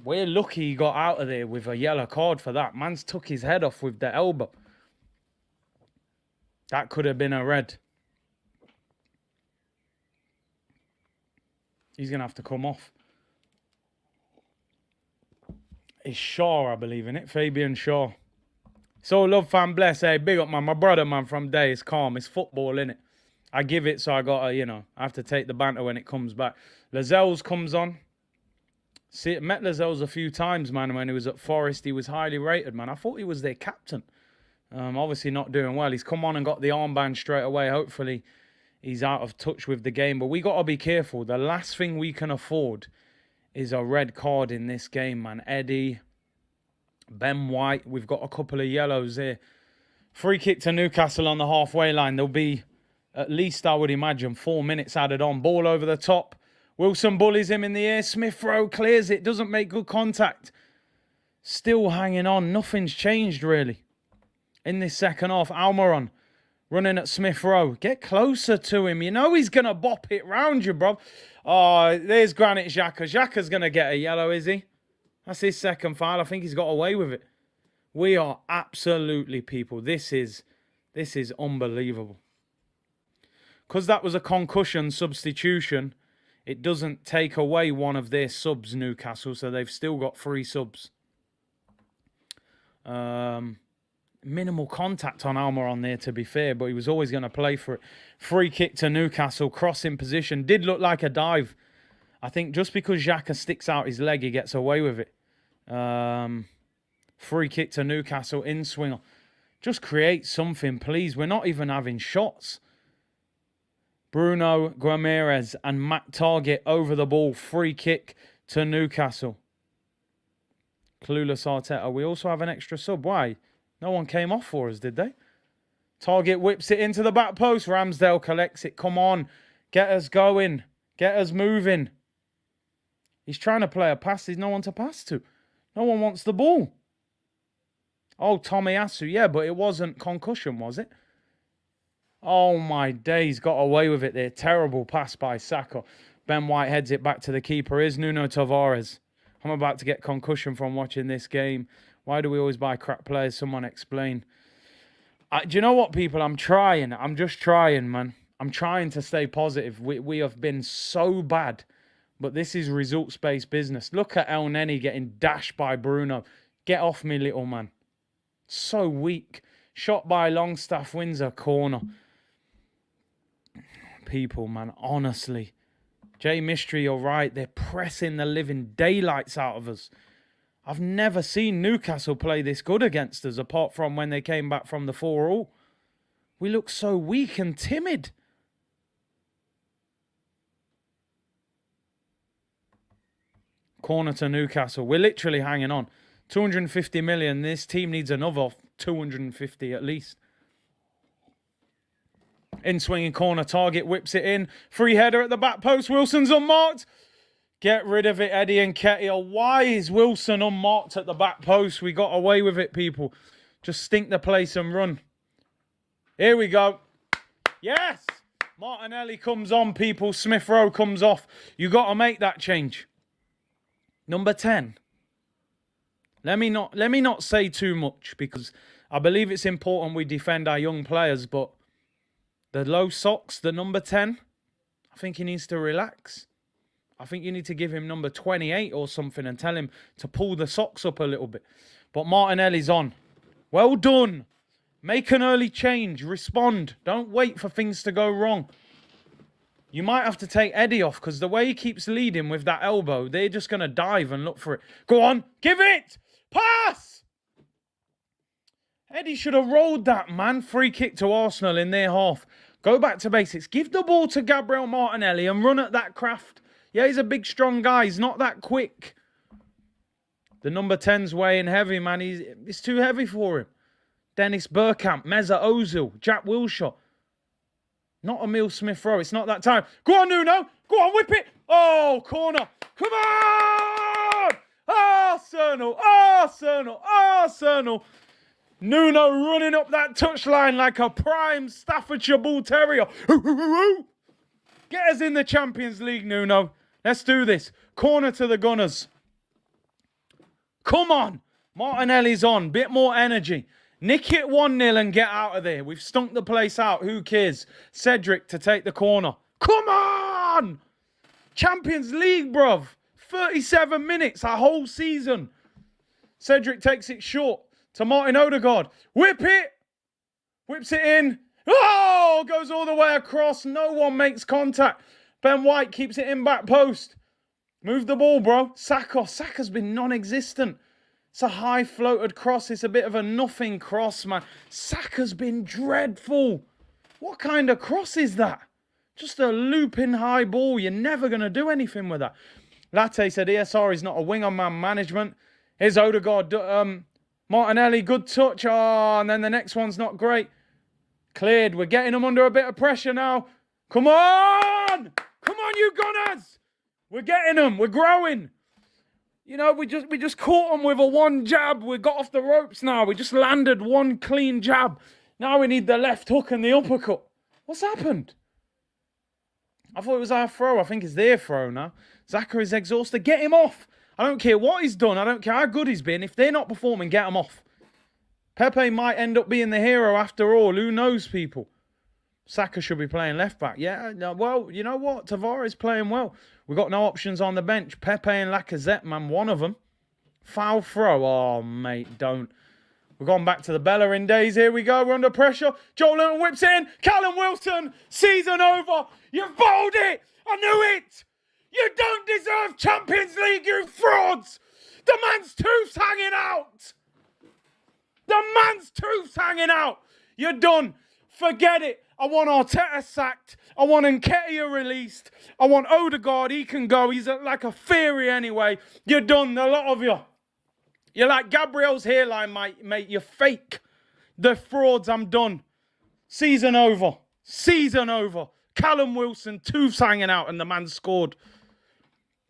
We're lucky he got out of there with a yellow card for that. Man's took his head off with the elbow. That could have been a red. He's going to have to come off. It's Shaw, I believe, in it. Fabian Shaw. So love, fan, bless. Hey, big up, man. My brother, man, from day. It's calm. It's football, innit? I give it, so I got to, you know, I have to take the banter when it comes back. Lascelles comes on. See, met Lascelles a few times, man, when he was at Forest. He was highly rated, man. I thought he was their captain. Obviously not doing well. He's come on and got the armband straight away. Hopefully he's out of touch with the game. But we got to be careful. The last thing we can afford is a red card in this game, man. Eddie, Ben White. We've got a couple of yellows here. Free kick to Newcastle on the halfway line. There'll be at least, I would imagine, 4 minutes added on. Ball over the top. Wilson bullies him in the air. Smith Rowe clears it. Doesn't make good contact. Still hanging on. Nothing's changed, really. In this second half, Almiron running at Smith Rowe. Get closer to him. You know he's going to bop it round you, bro. Oh, there's Granit Xhaka. Xhaka's going to get a yellow, is he? That's his second foul. I think he's got away with it. We are absolutely, people. This is unbelievable. Because that was a concussion substitution, it doesn't take away one of their subs, Newcastle. So they've still got 3 subs. Minimal contact on Almiron there, to be fair, but he was always going to play for it. Free kick to Newcastle, crossing position. Did look like a dive. I think just because Xhaka sticks out his leg, he gets away with it. Free kick to Newcastle, in swinger. Just create something, please. We're not even having shots. Bruno Guimarães and Matt Target over the ball. Free kick to Newcastle. Clueless Arteta. We also have an extra sub. Why? No one came off for us, did they? Target whips it into the back post. Ramsdale collects it. Come on. Get us going. Get us moving. He's trying to play a pass. There's no one to pass to. No one wants the ball. Oh, Tomiyasu. Yeah, but it wasn't concussion, was it? Oh, my days. Got away with it there. Terrible pass by Saka. Ben White heads it back to the keeper. Is Nuno Tavares. I'm about to get concussion from watching this game. Why do we always buy crap players? Someone explain. Do you know what, people? I'm trying. I'm just trying, man. I'm trying to stay positive. We have been so bad But this is results-based business. Look at El Neni getting dashed by Bruno. Get off me, little man. So weak. Shot by Longstaff, wins a corner. People, man, honestly. Jay Mystery, you're right. They're pressing the living daylights out of us. I've never seen Newcastle play this good against us, apart from when they came back from the 4-4. We look so weak and timid. Corner to Newcastle. We're literally hanging on. 250 million. This team needs another 250 at least. In swinging corner, Target whips it in. Free header at the back post. Wilson's unmarked. Get rid of it, Eddie and Ketia. Why is Wilson unmarked at the back post? We got away with it, people. Just stink the place and run. Here we go. Yes! Martinelli comes on, people. Smith Rowe comes off. You got to make that change. Number 10. Let me not say too much, because I believe it's important we defend our young players, but the low socks, the number 10, I think he needs to relax. I think you need to give him number 28 or something and tell him to pull the socks up a little bit. But Martinelli's on. Well done. Make an early change. Respond. Don't wait for things to go wrong. You might have to take Eddie off, because the way he keeps leading with that elbow, they're just going to dive and look for it. Go on. Give it. Pass. Eddie should have rolled that, man. Free kick to Arsenal in their half. Go back to basics. Give the ball to Gabriel Martinelli and run at that craft. Yeah, he's a big, strong guy. He's not that quick. The number 10's weighing heavy, man. It's too heavy for him. Dennis Bergkamp, Meza Ozil, Jack Wilshere. Not Emil Smith-Rowe. It's not that time. Go on, Nuno. Go on, whip it. Oh, corner. Come on! Arsenal, Arsenal, Arsenal. Nuno running up that touchline like a prime Staffordshire Bull Terrier. Get us in the Champions League, Nuno. Let's do this. Corner to the Gunners. Come on. Martinelli's on. Bit more energy. Nick it 1-0 and get out of there. We've stunk the place out. Who cares? Cedric to take the corner. Come on! Champions League, bruv. 37 minutes, a whole season. Cedric takes it short to Martin Odegaard. Whip it. Whips it in. Oh! Goes all the way across. No one makes contact. Ben White keeps it in back post. Move the ball, bro. Saka. Saka's been non-existent. It's a high floated cross. It's a bit of a nothing cross, man. Saka's been dreadful. What kind of cross is that? Just a looping high ball. You're never going to do anything with that. Latte said ESR is not a wing on man management. Here's Odegaard. Martinelli, good touch. Oh, and then the next one's not great. Cleared. We're getting them under a bit of pressure now. Come on! Come on, you Gunners! We're getting them. We're growing. You know, we just caught them with a one jab. We got off the ropes now. We just landed one clean jab. Now we need the left hook and the uppercut. What's happened? I thought it was our throw. I think it's their throw now. Zachary's exhausted. Get him off. I don't care what he's done. I don't care how good he's been. If they're not performing, get him off. Pepe might end up being the hero after all. Who knows, people? Saka should be playing left back. Yeah, no, well, you know what? Tavares playing well. We've got no options on the bench. Pepe and Lacazette, man, one of them. Foul throw. Oh, mate, don't. We're going back to the Bellerin days. Here we go. We're under pressure. Joel Linton whips in. Callum Wilson. Season over. You've bowled it. I knew it. You don't deserve Champions League, you frauds. The man's tooth's hanging out. The man's tooth's hanging out. You're done. Forget it. I want Arteta sacked. I want Nketiah released. I want Odegaard. He can go. He's like a theory anyway. You're done, the lot of you. You're like Gabriel's hairline, mate. You're fake. The frauds, I'm done. Season over. Season over. Callum Wilson, tooths hanging out, and the man scored.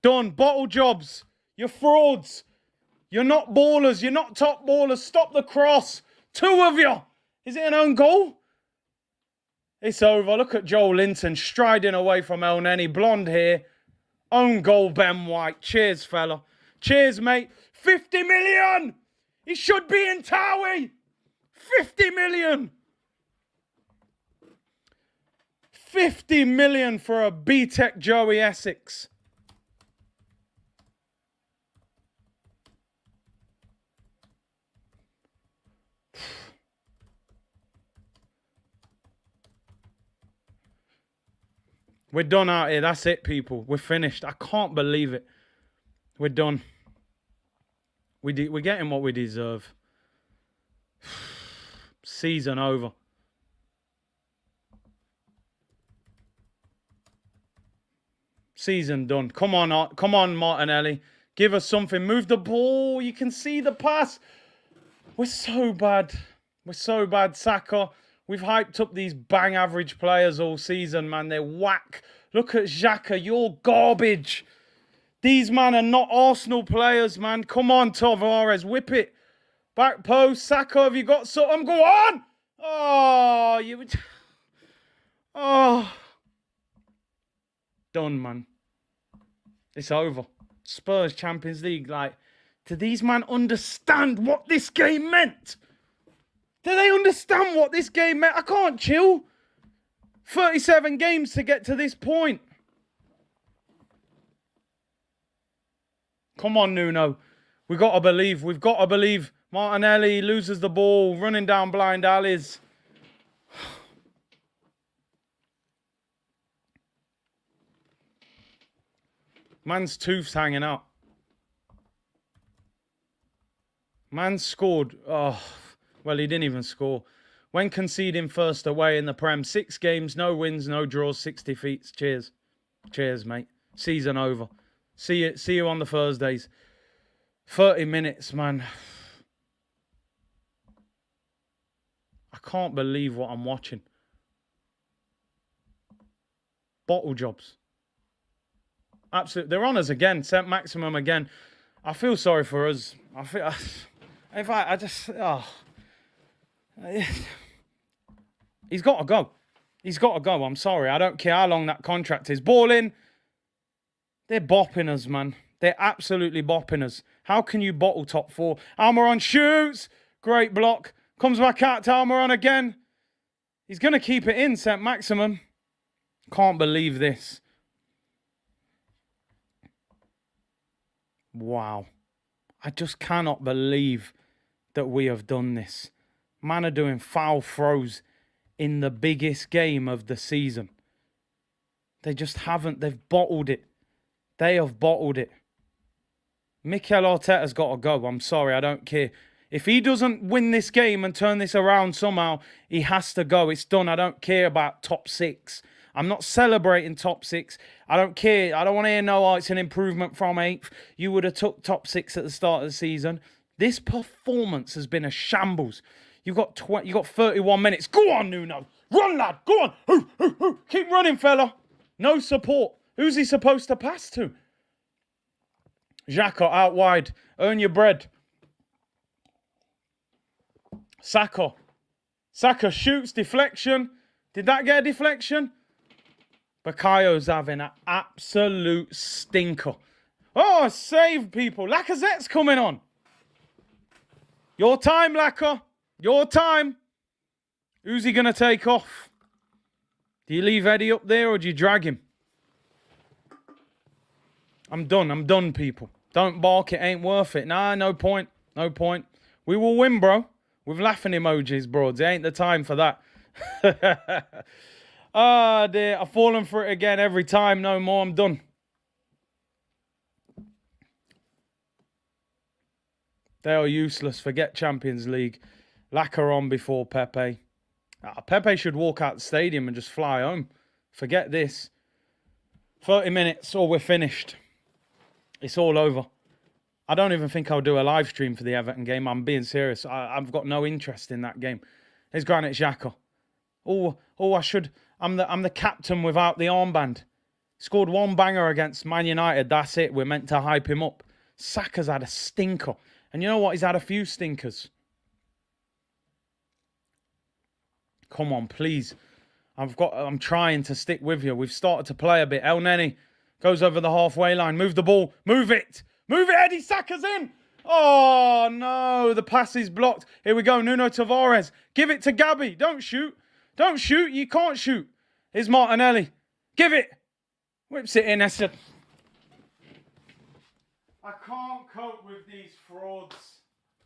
Done. Bottle jobs. You're frauds. You're not ballers. You're not top ballers. Stop the cross. Two of you. Is it an own goal? It's over. Look at Joel Linton striding away from El Neni. Blonde hair. Own goal, Ben White. Cheers, fella. Cheers, mate. 50 million. He should be in Towie. 50 million. 50 million for a B-Tech Joey Essex. We're done out here. That's it, people. We're finished. I can't believe it. We're done. We're getting what we deserve. Season over. Season done. Come on, Martinelli. Give us something. Move the ball. You can see the pass. We're so bad. We're so bad. Saka. We've hyped up these bang average players all season, man. They're whack. Look at Xhaka. You're garbage. These man are not Arsenal players, man. Come on, Tavares. Whip it. Back post. Saka, have you got something? Go on. Oh, you. Oh. Done, man. It's over. Spurs Champions League. Like, do these men understand what this game meant? Do they understand what this game meant? I can't chill. 37 games to get to this point. Come on, Nuno. We've got to believe. We've got to believe. Martinelli loses the ball, running down blind alleys. Man's tooth's hanging out. Man scored. Oh, well, he didn't even score. When conceding first away in the Prem, 6 games, no wins, no draws, 6 defeats. Cheers. Cheers, mate. Season over. See you on the Thursdays. 30 minutes, man. I can't believe what I'm watching. Bottle jobs. Absolutely. They're on us again. Sent maximum again. I feel sorry for us. I feel... I just... Oh. He's got to go. He's got to go. I'm sorry. I don't care how long that contract is. Ball in. They're bopping us, man. They're absolutely bopping us. How can you bottle top 4? Almiron shoots. Great block. Comes back out to Almiron again. He's going to keep it in, St. Maximum. Can't believe this. Wow. I just cannot believe that we have done this. Man are doing foul throws in the biggest game of the season. They just haven't. They've bottled it. They have bottled it. Mikel Arteta's got to go. I'm sorry. I don't care. If he doesn't win this game and turn this around somehow, he has to go. It's done. I don't care about top 6. I'm not celebrating top 6. I don't care. I don't want to hear no, it's an improvement from 8th. You would have took top 6 at the start of the season. This performance has been a shambles. You've got 31 minutes. Go on, Nuno. Run, lad. Go on. Hoo, hoo, hoo. Keep running, fella. No support. Who's he supposed to pass to? Xhaka out wide. Earn your bread. Saka. Saka shoots. Deflection. Did that get a deflection? Bakayo's having an absolute stinker. Oh, save people. Lacazette's coming on. Your time, Laka. Your time. Who's he going to take off? Do you leave Eddie up there or do you drag him? I'm done, people. Don't bark. It ain't worth it. Nah, no point. No point. We will win, bro. With laughing emojis, broads. It ain't the time for that. Ah, dear. I've fallen for it again every time. No more. I'm done. They are useless. Forget Champions League. Lacquer on before Pepe. Pepe should walk out the stadium and just fly home. Forget this. 30 minutes or we're finished. It's all over. I don't even think I'll do a live stream for the Everton game. I'm being serious. I've got no interest in that game. There's Granit Xhaka. Oh, I should. I'm the captain without the armband. Scored 1 banger against Man United. That's it. We're meant to hype him up. Saka's had a stinker. And you know what? He's had a few stinkers. Come on, please. I'm trying to stick with you. We've started to play a bit. El Neni goes over the halfway line. Move the ball. Move it. Move it, Eddie. Saka's in. Oh, no. The pass is blocked. Here we go. Nuno Tavares. Give it to Gabby. Don't shoot. Don't shoot. You can't shoot. Here's Martinelli. Give it. Whips it in. I can't cope with these frauds.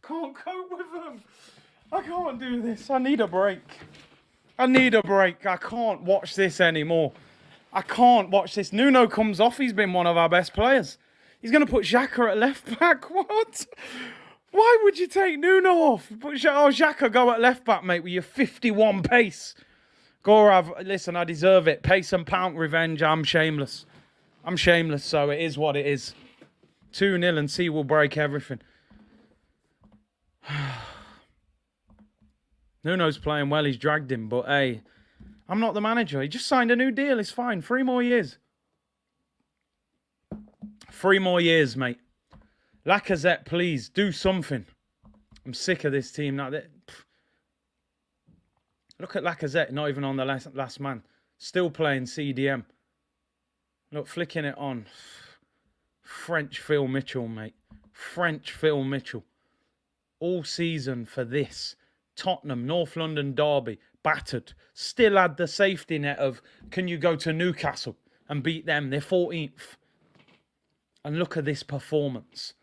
I can't cope with them. I can't do this. I need a break. I need a break. I can't watch this anymore. I can't watch this. Nuno comes off. He's been one of our best players. He's going to put Xhaka at left back. What? Why would you take Nuno off? Xhaka, go at left back, mate, with your 51 pace. Gorav, listen, I deserve it. Pace and pound revenge. I'm shameless. So it is what it is. 2-0 and C will break everything. Nuno's playing well. He's dragged him. But, hey, I'm not the manager. He just signed a new deal. It's fine. 3 more years. 3 more years, mate. Lacazette, please, do something. I'm sick of this team now. Look at Lacazette, not even on the last man. Still playing CDM. Look, flicking it on. French Phil Mitchell, mate. French Phil Mitchell. All season for this. Tottenham, North London derby, battered. Still had the safety net of, can you go to Newcastle and beat them? They're 14th. And look at this performance.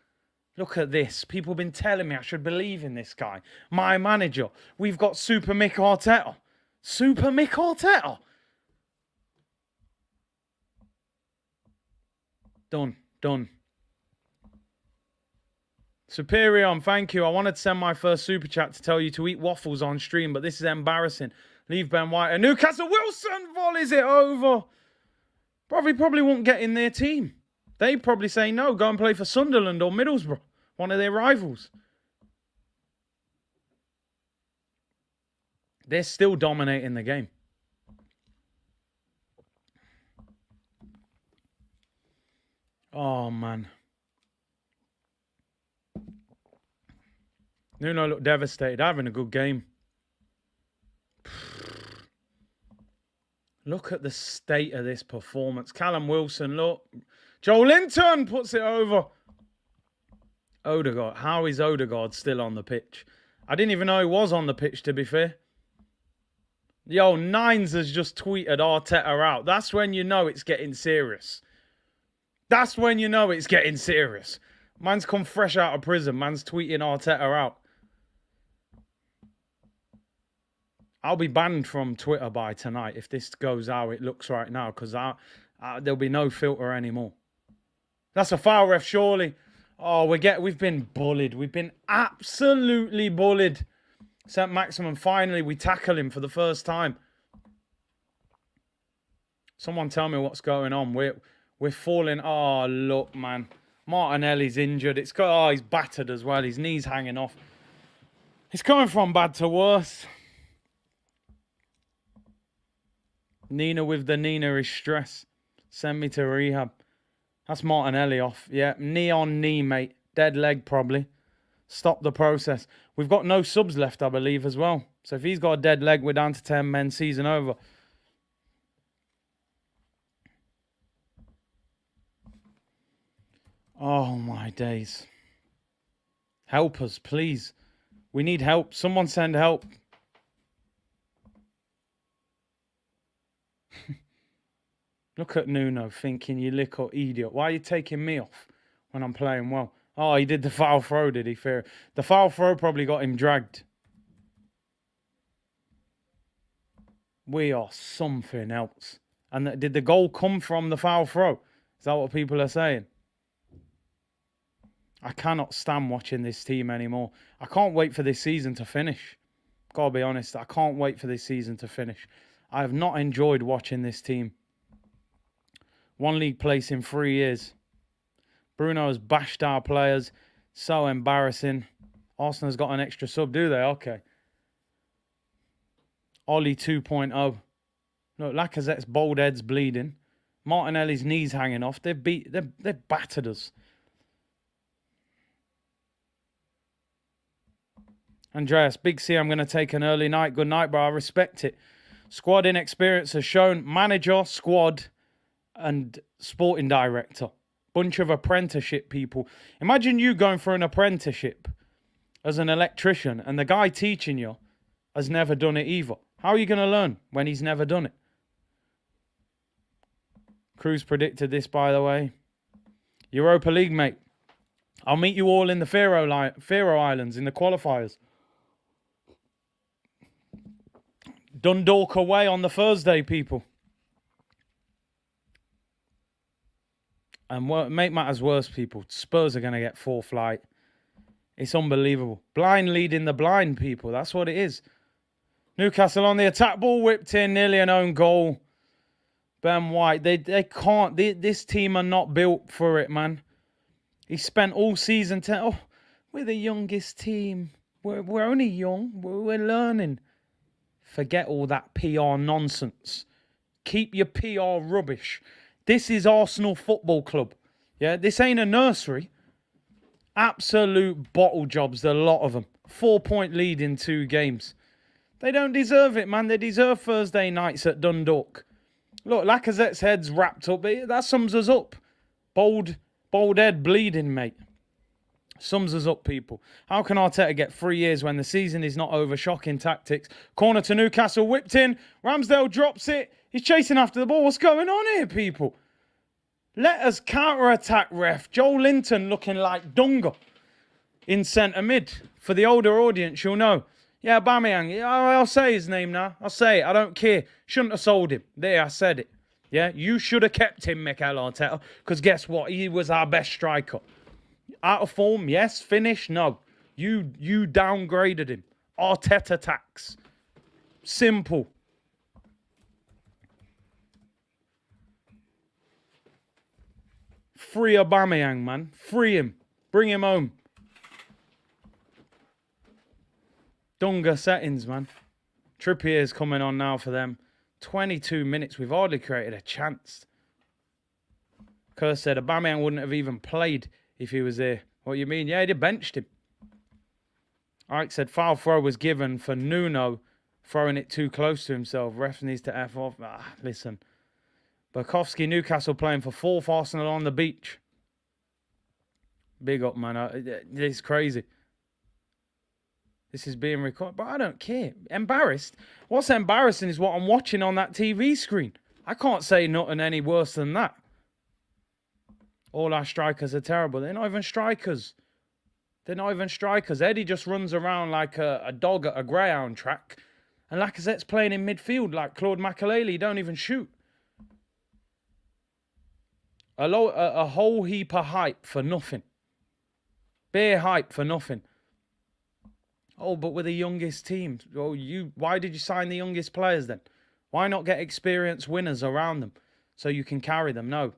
Look at this. People have been telling me I should believe in this guy. My manager. We've got Super Mick Arteta. Super Mick Arteta. Done. Superior, thank you. I wanted to send my first super chat to tell you to eat waffles on stream, but this is embarrassing. Leave Ben White. And Newcastle Wilson volleys it over. Probably won't get in their team. They probably say no, go and play for Sunderland or Middlesbrough, one of their rivals. They're still dominating the game. Oh, man. Nuno looked devastated, having a good game. Look at the state of this performance. Callum Wilson, look. Joe Linton puts it over. Odegaard. How is Odegaard still on the pitch? I didn't even know he was on the pitch, to be fair. Yo, Nines has just tweeted Arteta out. That's when you know it's getting serious. That's when you know it's getting serious. Man's come fresh out of prison. Man's tweeting Arteta out. I'll be banned from Twitter by tonight if this goes how it looks right now, because there'll be no filter anymore. That's a foul, ref, surely. Oh, we've been bullied. We've been absolutely bullied. St. Maximin, finally, we tackle him for the first time. Someone tell me what's going on. We're falling. Oh, look, man. Martinelli's injured. He's battered as well. His knee's hanging off. It's going from bad to worse. Nina with the Nina-ish stress. Send me to rehab. That's Martinelli off. Yeah, knee on knee, mate. Dead leg, probably. Stop the process. We've got no subs left, I believe, as well. So if he's got a dead leg, we're down to 10 men. Season over. Oh, my days. Help us, please. We need help. Someone send help. Look at Nuno thinking, you little idiot. Why are you taking me off when I'm playing well? Oh, he did the foul throw, did he? Fair. The foul throw probably got him dragged. We are something else. And did the goal come from the foul throw? Is that what people are saying? I cannot stand watching this team anymore. I can't wait for this season to finish. Gotta be honest, I can't wait for this season to finish. I have not enjoyed watching this team. 1 league place in 3 years. Bruno has bashed our players. So embarrassing. Arsenal's got an extra sub, do they? Okay. Ollie 2.0. Look, Lacazette's bald head's bleeding. Martinelli's knees hanging off. They've battered us. Andreas, Big C, I'm going to take an early night. Good night, bro. I respect it. Squad inexperience has shown. Manager, squad, and sporting director. Bunch of apprenticeship people. Imagine you going for an apprenticeship as an electrician and the guy teaching you has never done it either. How are you going to learn when he's never done it? Cruz predicted this, by the way. Europa League, mate. I'll meet you all in the Faroe Islands in the qualifiers. Dundalk away on the Thursday, people. And make matters worse, people, Spurs are going to get fourth flight. It's unbelievable. Blind leading the blind, people. That's what it is. Newcastle on the attack, ball whipped in, nearly an own goal. Ben White, they can't. This team are not built for it, man. He spent all season we're the youngest team. We're only young. We're learning. Forget all that PR nonsense. Keep your PR rubbish. This is Arsenal Football Club. Yeah, this ain't a nursery. Absolute bottle jobs, a lot of them. 4-point lead in 2 games. They don't deserve it, man. They deserve Thursday nights at Dundalk. Look, Lacazette's head's wrapped up. That sums us up. Bold head bleeding, mate. Sums us up, people. How can Arteta get 3 years when the season is not over? Shocking tactics. Corner to Newcastle, whipped in. Ramsdale drops it. He's chasing after the ball. What's going on here, people? Let us counter-attack, ref. Joel Linton looking like Dunga in centre mid. For the older audience, you'll know. Yeah, Aubameyang. Yeah, I'll say his name now. I'll say it. I don't care. Shouldn't have sold him. There, I said it. Yeah, you should have kept him, Mikel Arteta. Because guess what? He was our best striker. Out of form, yes. Finish, no. You downgraded him. Arteta tax. Simple. Free Aubameyang, man. Free him. Bring him home. Dunga settings, man. Trippier's coming on now for them. 22 minutes. We've hardly created a chance. Kerr said Aubameyang wouldn't have even played if he was there. What you mean? Yeah, they benched him. Ike said foul throw was given for Nuno throwing it too close to himself. Ref needs to F off. Listen. Burkowski, Newcastle playing for 4th, Arsenal on the beach. Big up, man. This is crazy. This is being recorded, but I don't care. Embarrassed? What's embarrassing is what I'm watching on that TV screen. I can't say nothing any worse than that. All our strikers are terrible. They're not even strikers. They're not even strikers. Eddie just runs around like a dog at a greyhound track. And Lacazette's playing in midfield like Claude Makelele. He don't even shoot. A whole heap of hype for nothing. Bare hype for nothing. Oh, but we're the youngest team. Oh, why did you sign the youngest players then? Why not get experienced winners around them so you can carry them? No,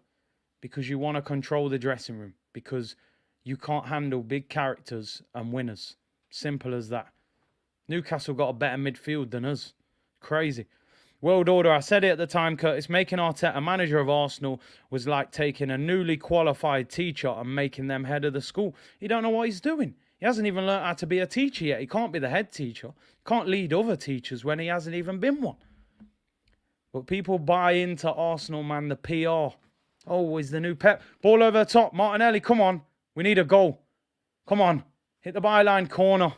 because you want to control the dressing room. Because you can't handle big characters and winners. Simple as that. Newcastle got a better midfield than us. Crazy. World order, I said it at the time, Curtis. Making Arteta manager of Arsenal was like taking a newly qualified teacher and making them head of the school. He don't know what he's doing. He hasn't even learned how to be a teacher yet. He can't be the head teacher. Can't lead other teachers when he hasn't even been one. But people buy into Arsenal, man, the PR. Oh, he's the new Pep. Ball over the top. Martinelli, come on. We need a goal. Come on. Hit the byline corner.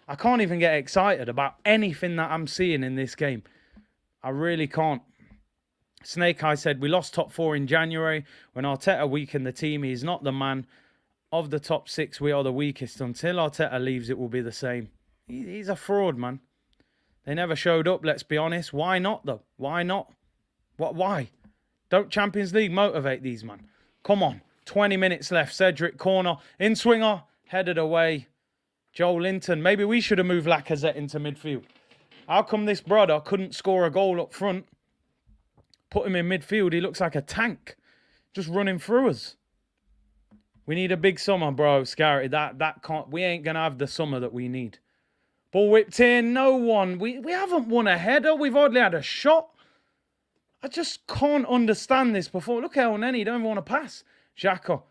I can't even get excited about anything that I'm seeing in this game. I really can't. Snake Eye said, we lost top 4 in January. When Arteta weakened the team, he's not the man. Of the top 6, we are the weakest. Until Arteta leaves, it will be the same. He's a fraud, man. They never showed up, let's be honest. Why not, though? Why not? Why? Don't Champions League motivate these, man? Come on. 20 minutes left. Cedric, corner. In-swinger. Headed away. Joel Linton. Maybe we should have moved Lacazette into midfield. How come this brother couldn't score a goal up front? Put him in midfield. He looks like a tank. Just running through us. We need a big summer, bro. Scarity. That can't. We ain't gonna have the summer that we need. Ball whipped in. No one. We haven't won a header. We've hardly had a shot. I just can't understand this before. Look how Nenny, you don't even want to pass. Xhaka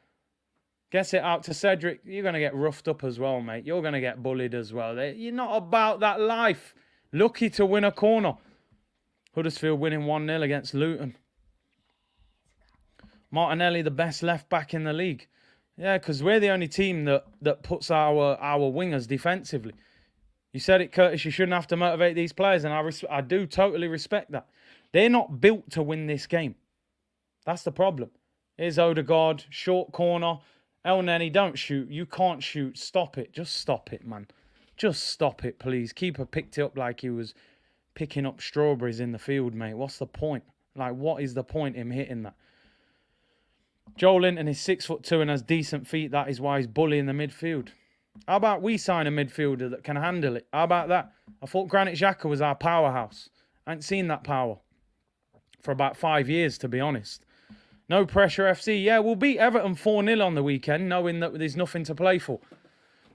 gets it out to Cedric. You're gonna get roughed up as well, mate. You're gonna get bullied as well. You're not about that life. Lucky to win a corner. Huddersfield winning 1-0 against Luton. Martinelli, the best left back in the league. Yeah, because we're the only team that puts our wingers defensively. You said it, Curtis. You shouldn't have to motivate these players, and I do totally respect that. They're not built to win this game. That's the problem. Here's Odegaard, short corner. El Neni, don't shoot. You can't shoot. Stop it. Just stop it, man. Just stop it, please. Keeper picked it up like he was picking up strawberries in the field, mate. What's the point? Like, what is the point in hitting that? Joe Linton is 6'2" and has decent feet. That is why he's bullying the midfield. How about we sign a midfielder that can handle it? How about that? I thought Granit Xhaka was our powerhouse. I ain't seen that power for about 5 years, to be honest. No pressure FC. Yeah, we'll beat Everton 4-0 on the weekend, knowing that there's nothing to play for.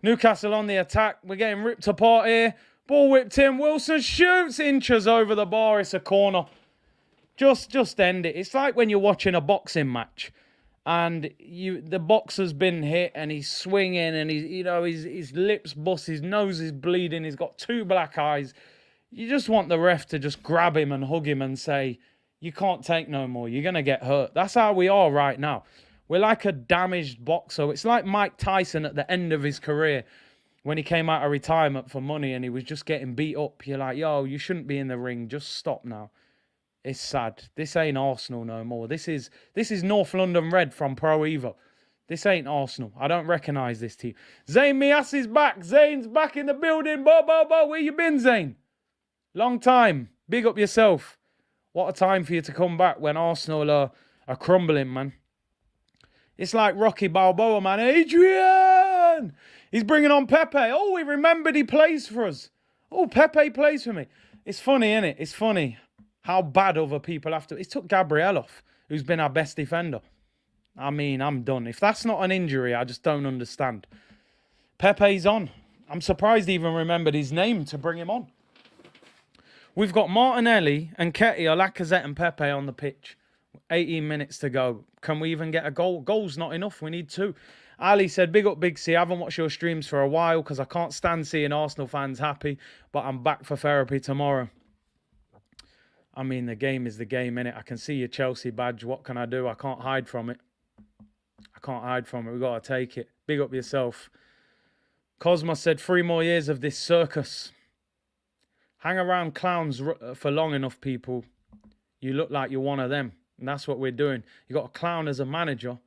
Newcastle on the attack. We're getting ripped apart here. Ball whipped in. Wilson shoots inches over the bar. It's a corner. Just end it. It's like when you're watching a boxing match and the boxer's been hit and he's swinging and his lips bust, his nose is bleeding, he's got 2 black eyes. You just want the ref to just grab him and hug him and say, you can't take no more. You're going to get hurt. That's how we are right now. We're like a damaged boxer. It's like Mike Tyson at the end of his career when he came out of retirement for money and he was just getting beat up. You're like, yo, you shouldn't be in the ring. Just stop now. It's sad. This ain't Arsenal no more. This is North London Red from Pro Evo. This ain't Arsenal. I don't recognise this team. Zayn Mias is back. Zayn's back in the building. Where you been, Zayn? Long time. Big up yourself. What a time for you to come back when Arsenal are crumbling, man. It's like Rocky Balboa, man. Adrian! He's bringing on Pepe. Oh, he remembered he plays for us. Oh, Pepe plays for me. It's funny, innit? It's funny how bad other people have to... It took Gabriel off, who's been our best defender. I mean, I'm done. If that's not an injury, I just don't understand. Pepe's on. I'm surprised he even remembered his name to bring him on. We've got Martinelli and Nketiah, Lacazette and Pepe on the pitch. 18 minutes to go. Can we even get a goal? Goal's not enough. We need 2. Ali said, big up Big C. I haven't watched your streams for a while because I can't stand seeing Arsenal fans happy, but I'm back for therapy tomorrow. I mean, the game is the game, innit? I can see your Chelsea badge. What can I do? I can't hide from it. I can't hide from it. We've got to take it. Big up yourself. Cosmos said 3 more years of this circus. Hang around clowns for long enough, people. You look like you're one of them. And that's what we're doing. You got a clown as a manager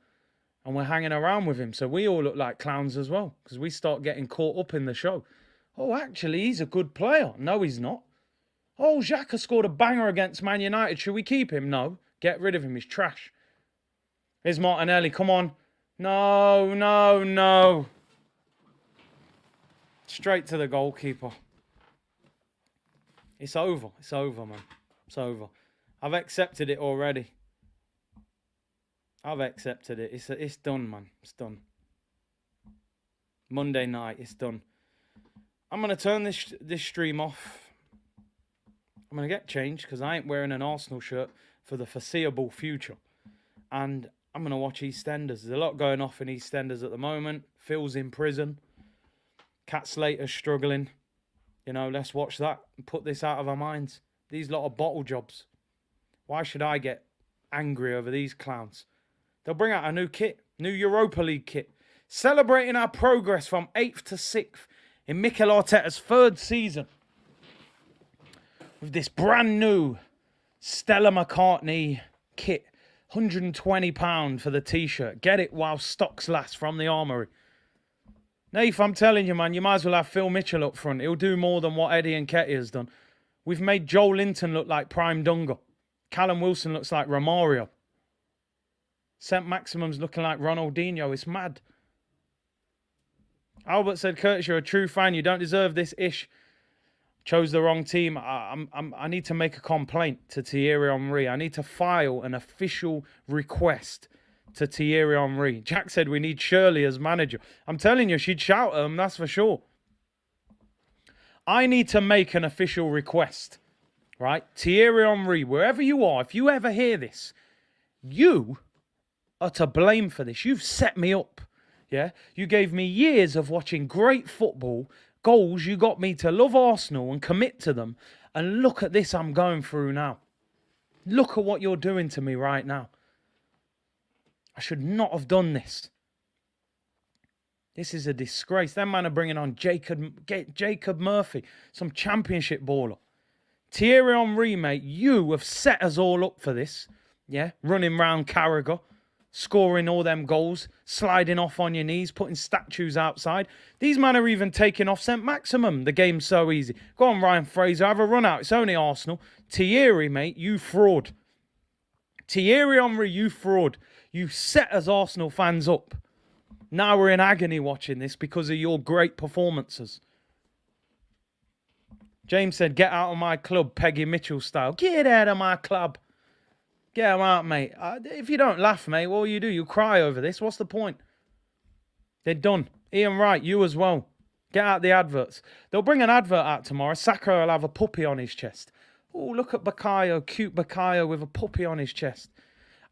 and we're hanging around with him. So we all look like clowns as well because we start getting caught up in the show. Oh, actually, he's a good player. No, he's not. Oh, Xhaka scored a banger against Man United. Should we keep him? No. Get rid of him. He's trash. Here's Martinelli. Come on. No, no, no. Straight to the goalkeeper. It's over. It's over, man. It's over. I've accepted it already. I've accepted it. It's done, man. It's done. Monday night, it's done. I'm going to turn this stream off. I'm going to get changed because I ain't wearing an Arsenal shirt for the foreseeable future. And I'm going to watch EastEnders. There's a lot going off in EastEnders at the moment. Phil's in prison. Cat Slater's struggling. You know, let's watch that and put this out of our minds. These lot of bottle jobs. Why should I get angry over these clowns? They'll bring out a new kit, new Europa League kit, celebrating our progress from 8th to 6th in Mikel Arteta's 3rd season with this brand new Stella McCartney kit, £120 for the t-shirt. Get it while stocks last from the Armoury. Nath, I'm telling you, man, you might as well have Phil Mitchell up front. He'll do more than what Eddie Nketiah has done. We've made Joe Linton look like Prime Dunga. Callum Wilson looks like Romario. St. Maximum's looking like Ronaldinho. It's mad. Albert said, Curtis, you're a true fan. You don't deserve this ish. Chose the wrong team. I need to make a complaint to Thierry Henry. I need to file an official request to Thierry Henry. Jack said we need Shirley as manager. I'm telling you, she'd shout at him, that's for sure. I need to make an official request, right? Thierry Henry, wherever you are, if you ever hear this, you are to blame for this. You've set me up, yeah? You gave me years of watching great football, goals. You got me to love Arsenal and commit to them. And look at this I'm going through now. Look at what you're doing to me right now. I should not have done this. This is a disgrace. Them man are bringing on Jacob Murphy, some championship baller. Thierry Henry, mate, you have set us all up for this. Yeah, running round Carragher, scoring all them goals, sliding off on your knees, putting statues outside. These men are even taking off St. Maximum. The game's so easy. Go on, Ryan Fraser, have a run out. It's only Arsenal. Thierry, mate, you fraud. Thierry Henry, you fraud. You set us Arsenal fans up. Now we're in agony watching this because of your great performances. James said, get out of my club, Peggy Mitchell style. Get out of my club. Get them out, mate. If you don't laugh, mate, what will you do? You cry over this. What's the point? They're done. Ian Wright, you as well. Get out the adverts. They'll bring an advert out tomorrow. Saka will have a puppy on his chest. Oh, look at Bakayo, cute Bakayo with a puppy on his chest.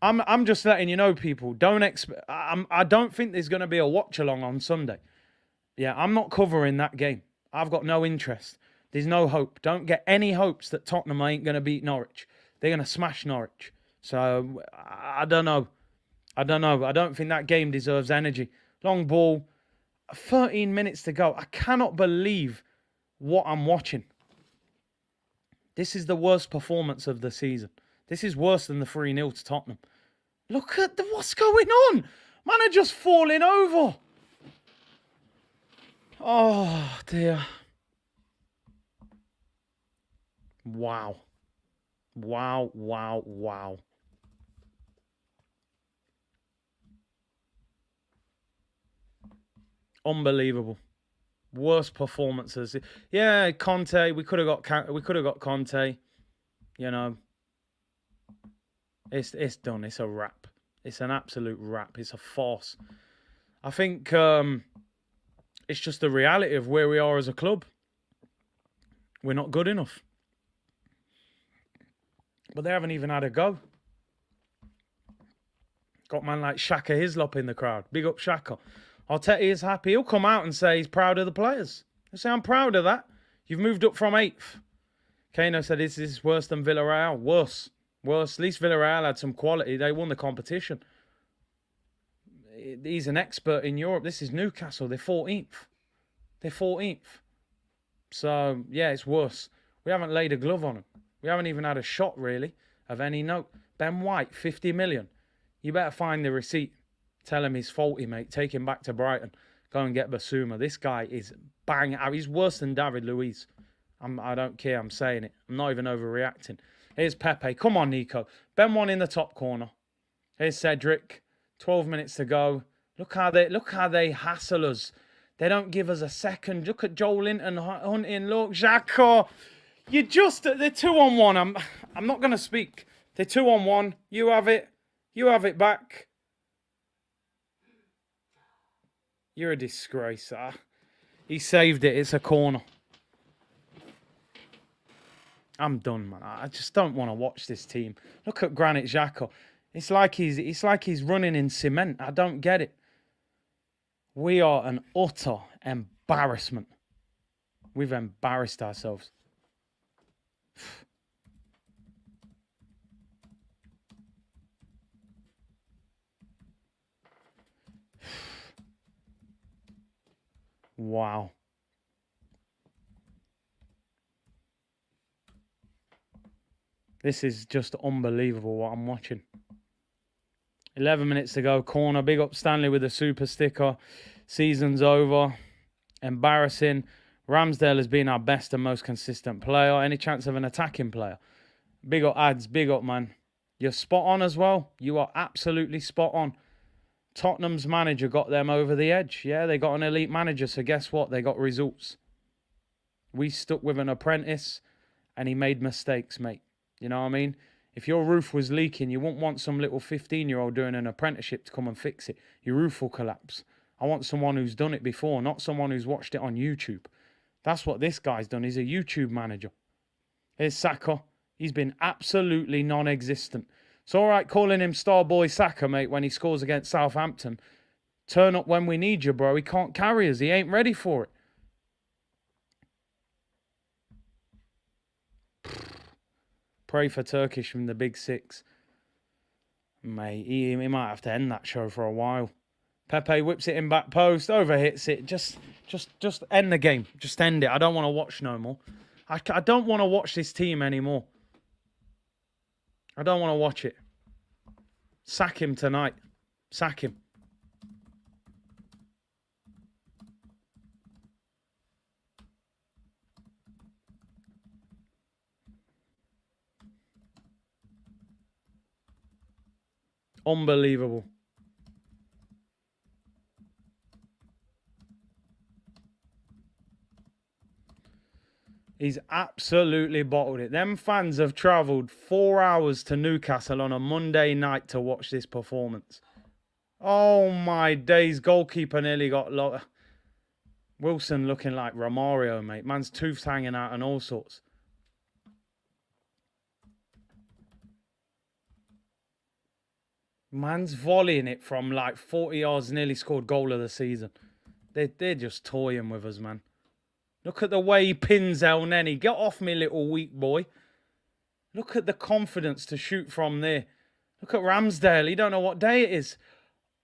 I'm just letting you know, people. I don't think there's going to be a watch along on Sunday. Yeah, I'm not covering that game. I've got no interest. There's no hope. Don't get any hopes that Tottenham ain't going to beat Norwich. They're going to smash Norwich. So I don't know. I don't think that game deserves energy. Long ball. 13 minutes to go. I cannot believe what I'm watching. This is the worst performance of the season. This is worse than the 3-0 to Tottenham. Look at what's going on. Man are just falling over. Oh, dear. Wow. Wow, wow, wow. Unbelievable. Worst performances. Yeah, Conte. We could have got Conte. You know. It's done. It's a wrap. It's an absolute wrap. It's a farce. I think it's just the reality of where we are as a club. We're not good enough. But they haven't even had a go. Got man like Shaka Hislop in the crowd. Big up Shaka. Arteta is happy. He'll come out and say he's proud of the players. He'll say, I'm proud of that. You've moved up from 8th. Kano said, this is worse than Villarreal. Worse. At least Villarreal had some quality. They won the competition. He's an expert in Europe. This is Newcastle. They're 14th. So, yeah, it's worse. We haven't laid a glove on them. We haven't even had a shot, really, of any note. Ben White, 50 million. You better find the receipt. Tell him he's faulty, mate. Take him back to Brighton. Go and get Basuma. This guy is bang. He's worse than David Luiz. I don't care. I'm saying it. I'm not even overreacting. Here's Pepe. Come on, Nico. Ben one in the top corner. Here's Cedric. 12 minutes to go. Look how they hassle us. They don't give us a second. Look at Joel Linton hunting. Look, Xhaka. They're 2-on-1. I'm not going to speak. They're 2-on-1. You have it. You have it back. You're a disgrace. He saved it. It's a corner. I'm done, man. I just don't want to watch this team. Look at Granit Xhaka. It's like he's running in cement. I don't get it. We are an utter embarrassment. We've embarrassed ourselves. Wow. This is just unbelievable what I'm watching. 11 minutes to go. Corner. Big up Stanley with a super sticker. Season's over. Embarrassing. Ramsdale has been our best and most consistent player. Any chance of an attacking player? Big up ads. Big up, man. You're spot on as well. You are absolutely spot on. Tottenham's manager got them over the edge. Yeah, they got an elite manager. So guess what? They got results. We stuck with an apprentice and he made mistakes, mate. You know what I mean? If your roof was leaking, you wouldn't want some little 15-year-old doing an apprenticeship to come and fix it. Your roof will collapse. I want someone who's done it before, not someone who's watched it on YouTube. That's what this guy's done. He's a YouTube manager. Here's Saka. He's been absolutely non-existent. It's all right calling him star boy Saka, mate, when he scores against Southampton. Turn up when we need you, bro. He can't carry us. He ain't ready for it. Pray for Turkish from the Big Six. Mate, he might have to end that show for a while. Pepe whips it in back post, overhits it. Just end the game. Just end it. I don't want to watch no more. I don't want to watch this team anymore. I don't want to watch it. Sack him tonight. Sack him. Unbelievable. He's absolutely bottled it. Them fans have travelled 4 hours to Newcastle on a Monday night to watch this performance. Oh my days. Goalkeeper nearly got low. Wilson looking like Romario, mate. Man's tooth's hanging out and all sorts. Man's volleying it from like 40 yards, nearly scored goal of the season. They're just toying with us, man. Look at the way he pins El Neni. Get off me, little weak boy. Look at the confidence to shoot from there. Look at Ramsdale. He don't know what day it is.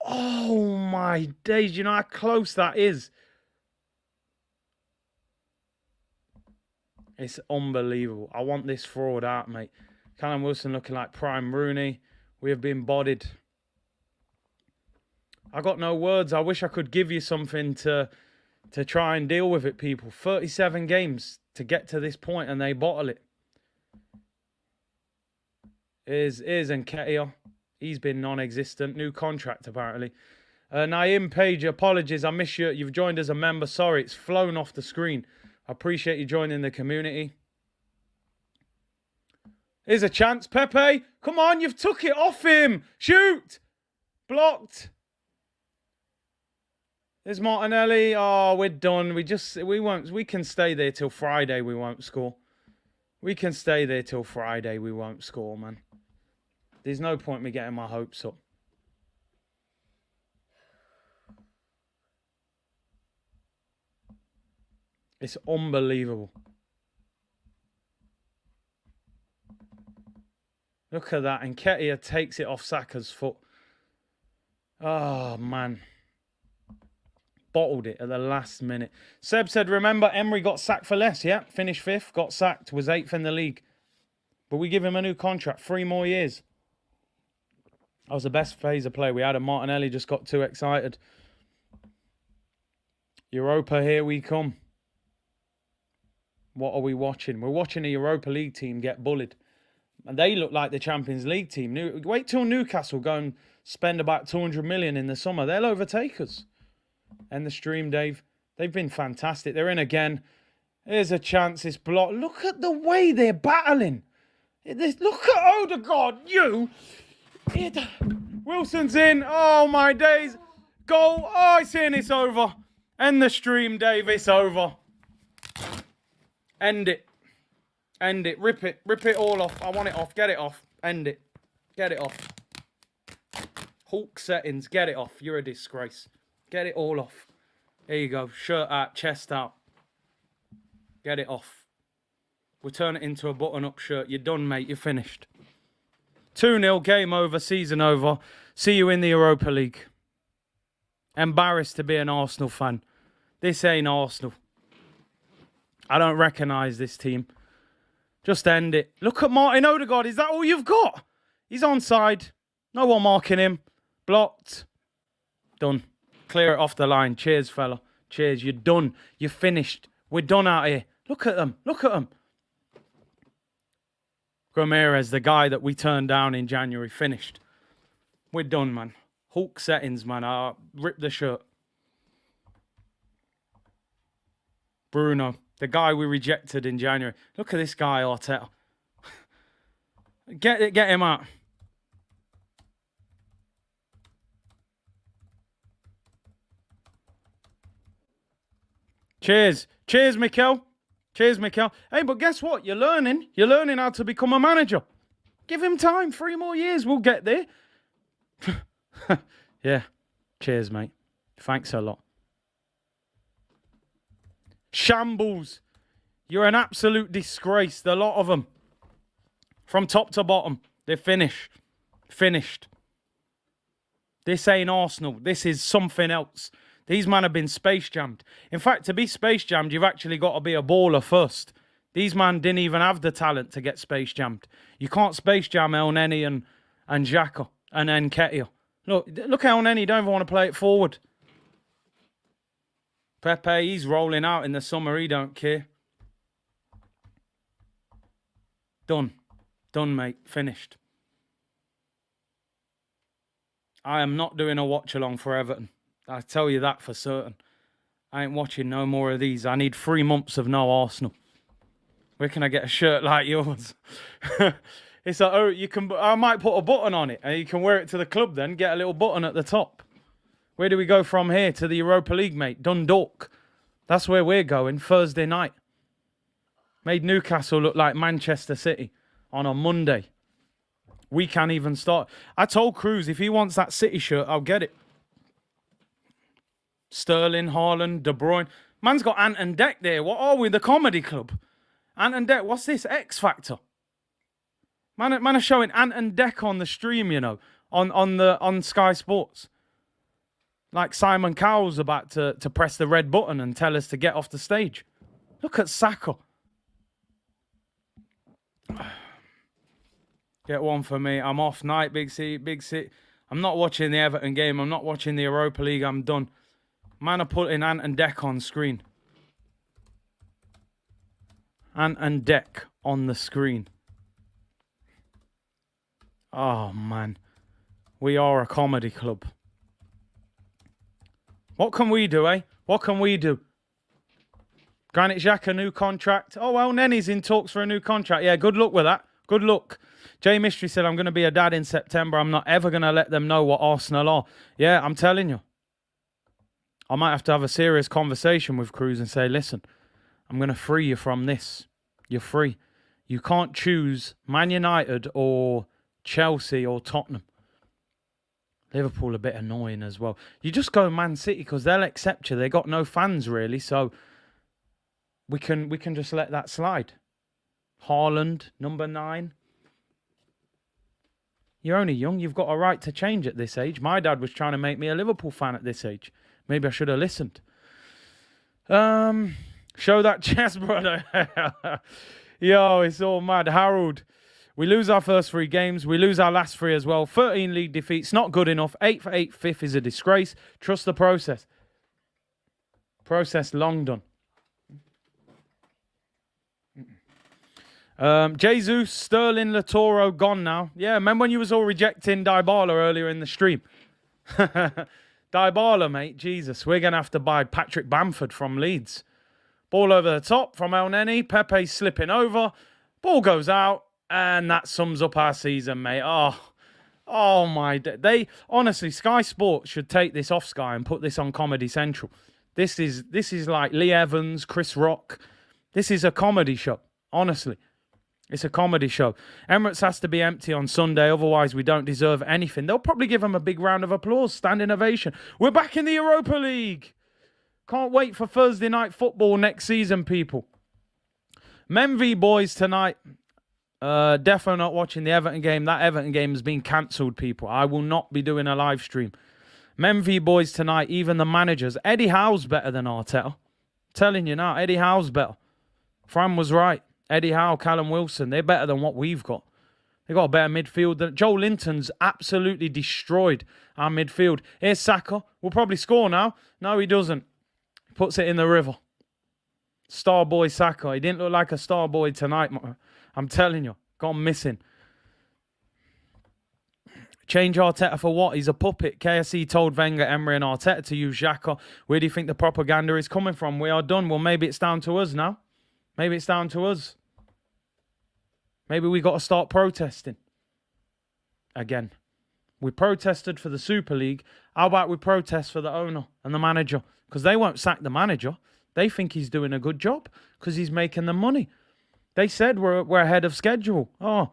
Oh, my days. You know how close that is? It's unbelievable. I want this fraud out, mate. Callum Wilson looking like prime Rooney. We have been bodied. I got no words. I wish I could give you something to try and deal with it, people. 37 games to get to this point and they bottle it. Here's Nketiah. He's been non-existent. New contract, apparently. Naeem Page, apologies. I miss you. You've joined as a member. Sorry, it's flown off the screen. I appreciate you joining the community. Here's a chance. Pepe, come on. You've took it off him. Shoot. Blocked. There's Martinelli. Oh, we're done. We can stay there till Friday. We won't score. We can stay there till Friday. We won't score, man. There's no point me getting my hopes up. It's unbelievable. Look at that. And Nketiah takes it off Saka's foot. Oh, man. Bottled it at the last minute. Seb said, remember, Emery got sacked for less. Yeah, finished 5th, got sacked, was 8th in the league. But we give him a new contract, 3 more years. That was the best phase of play we had, and Martinelli just got too excited. Europa, here we come. What are we watching? We're watching a Europa League team get bullied. And they look like the Champions League team. Wait till Newcastle go and spend about 200 million in the summer. They'll overtake us. End the stream, Dave. They've been fantastic. They're in again. Here's a chance. It's blocked. Look at the way they're battling. Look at Odegaard. Wilson's in. Oh, my days. Goal. Oh, it's in. It's over. End the stream, Dave. It's over. End it. End it. Rip it. Rip it all off. I want it off. Get it off. End it. Get it off. Hulk settings. Get it off. You're a disgrace. Get it all off. There you go. Shirt out. Chest out. Get it off. We'll turn it into a button-up shirt. You're done, mate. You're finished. 2-0. Game over. Season over. See you in the Europa League. Embarrassed to be an Arsenal fan. This ain't Arsenal. I don't recognise this team. Just end it. Look at Martin Odegaard. Is that all you've got? He's onside. No one marking him. Blocked. Done. Clear it off the line. Cheers, fella. Cheers. You're done. You're finished. We're done out here. Look at them. Look at them. Ramirez, the guy that we turned down in January, finished. We're done, man. Hulk settings, man. Rip the shirt. Bruno, the guy we rejected in January. Look at this guy, Arteta. Get him out. Cheers. Cheers, Mikel. Cheers, Mikel. Hey, but guess what? You're learning. You're learning how to become a manager. Give him time. 3 more years. We'll get there. Yeah. Cheers, mate. Thanks a lot. Shambles. You're an absolute disgrace. The lot of them. From top to bottom. They're finished. Finished. This ain't Arsenal. This is something else. These men have been space jammed. In fact, to be space jammed, you've actually got to be a baller first. These men didn't even have the talent to get space jammed. You can't space jam El Neni and Xhaka and Nketiah. Look how El Neni don't even want to play it forward. Pepe, he's rolling out in the summer. He don't care. Done. Done, mate. Finished. I am not doing a watch-along for Everton. I tell you that for certain. I ain't watching no more of these. I need 3 months of no Arsenal. Where can I get a shirt like yours? It's like, oh, you can. I might put a button on it, and you can wear it to the club. Then get a little button at the top. Where do we go from here to the Europa League, mate? Dundalk. That's where we're going Thursday night. Made Newcastle look like Manchester City on a Monday. We can't even start. I told Cruz if he wants that City shirt, I'll get it. Sterling, Haaland, De Bruyne. Man's got Ant and Dec there. What are we, the comedy club? Ant and Dec, what's this? X Factor. Man are showing Ant and Dec on the stream, you know, on Sky Sports. Like Simon Cowell's about to press the red button and tell us to get off the stage. Look at Saka. Get one for me. I'm off night, Big City, Big City. I'm not watching the Everton game. I'm not watching the Europa League. I'm done. Man are putting Ant and Dec on screen. Ant and Dec on the screen. Oh, man. We are a comedy club. What can we do, eh? What can we do? Granit Xhaka, new contract. Oh, well, Nenny's in talks for a new contract. Yeah, good luck with that. Good luck. Jay Mystery said, I'm going to be a dad in September. I'm not ever going to let them know what Arsenal are. Yeah, I'm telling you. I might have to have a serious conversation with Cruz and say, listen, I'm going to free you from this. You're free. You can't choose Man United or Chelsea or Tottenham. Liverpool a bit annoying as well. You just go Man City because they'll accept you. They got no fans really, so we can just let that slide. Haaland, number 9. You're only young. You've got a right to change at this age. My dad was trying to make me a Liverpool fan at this age. Maybe I should have listened. Show that chest, brother. Yo, it's all mad. Harold, we lose our first 3 games. We lose our last 3 as well. 13 league defeats. Not good enough. 8 for 8, 5th is a disgrace. Trust the process. Process long done. Jesus, Sterling, Latoro gone now. Yeah, remember when you was all rejecting Dybala earlier in the stream? Dybala, mate. Jesus, we're going to have to buy Patrick Bamford from Leeds. Ball over the top from El Neni. Pepe's slipping over. Ball goes out. And that sums up our season, mate. Oh my. They honestly, Sky Sports should take this off Sky and put this on Comedy Central. This is like Lee Evans, Chris Rock. This is a comedy show. Honestly. It's a comedy show. Emirates has to be empty on Sunday, otherwise we don't deserve anything. They'll probably give them a big round of applause, standing ovation. We're back in the Europa League. Can't wait for Thursday night football next season, people. Men v Boys tonight. Definitely not watching the Everton game. That Everton game has been cancelled, people. I will not be doing a live stream. Men v Boys tonight, even the managers. Eddie Howe's better than Arteta. I'm telling you now, Eddie Howe's better. Fran was right. Eddie Howe, Callum Wilson, they're better than what we've got. They've got a better midfield. Joe Linton's absolutely destroyed our midfield. Here's Saka. We'll probably score now. No, he doesn't. He puts it in the river. Star boy Saka. He didn't look like a star boy tonight. I'm telling you. Gone missing. Change Arteta for what? He's a puppet. KSE told Wenger, Emery and Arteta to use Xhaka. Where do you think the propaganda is coming from? We are done. Well, maybe it's down to us now. Maybe it's down to us. Maybe we got to start protesting. Again. We protested for the Super League. How about we protest for the owner and the manager? Because they won't sack the manager. They think he's doing a good job because he's making them money. They said we're ahead of schedule. Oh,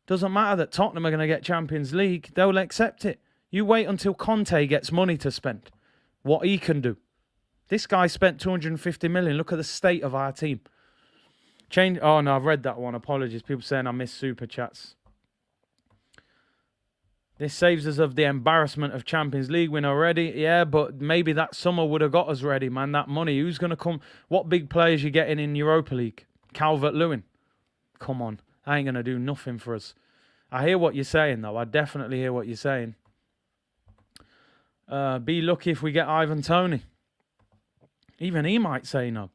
doesn't matter that Tottenham are going to get Champions League. They'll accept it. You wait until Conte gets money to spend. What he can do. This guy spent 250 million. Look at the state of our team. Change. Oh, no, I've read that one. Apologies. People saying I missed super chats. This saves us of the embarrassment of Champions League win already. Yeah, but maybe that summer would have got us ready, man. That money. Who's going to come? What big players you getting in Europa League? Calvert-Lewin. Come on. I ain't going to do nothing for us. I hear what you're saying, though. I definitely hear what you're saying. Be lucky if we get Ivan Toney. Even he might say no.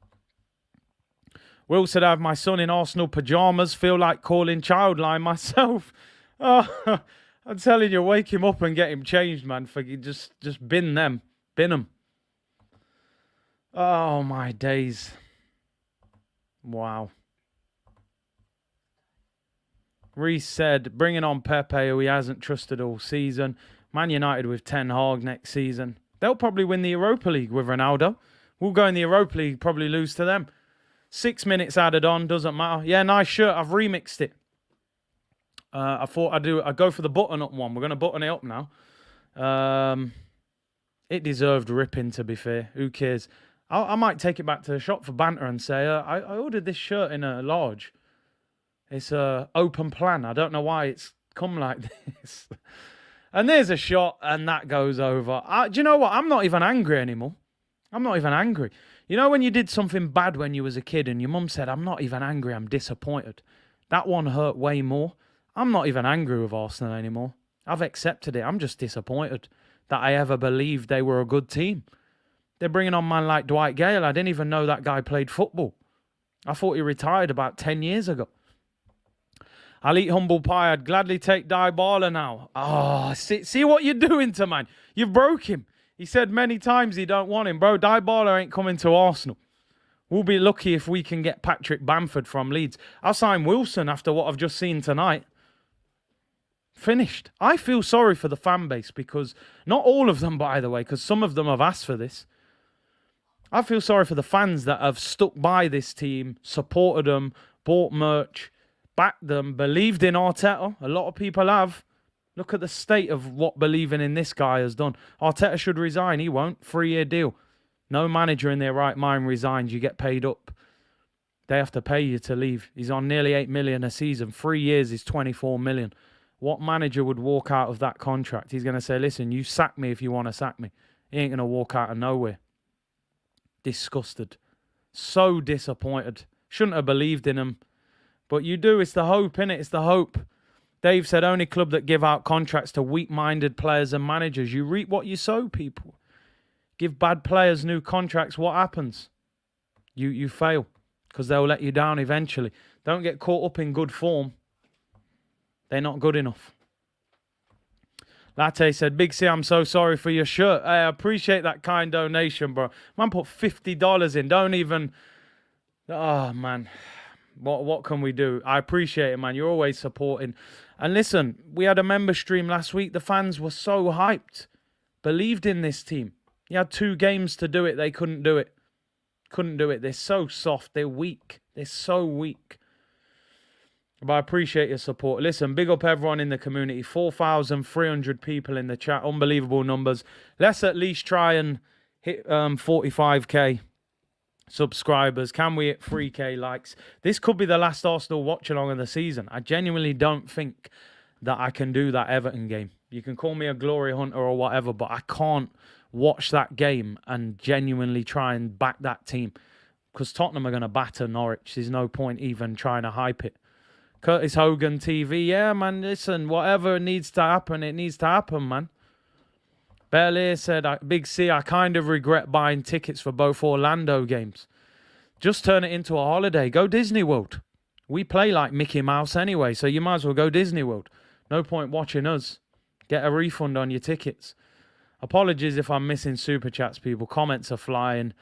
Will said I have my son in Arsenal pyjamas. Feel like calling Childline myself. Oh, I'm telling you, wake him up and get him changed, man. For just bin them. Bin them. Oh, my days. Wow. Reece said, bringing on Pepe, who he hasn't trusted all season. Man United with Ten Hag next season. They'll probably win the Europa League with Ronaldo. We'll go in the Europa League, probably lose to them. 6 minutes added on, doesn't matter. Yeah, nice shirt. I've remixed it. I thought I'd go for the button-up one. We're going to button it up now. It deserved ripping, to be fair. Who cares? I might take it back to the shop for banter and say, I ordered this shirt in a large. It's a open plan. I don't know why it's come like this. And there's a shot, and that goes over. Do you know what? I'm not even angry anymore. I'm not even angry. You know when you did something bad when you was a kid and your mum said, I'm not even angry, I'm disappointed. That one hurt way more. I'm not even angry with Arsenal anymore. I've accepted it. I'm just disappointed that I ever believed they were a good team. They're bringing on a man like Dwight Gale. I didn't even know that guy played football. I thought he retired about 10 years ago. I'll eat humble pie. I'd gladly take Dybala now. Oh, see what you're doing to man. You've broke him. He said many times he don't want him. Bro, Dybala ain't coming to Arsenal. We'll be lucky if we can get Patrick Bamford from Leeds. I'll sign Wilson after what I've just seen tonight. Finished. I feel sorry for the fan base because, not all of them, by the way, because some of them have asked for this. I feel sorry for the fans that have stuck by this team, supported them, bought merch, backed them, believed in Arteta. A lot of people have. Look at the state of what believing in this guy has done. Arteta should resign. He won't. 3-year deal. No manager in their right mind resigns. You get paid up. They have to pay you to leave. He's on nearly 8 million a season. 3 years is 24 million. What manager would walk out of that contract? He's going to say, listen, you sack me if you want to sack me. He ain't going to walk out of nowhere. Disgusted. So disappointed. Shouldn't have believed in him. But you do. It's the hope, innit? It's the hope. Dave said, only club that give out contracts to weak-minded players and managers. You reap what you sow, people. Give bad players new contracts. What happens? You fail. Because they'll let you down eventually. Don't get caught up in good form. They're not good enough. Latte said, Big C, I'm so sorry for your shirt. Hey, I appreciate that kind donation, bro. Man put $50 in. Don't even... Oh, man. What can we do? I appreciate it, man. You're always supporting. And listen, we had a member stream last week. The fans were so hyped. Believed in this team. You had 2 games to do it. They couldn't do it. Couldn't do it. They're so soft. They're weak. They're so weak. But I appreciate your support. Listen, big up everyone in the community. 4,300 people in the chat. Unbelievable numbers. Let's at least try and hit 45k subscribers. Can we hit 3k likes? This could be the last Arsenal watch-along of the season. I genuinely don't think that I can do that Everton game. You can call me a glory hunter or whatever, but I can't watch that game and genuinely try and back that team. Because Tottenham are going to batter Norwich. There's no point even trying to hype it. Curtis Hogan TV. Yeah, man, listen, whatever needs to happen, it needs to happen, man. Belair said, Big C, I kind of regret buying tickets for both Orlando games. Just turn it into a holiday. Go Disney World. We play like Mickey Mouse anyway, so you might as well go Disney World. No point watching us. Get a refund on your tickets. Apologies if I'm missing super chats, people. Comments are flying.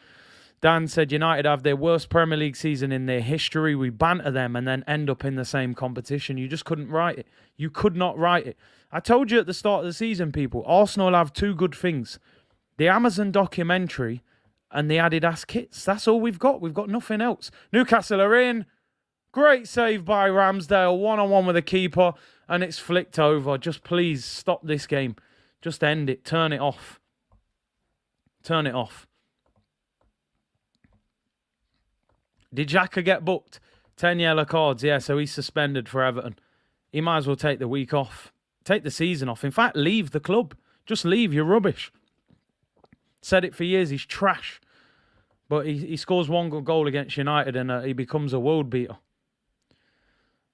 Dan said, United have their worst Premier League season in their history. We banter them and then end up in the same competition. You just couldn't write it. You could not write it. I told you at the start of the season, people, Arsenal have 2 good things. The Amazon documentary and the Adidas kits. That's all we've got. We've got nothing else. Newcastle are in. Great save by Ramsdale. One-on-one with the keeper. And it's flicked over. Just please stop this game. Just end it. Turn it off. Turn it off. Did Xhaka get booked? 10 yellow cards. Yeah, so he's suspended for Everton. He might as well take the week off. Take the season off. In fact, leave the club. Just leave. You're rubbish. Said it for years. He's trash. But he scores 1 good goal against United and he becomes a world beater.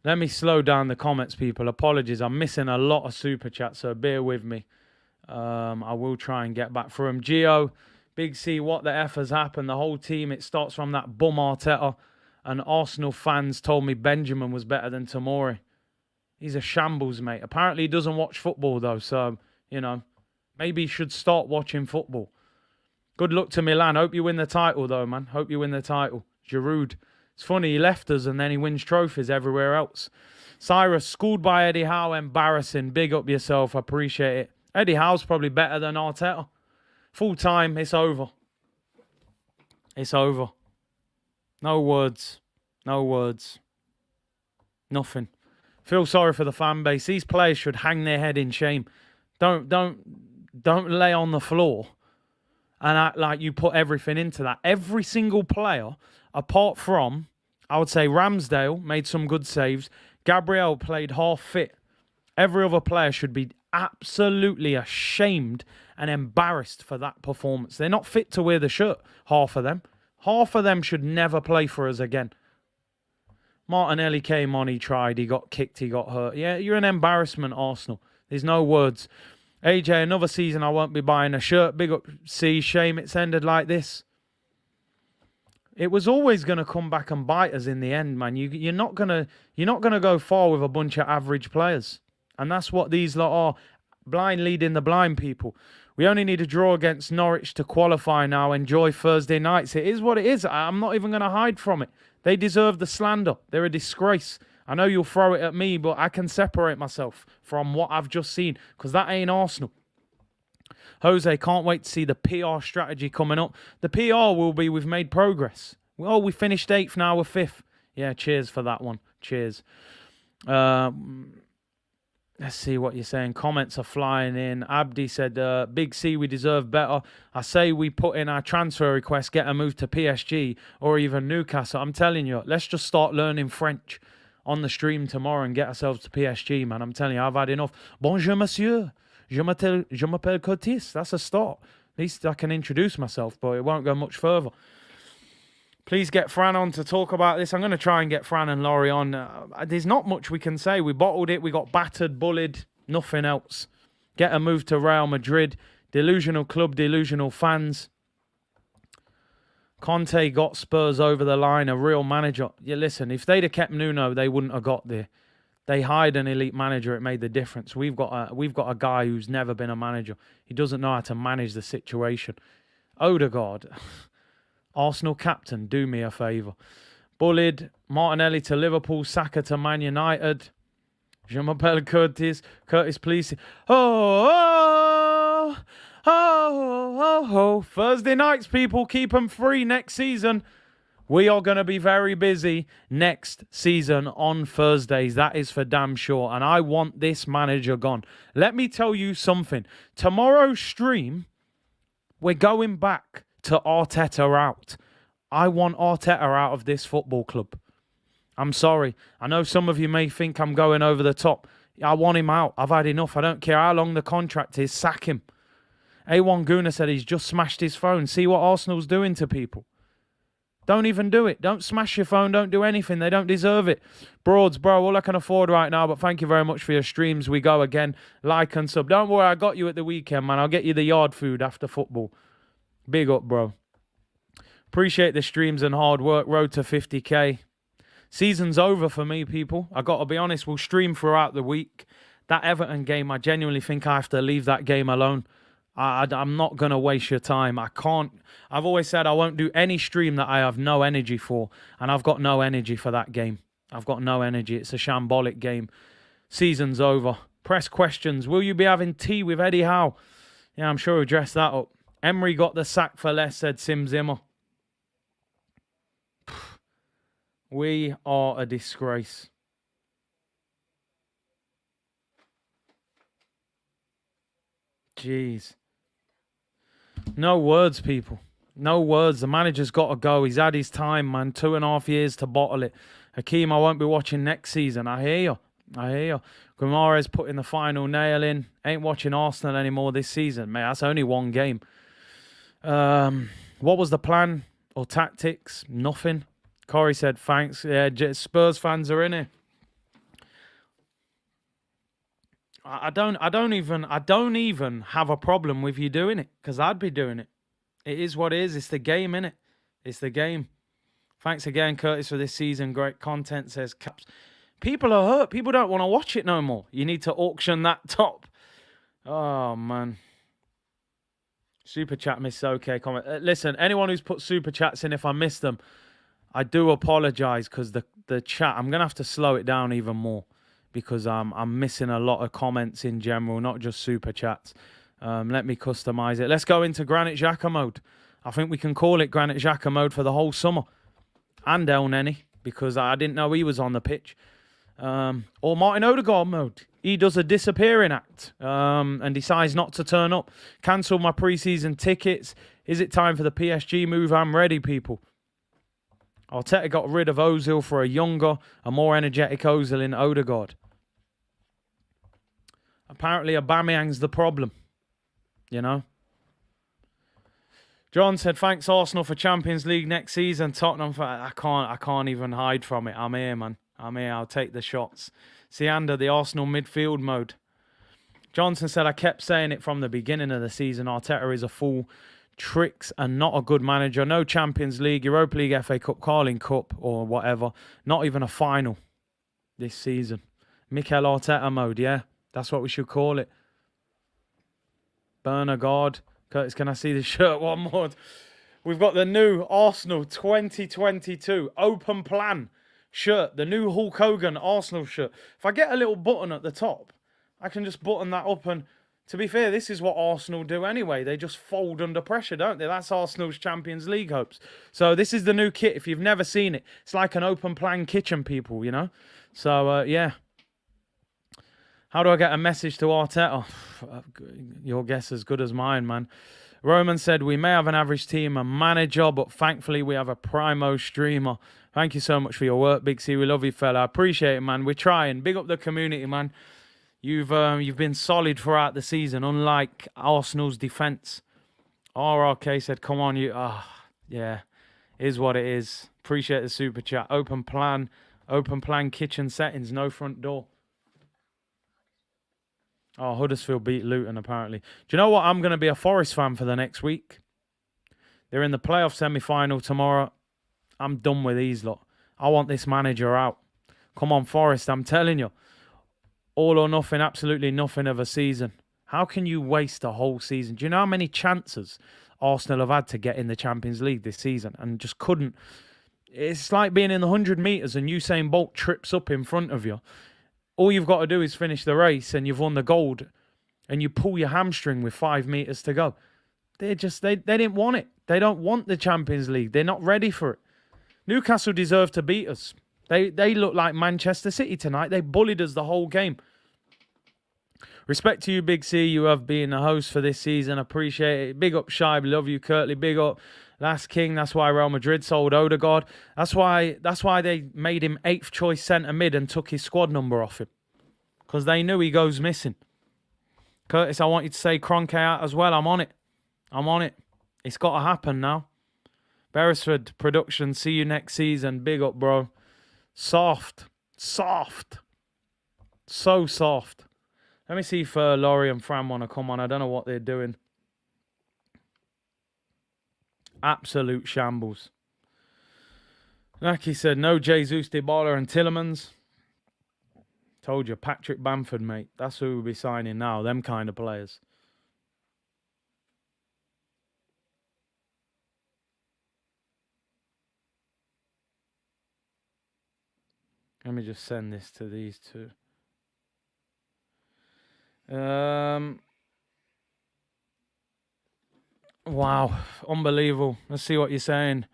Let me slow down the comments, people. Apologies. I'm missing a lot of super chats, so bear with me. I will try and get back through them. Gio, Big C, what the F has happened? The whole team, it starts from that bum Arteta. And Arsenal fans told me Benjamin was better than Tomori. He's a shambles, mate. Apparently he doesn't watch football, though. So, you know, maybe he should start watching football. Good luck to Milan. Hope you win the title, though, man. Hope you win the title. Giroud. It's funny, he left us and then he wins trophies everywhere else. Cyrus, schooled by Eddie Howe, embarrassing. Big up yourself, I appreciate it. Eddie Howe's probably better than Arteta. Full time, it's over. It's over. No words. No words. Nothing. Feel sorry for the fan base. These players should hang their head in shame. Don't lay on the floor and act like you put everything into that. Every single player, apart from, I would say Ramsdale made some good saves. Gabriel played half fit. Every other player should be absolutely ashamed and embarrassed for that performance. They're not fit to wear the shirt, half of them. Half of them should never play for us again. Martinelli came on, he tried, he got kicked, he got hurt. Yeah, you're an embarrassment, Arsenal. There's no words. AJ, another season I won't be buying a shirt. Big up, C. Shame it's ended like this. It was always going to come back and bite us in the end, man. You're not gonna go far with a bunch of average players, and that's what these lot are. Blind leading the blind, people. We only need a draw against Norwich to qualify now. Enjoy Thursday nights. It is what it is. I'm not even going to hide from it. They deserve the slander. They're a disgrace. I know you'll throw it at me, but I can separate myself from what I've just seen because that ain't Arsenal. Jose, can't wait to see the PR strategy coming up. The PR will be we've made progress. Well, we finished 8th, now we're 5th. Yeah, cheers for that one. Cheers. Let's see what you're saying. Comments are flying in. Abdi said, Big C, we deserve better. I say we put in our transfer request, get a move to PSG or even Newcastle. I'm telling you, let's just start learning French on the stream tomorrow and get ourselves to PSG, man. I'm telling you, I've had enough. Bonjour, monsieur. Je m'appelle Curtis. That's a start. At least I can introduce myself, but it won't go much further. Please get Fran on to talk about this. I'm going to try and get Fran and Laurie on. There's not much we can say. We bottled it. We got battered, bullied. Nothing else. Get a move to Real Madrid. Delusional club, delusional fans. Conte got Spurs over the line. A real manager. Yeah, listen, if they'd have kept Nuno, they wouldn't have got there. They hired an elite manager. It made the difference. We've got a guy who's never been a manager. He doesn't know how to manage the situation. Odegaard, Arsenal captain, do me a favour. Bullied. Martinelli to Liverpool. Saka to Man United. Je m'appelle Curtis. Curtis, please. Oh, oh. Thursday nights, people. Keep them free next season. We are going to be very busy next season on Thursdays. That is for damn sure. And I want this manager gone. Let me tell you something. Tomorrow's stream, we're going back to Arteta out. I want Arteta out of this football club. I'm sorry. I know some of you may think I'm going over the top. I want him out. I've had enough. I don't care how long the contract is. Sack him. A1 Guna said he's just smashed his phone. See what Arsenal's doing to people. Don't even do it. Don't smash your phone. Don't do anything. They don't deserve it. Broads, bro, all I can afford right now, but thank you very much for your streams. We go again. Like and sub. Don't worry, I got you at the weekend, man. I'll get you the yard food after football. Big up, bro. Appreciate the streams and hard work. Road to 50k. Season's over for me, people. I got to be honest, we'll stream throughout the week. That Everton game, I genuinely think I have to leave that game alone. I'm not going to waste your time. I can't. I've always said I won't do any stream that I have no energy for. And I've got no energy for that game. I've got no energy. It's a shambolic game. Season's over. Press questions. Will you be having tea with Eddie Howe? Yeah, I'm sure he'll dress that up. Emery got the sack for less, said Sim Zimmer. We are a disgrace. Jeez. No words, people. No words. The manager's got to go. He's had his time, man. 2.5 years to bottle it. Hakeem, I won't be watching next season. I hear you. I hear you. Guimaraes putting the final nail in. Ain't watching Arsenal anymore this season. Mate, that's only one game. What was the plan or tactics? Nothing. Corey said thanks. Yeah, Spurs fans are in it. I don't even have a problem with you doing it because I'd be doing it. It is what it is. It's the game, innit? It's the game. Thanks again, Curtis, for this season. Great content, says Caps. People are hurt. People don't want to watch it no more. You need to auction that top. Oh, man. Super chat missed. Okay, comment. Listen, anyone who's put super chats in, if I missed them, I do apologize because the chat, I'm going to have to slow it down even more because I'm missing a lot of comments in general, not just super chats. Let me customize it. Let's go into Granit Xhaka mode. I think we can call it Granit Xhaka mode for the whole summer. And El Neni, because I didn't know he was on the pitch. Or Martin Odegaard mode. He does a disappearing act and decides not to turn up. Cancel my pre-season tickets. Is it time for the PSG move? I'm ready, people. Arteta got rid of Ozil for a younger, a more energetic Ozil in Odegaard. Apparently, Aubameyang's the problem. You know? John said, thanks Arsenal for Champions League next season. Tottenham for... I can't even hide from it. I'm here, man. I'm here. I'll take the shots. Sianda, the Arsenal midfield mode. Johnson said, I kept saying it from the beginning of the season. Arteta is a fool. Tricks and not a good manager. No Champions League, Europa League, FA Cup, Carling Cup or whatever. Not even a final this season. Mikel Arteta mode, yeah. That's what we should call it. Bernard. Curtis, can I see the shirt one more? We've got the new Arsenal 2022 open plan shirt. The new Hulk Hogan Arsenal shirt. If I get a little button at the top, I can just button that up. And to be fair, this is what Arsenal do anyway. They just fold under pressure, don't they? That's Arsenal's Champions League hopes. So this is the new kit. If you've never seen it, it's like an open plan kitchen, people, you know? So, yeah. How do I get a message to Arteta? Your guess as good as mine, man. Roman said, we may have an average team and manager, but thankfully we have a primo streamer. Thank you so much for your work, Big C. We love you, fella. I appreciate it, man. We're trying. Big up the community, man. You've been solid throughout the season, unlike Arsenal's defence. RRK said, come on, you. Yeah, is what it is. Appreciate the super chat. Open plan kitchen settings, no front door. Oh, Huddersfield beat Luton, apparently. Do you know what? I'm going to be a Forest fan for the next week. They're in the playoff semi-final tomorrow. I'm done with these lot. I want this manager out. Come on, Forest, I'm telling you. All or nothing, absolutely nothing of a season. How can you waste a whole season? Do you know how many chances Arsenal have had to get in the Champions League this season and just couldn't? It's like being in the 100 metres and Usain Bolt trips up in front of you. All you've got to do is finish the race and you've won the gold and you pull your hamstring with 5 meters to go. They didn't want it. They don't want the Champions League. They're not ready for it. Newcastle deserve to beat us. They look like Manchester City tonight. They bullied us the whole game. Respect to you, Big C. You have been a host for this season. Appreciate it. Big up, Shibe. Love you, Curtly. Big up. Last King. That's why Real Madrid sold Odegaard. That's why they made him 8th choice centre mid and took his squad number off him. Because they knew he goes missing. Curtis, I want you to say Kroenke out as well. I'm on it. It's got to happen now. Beresford production. See you next season. Big up, bro. Soft. So soft. Let me see if Laurie and Fran want to come on. I don't know what they're doing. Absolute shambles. Naki said, no Jesus, Dybala and Tillemans. Told you, Patrick Bamford, mate. That's who we'll be signing now. Them kind of players. Let me just send this to these two. Wow, unbelievable. Let's see what you're saying.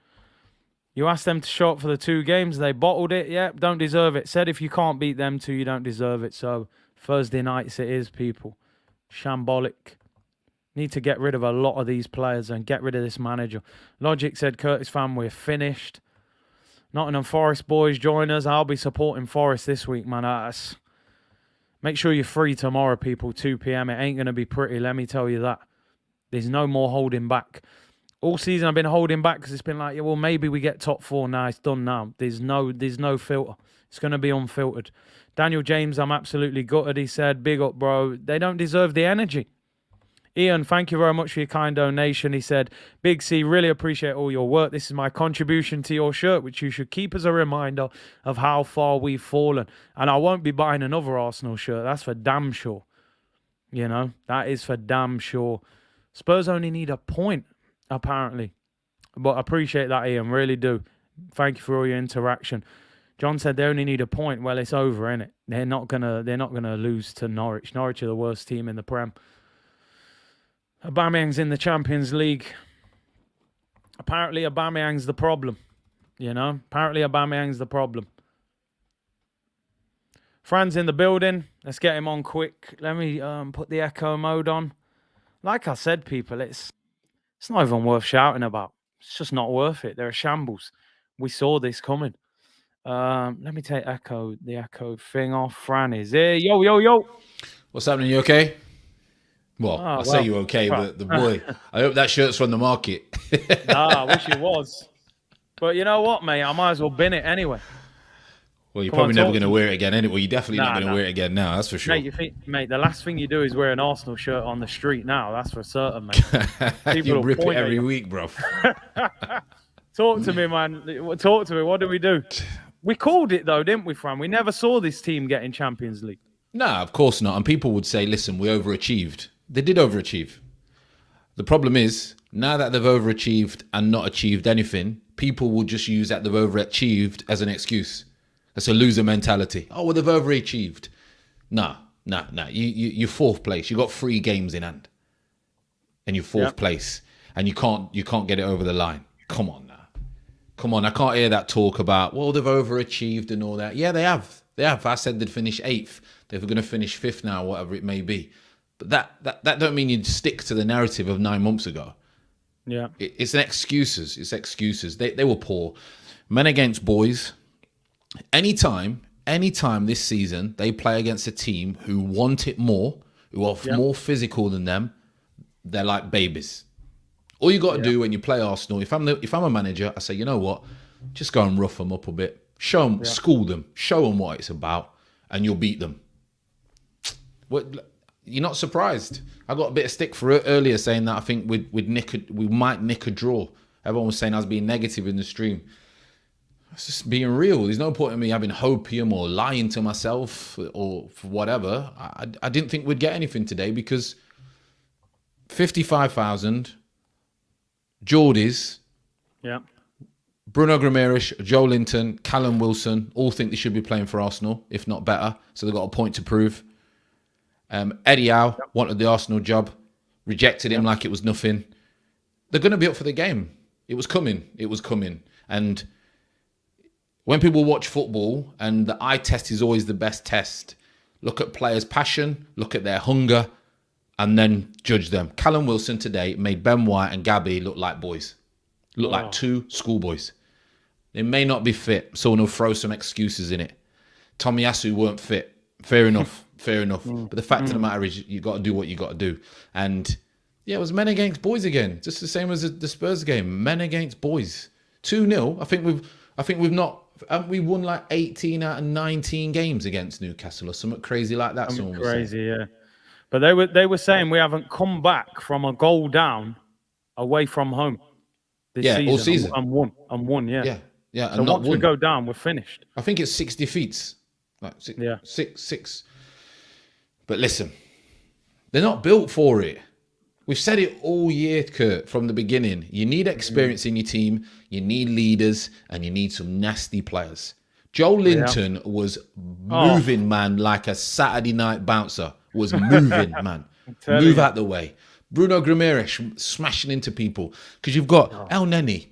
You asked them to show up for the 2 games. They bottled it. Yep, don't deserve it. Said if you can't beat them 2, you don't deserve it. So Thursday nights it is, people. Shambolic. Need to get rid of a lot of these players and get rid of this manager. Logic said, Curtis fan, we're finished. Nottingham Forest boys, join us. I'll be supporting Forest this week, man. Make sure you're free tomorrow, people, 2 p.m. It ain't going to be pretty, let me tell you that. There's no more holding back. All season I've been holding back because it's been like, yeah, well, maybe we get top 4 now. It's done now. There's no filter. It's going to be unfiltered. Daniel James, I'm absolutely gutted. He said, big up, bro. They don't deserve the energy. Ian, thank you very much for your kind donation. He said, Big C, really appreciate all your work. This is my contribution to your shirt, which you should keep as a reminder of how far we've fallen. And I won't be buying another Arsenal shirt. That's for damn sure. You know, that is for damn sure. Spurs only need a point, apparently. But I appreciate that, Ian. Really do. Thank you for all your interaction. John said they only need a point. Well, it's over, innit? They're not gonna lose to Norwich. Norwich are the worst team in the Prem. Aubameyang's in the Champions League. Apparently, Aubameyang's the problem. You know? Apparently, Aubameyang's the problem. Fran's in the building. Let's get him on quick. Let me put the echo mode on. Like I said, people, it's not even worth shouting about. It's just not worth it. They're a shambles. We saw this coming. Let me take the echo thing off. Fran is here. Yo, yo, yo. What's happening? You okay? Well, I say you're okay, but the boy, I hope that shirt's from the market. Nah, I wish it was. But you know what, mate? I might as well bin it anyway. Well, you're probably never going to wear it again anyway. You're definitely not going to wear it again now, that's for sure. Mate, the last thing you do is wear an Arsenal shirt on the street now. That's for certain, mate. You rip it every week, bro. Talk to me, man. Talk to me. What do we do? We called it, though, didn't we, Fran? We never saw this team get in Champions League. No, of course not. And people would say, listen, we overachieved. They did overachieve. The problem is, now that they've overachieved and not achieved anything, people will just use that they've overachieved as an excuse. That's a loser mentality. Oh, well, they've overachieved. Nah. You're fourth place. You got 3 games in hand. And you're fourth place. And you can't get it over the line. Come on now. Come on. I can't hear that talk about, well, they've overachieved and all that. Yeah, they have. I said they'd finish 8th. They're going to finish 5th now, whatever it may be. But that don't mean you'd stick to the narrative of 9 months ago. Yeah. It's excuses. It's excuses. They were poor. Men against boys. Anytime this season they play against a team who want it more, who are more physical than them, they're like babies. All you got to do when you play Arsenal, if I'm a manager, I say, you know what, just go and rough them up a bit, show them, school them, show them what it's about, and you'll beat them. You're not surprised. I got a bit of stick for it earlier saying that I think we might nick a draw. Everyone was saying I was being negative in the stream. It's just being real. There's no point in me having hopium or lying to myself or whatever. I didn't think we'd get anything today because 55,000 Geordies, Bruno Guimaraes, Joe Linton, Callum Wilson all think they should be playing for Arsenal, if not better. So they've got a point to prove. Eddie Howe wanted the Arsenal job, rejected him like it was nothing. They're going to be up for the game. It was coming. And when people watch football, and the eye test is always the best test, look at players' passion, look at their hunger, and then judge them. Callum Wilson today made Ben White and Gabby look like boys. Look like 2 schoolboys. They may not be fit. Someone will throw some excuses in it. Tomiyasu weren't fit. Fair enough. But the fact of the matter is you got to do what you got to do. And yeah, it was men against boys again. Just the same as the Spurs game. Men against boys. 2-0. I think we've not... we won like 18 out of 19 games against Newcastle or something crazy like that. Something crazy, yeah. But they were saying we haven't come back from a goal down away from home this season. All season. And won, yeah. Yeah. So once we go down, we're finished. I think it's 6 defeats. Like six. But listen, they're not built for it. We've said it all year, Kurt, from the beginning. You need experience in your team, you need leaders, and you need some nasty players. Joe Linton was moving, man, like a Saturday night bouncer. Was moving, man. Move out the way. Bruno Guimaraes smashing into people. Because you've got El Neni.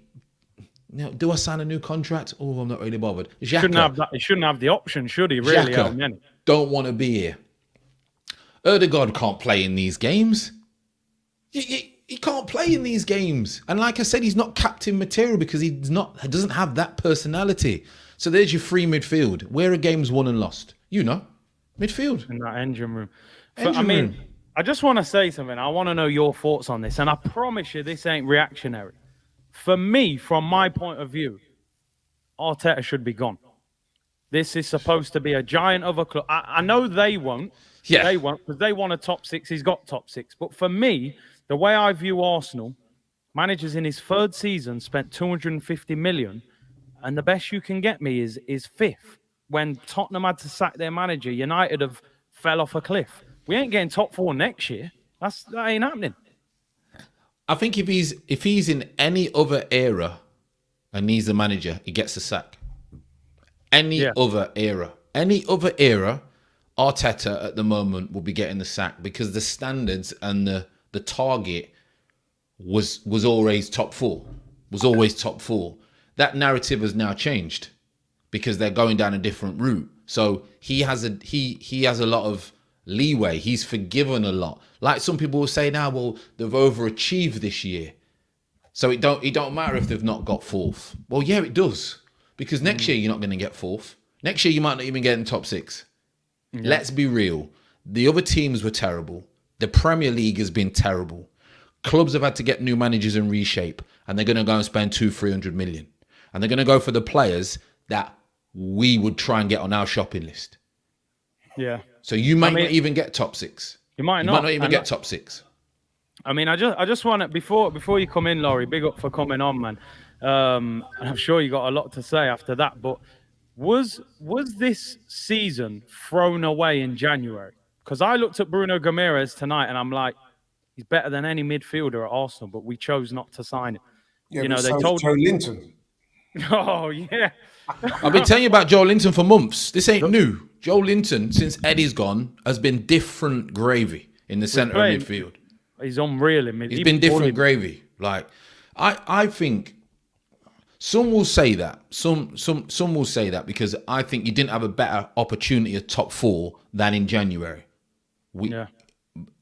Now, do I sign a new contract? Oh, I'm not really bothered. He shouldn't have the option, should he? Really, El Neni. Don't want to be here. Erdegaard can't play in these games. He can't play in these games. And like I said, he's not captain material because he doesn't have that personality. So there's your free midfield. Where are games won and lost? Midfield. In that engine room. I just want to say something. I want to know your thoughts on this. And I promise you this ain't reactionary. For me, from my point of view, Arteta should be gone. This is supposed to be a giant of a club. I know they won't. Yeah. Because they want a top six. He's got top six. But for me, the way I view Arsenal, managers in his third season spent 250 million, and the best you can get me is fifth. When Tottenham had to sack their manager, United have fell off a cliff. We ain't getting top four next year. That ain't happening. I think if he's in any other era and he's the manager, he gets the sack. Any other era, Arteta at the moment will be getting the sack because the standards and the target was always top four. That narrative has now changed because they're going down a different route. So he has a lot of leeway. He's forgiven a lot. Like some people will say now, well, they've overachieved this year, so it don't matter if they've not got fourth. Well, yeah, it does, because next year you're not going to get fourth. Next year you might not even get in top six. Yeah. Let's be real. The other teams were terrible. The Premier League has been terrible. Clubs have had to get new managers and reshape, and they're going to go and spend 200-300 million, and they're going to go for the players that we would try and get on our shopping list. Yeah. So you might not even get top six. You might not even get top six. I mean, I just want to, before you come in, Laurie, big up for coming on, man. And I'm sure you got a lot to say after that. But was this season thrown away in January? Because I looked at Bruno Guimaraes tonight, and I'm like, he's better than any midfielder at Arsenal, but we chose not to sign him. Yeah, you know, they told Joe Linton. Oh yeah. I've been telling you about Joe Linton for months. This ain't new. Joe Linton, since Eddie's gone, has been different gravy in the centre of midfield. He's unreal in midfield. He's been different gravy. Like, I think some will say that. Some will say that because I think you didn't have a better opportunity at top four than in January.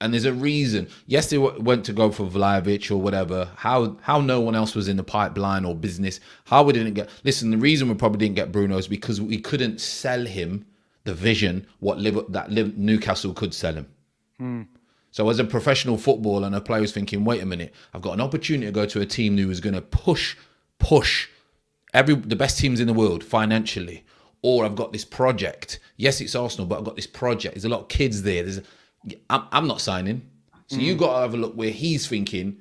And there's a reason. Yes, they went to go for Vlahovic or whatever. How no one else was in the pipeline or business. How we didn't get... Listen, the reason we probably didn't get Bruno is because we couldn't sell him the vision that Newcastle could sell him. So as a professional footballer and a player who's thinking, wait a minute, I've got an opportunity to go to a team who is going to push the best teams in the world financially. Or I've got this project. Yes, it's Arsenal, but I've got this project. There's a lot of kids there. I'm not signing. So you got to have a look where he's thinking,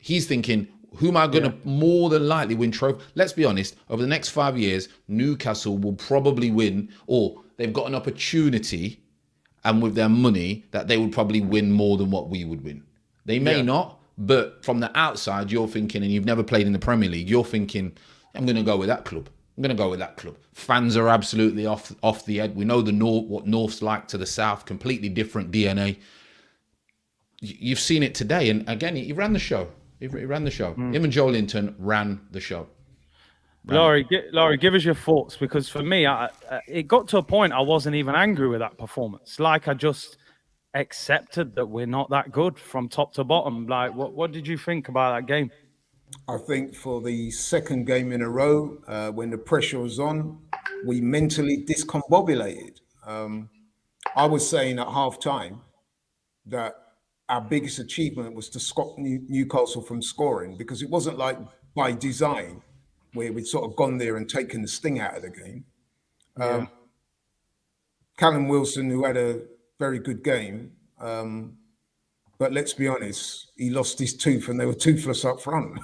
who am I going to more than likely win trophy? Let's be honest, over the next 5 years, Newcastle will probably win, or they've got an opportunity, and with their money, that they would probably win more than what we would win. They may not, but from the outside, you're thinking, and you've never played in the Premier League, you're thinking, I'm going to go with that club. Fans are absolutely off the head. We know what North's like to the south, completely different DNA. You've seen it today, and again, he ran the show. He ran the show. Him and Joe Linton ran the show. Laurie, give us your thoughts, because for me, it got to a point I wasn't even angry with that performance. Like, I just accepted that we're not that good from top to bottom. Like, what did you think about that game? I think for the second game in a row, when the pressure was on, we mentally discombobulated. I was saying at half-time that our biggest achievement was to stop Newcastle from scoring, because it wasn't like by design where we'd sort of gone there and taken the sting out of the game. Callum Wilson, who had a very good game, but let's be honest, he lost his tooth and they were toothless up front.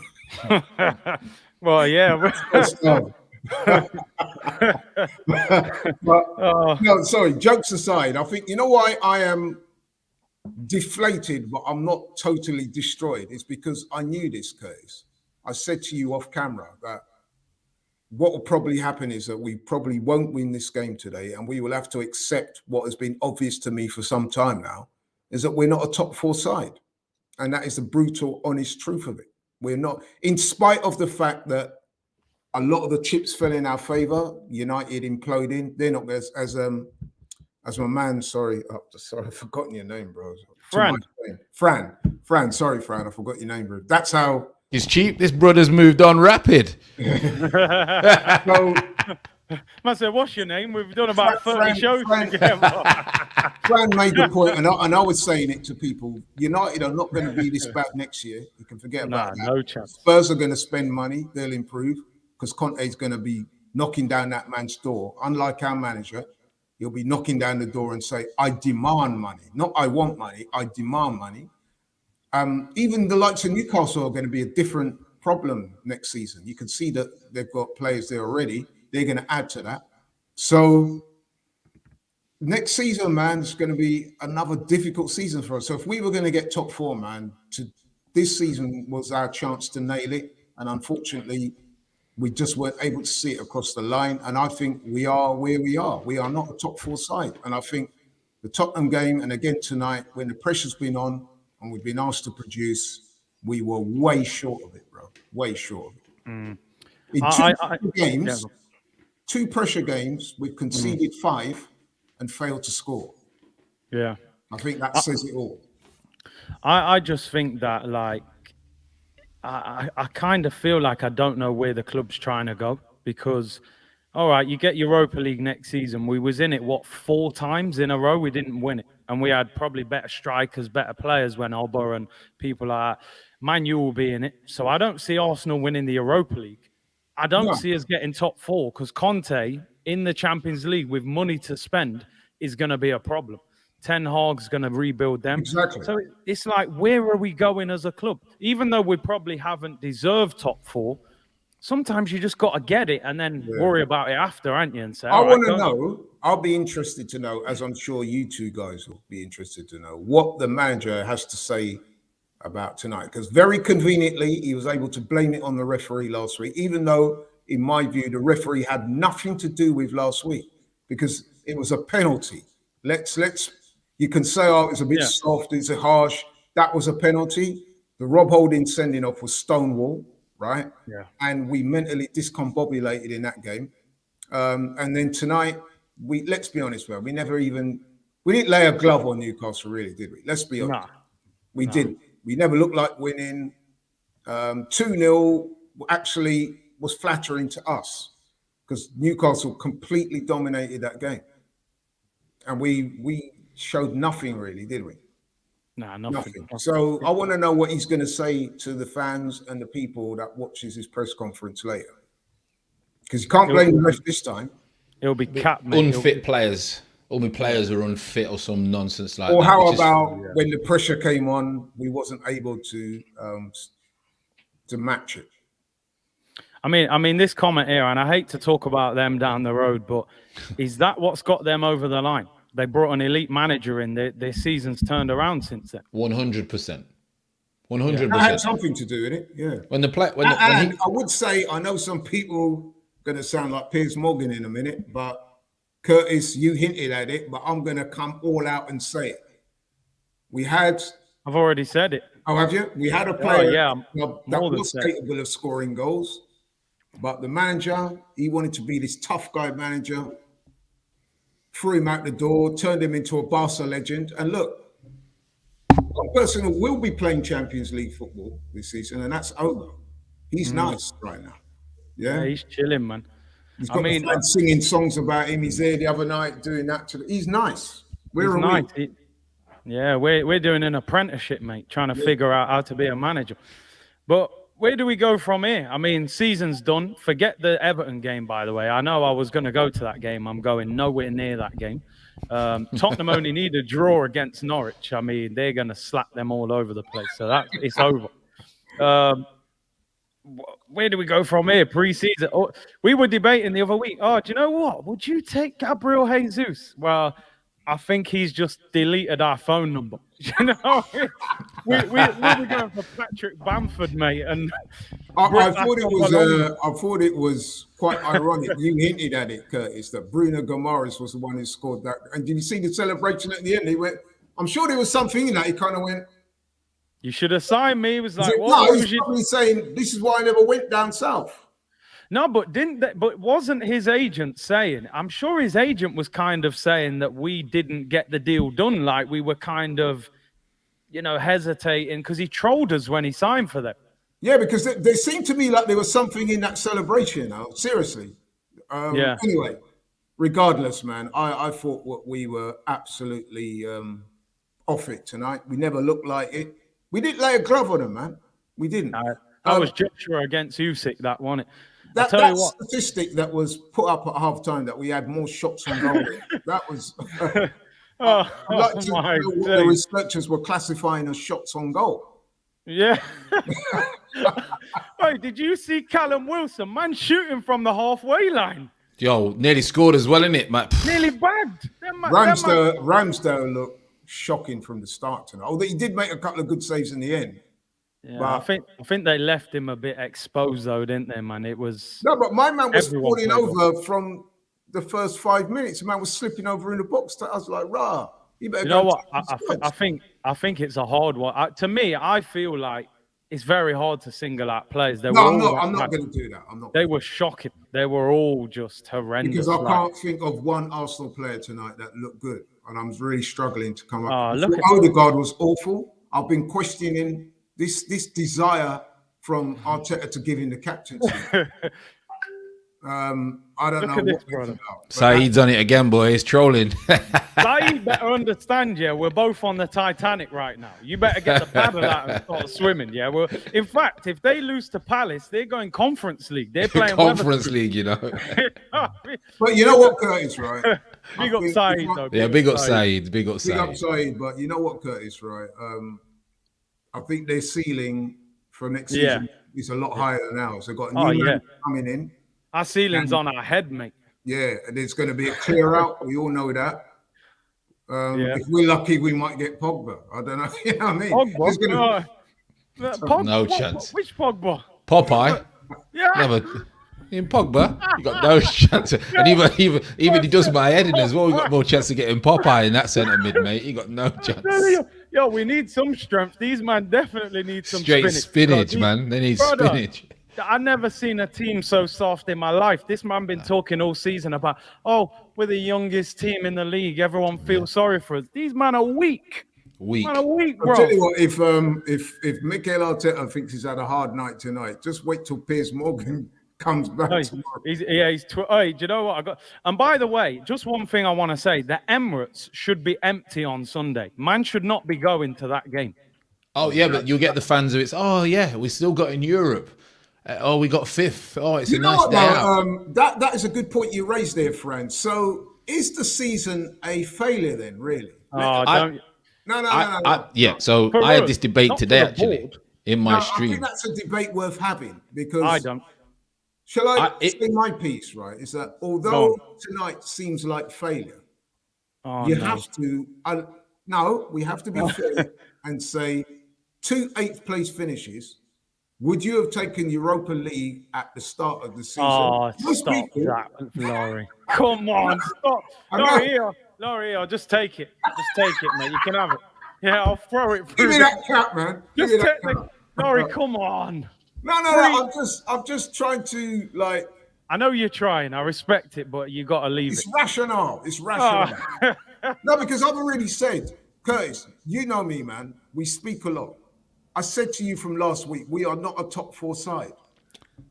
Well, yeah. No, sorry, jokes aside, I think, you know why I am deflated, but I'm not totally destroyed? It's because I knew this, Curtis. I said to you off camera that what will probably happen is that we probably won't win this game today, and we will have to accept what has been obvious to me for some time now, is that we're not a top four side. And that is the brutal, honest truth of it. We're not, in spite of the fact that a lot of the chips fell in our favour, United imploding. They're not as my man, sorry, I've forgotten your name, bro. Fran, sorry, Fran, I forgot your name, bro. That's how... It's cheap. This brother's moved on rapid. So, Man said, what's your name? We've done about 30 shows together. Fran made the point, and I was saying it to people, United are not going to be this bad next year. You can forget about that. No chance. Spurs are going to spend money. They'll improve because Conte's going to be knocking down that man's door. Unlike our manager, he'll be knocking down the door and say, I demand money. Not I want money, I demand money. Even the likes of Newcastle are going to be a different problem next season. You can see that they've got players there already. They're going to add to that. So next season, man, it's going to be another difficult season for us. So if we were going to get top 4, man, this season was our chance to nail it. And unfortunately, we just weren't able to see it across the line. And I think we are where we are. We are not a top 4 side. And I think the Tottenham game, and again tonight, when the pressure's been on and we've been asked to produce, we were way short of it, bro. Way short of it. In two pressure games, we've conceded 5 and failed to score. Yeah. I think that says it all. I just think that, like, I kind of feel like I don't know where the club's trying to go, because, all right, you get Europa League next season. We was in it, 4 times in a row? We didn't win it. And we had probably better strikers, better players when Oba and people like that. Man U will be in it. So I don't see Arsenal winning the Europa League. I don't see us getting top 4, because Conte in the Champions League with money to spend is going to be a problem. Ten Hag's going to rebuild them. Exactly. So it's like, where are we going as a club? Even though we probably haven't deserved top 4, sometimes you just got to get it and then worry about it after, aren't you? And say, I want to know, I'll be interested to know, as I'm sure you two guys will be interested to know, what the manager has to say about tonight. Because very conveniently, he was able to blame it on the referee last week, even though, in my view, the referee had nothing to do with last week, because it was a penalty. You can say, oh, it's a bit soft, it's a harsh. That was a penalty. The Rob Holding sending off was stonewall, right? Yeah. And we mentally discombobulated in that game. And then tonight, let's be honest, well, we didn't lay a glove on Newcastle, really, did we? Let's be honest. We didn't. We never looked like winning. 2-0 actually was flattering to us, because Newcastle completely dominated that game. And we showed nothing, really, did we? Nah, nothing. So I want to know what he's going to say to the fans and the people that watches his press conference later. Because you can't blame the ref this time. It'll be cat, mate. Unfit players. All my players are unfit or some nonsense like that. Or how about when the pressure came on, we wasn't able to match it? I mean, this comment here, and I hate to talk about them down the road, but is that what's got them over the line? They brought an elite manager in. Their season's turned around since then. 100%. 100%. That had something to do with it, yeah. I would say, I know some people going to sound like Piers Morgan in a minute, but Curtis, you hinted at it, but I'm going to come all out and say it. I've already said it. Oh, have you? We had a player that was capable of scoring goals, but the manager, he wanted to be this tough guy manager, threw him out the door, turned him into a Barca legend. And look, one person who will be playing Champions League football this season, and that's Oba. He's nice right now. Yeah, he's chilling, man. He's got the fans singing songs about him. He's there the other night doing that. He's nice. We're nice. We're doing an apprenticeship, mate, trying to figure out how to be a manager. But where do we go from here? I mean, season's done. Forget the Everton game, by the way. I know I was going to go to that game. I'm going nowhere near that game. Tottenham only need a draw against Norwich. I mean, they're going to slap them all over the place. So it's over. Where do we go from here? Pre-season. We were debating the other week. Oh, do you know what? Would you take Gabriel Jesus? Well, I think he's just deleted our phone number. You know, we were going for Patrick Bamford, mate. And I thought it was quite ironic. You hinted at it, Curtis, that Bruno Gomes was the one who scored that. And did you see the celebration at the end? He went, I'm sure there was something in that. He kind of went, you should have signed me. He was like, what? No, he's probably saying, this is why I never went down south. No, but wasn't his agent saying? I'm sure his agent was kind of saying that we didn't get the deal done. Like we were kind of, hesitating because he trolled us when he signed for them. Yeah, because there seemed to be like there was something in that celebration. Now, seriously. Anyway, regardless, man, I thought we were absolutely off it tonight. We never looked like it. We didn't lay a glove on him, man. We didn't. That was Joshua against Usyk, that one. That statistic that was put up at half time that we had more shots on goal. That was. I'd like to know what the researchers were classifying as shots on goal. Yeah. Hey, did you see Callum Wilson, man, shooting from the halfway line? Yo, nearly scored as well, innit, Matt? Nearly bagged. Ramsdale looked shocking from the start tonight. Although he did make a couple of good saves in the end. Yeah, but I think they left him a bit exposed though, didn't they, man? It was but my man was falling over from the first 5 minutes. The man was slipping over in the box. I was like, rah. You know what? I think it's a hard one. To me, I feel like it's very hard to single out players. I'm not going to do that. They were shocking. They were all just horrendous. Because I can't think of one Arsenal player tonight that looked good, and I'm really struggling to come up. Odegaard was awful. I've been questioning this desire from Arteta to give him the captaincy. I don't know what brother. Saeed's on it again, boy. He's trolling. Saeed better understand, yeah, we're both on the Titanic right now. You better get the paddle out and start swimming, yeah. Well, in fact, if they lose to Palace, they're going Conference League. They're playing Conference League, you know. But you know what, Curtis, right? Big up Saeed, though. Yeah, big up Saeed. Big up Saeed. But you know what, Curtis, right? I think their ceiling for next season is a lot higher than ours. They've got a new man coming in. Our ceiling's on our head, mate. Yeah, and there's going to be a clear out. We all know that. If we're lucky, we might get Pogba. I don't know. You know what I mean? Pogba? No chance. Which Pogba? Popeye? Yeah. Never. In Pogba, you got no chance. And even he does my heading as well. We got more chance of getting Popeye in that centre mid, mate. You got no chance. Yo, we need some strength. These man definitely need some straight spinach, man. They need spinach. I've never seen a team so soft in my life. This man been talking all season about, we're the youngest team in the league. Everyone feels sorry for us. These men are weak. Man are weak, bro. I'll tell you what, if Mikel Arteta thinks he's had a hard night tonight, just wait till Piers Morgan comes back tomorrow. Do you know what? And by the way, just one thing I want to say. The Emirates should be empty on Sunday. Man should not be going to that game. Oh, yeah, but you'll get the fans of it. We still got in Europe. We got fifth. It's a nice day out. That is a good point you raised there, Fran. So is the season a failure then, really? No. Yeah, so I had this debate today, actually, in my stream. I think that's a debate worth having because... I don't. Shall I say my piece, right? Is that although tonight seems like failure, have to... we have to be fair and say 2 8th-place finishes. Would you have taken Europa League at the start of the season? Stop that, Laurie. Come on, stop. Laurie, just take it. Just take it, mate. You can have it. Yeah, I'll throw it through. Give me that cap, man. Just take it. Laurie, come on. No. I'm just trying to, like... I know you're trying. I respect it, but you got to leave it. It's rational. No, because I've already said, Curtis, you know me, man. We speak a lot. I said to you from last week, we are not a top 4 side.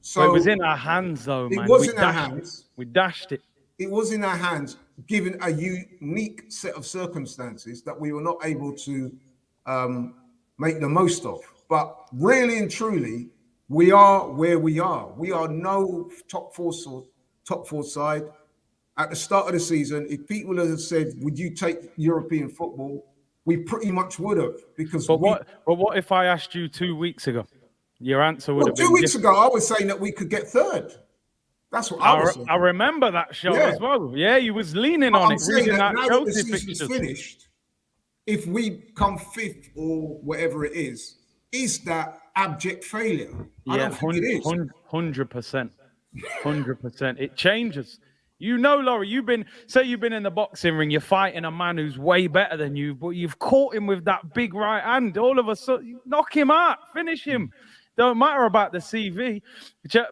So it was in our hands, though, man. It was in our hands. We dashed it. It was in our hands, given a unique set of circumstances that we were not able to make the most of. But really and truly, we are where we are. We are no top four side. At the start of the season, if people had said, would you take European football? We pretty much would have, because. But what if I asked you 2 weeks ago? Your answer would have been. 2 weeks ago, I was saying that we could get third. That's what I was saying. I remember that show as well. Yeah, you was leaning on it, reading that Chelsea pictures. Finished. If we come 5th or whatever it is that abject failure? I don't think it is. 100%. 100%. It changes. You know, Laurie, you've been in the boxing ring, you're fighting a man who's way better than you, but you've caught him with that big right hand. All of a sudden, you knock him out, finish him. Don't matter about the CV.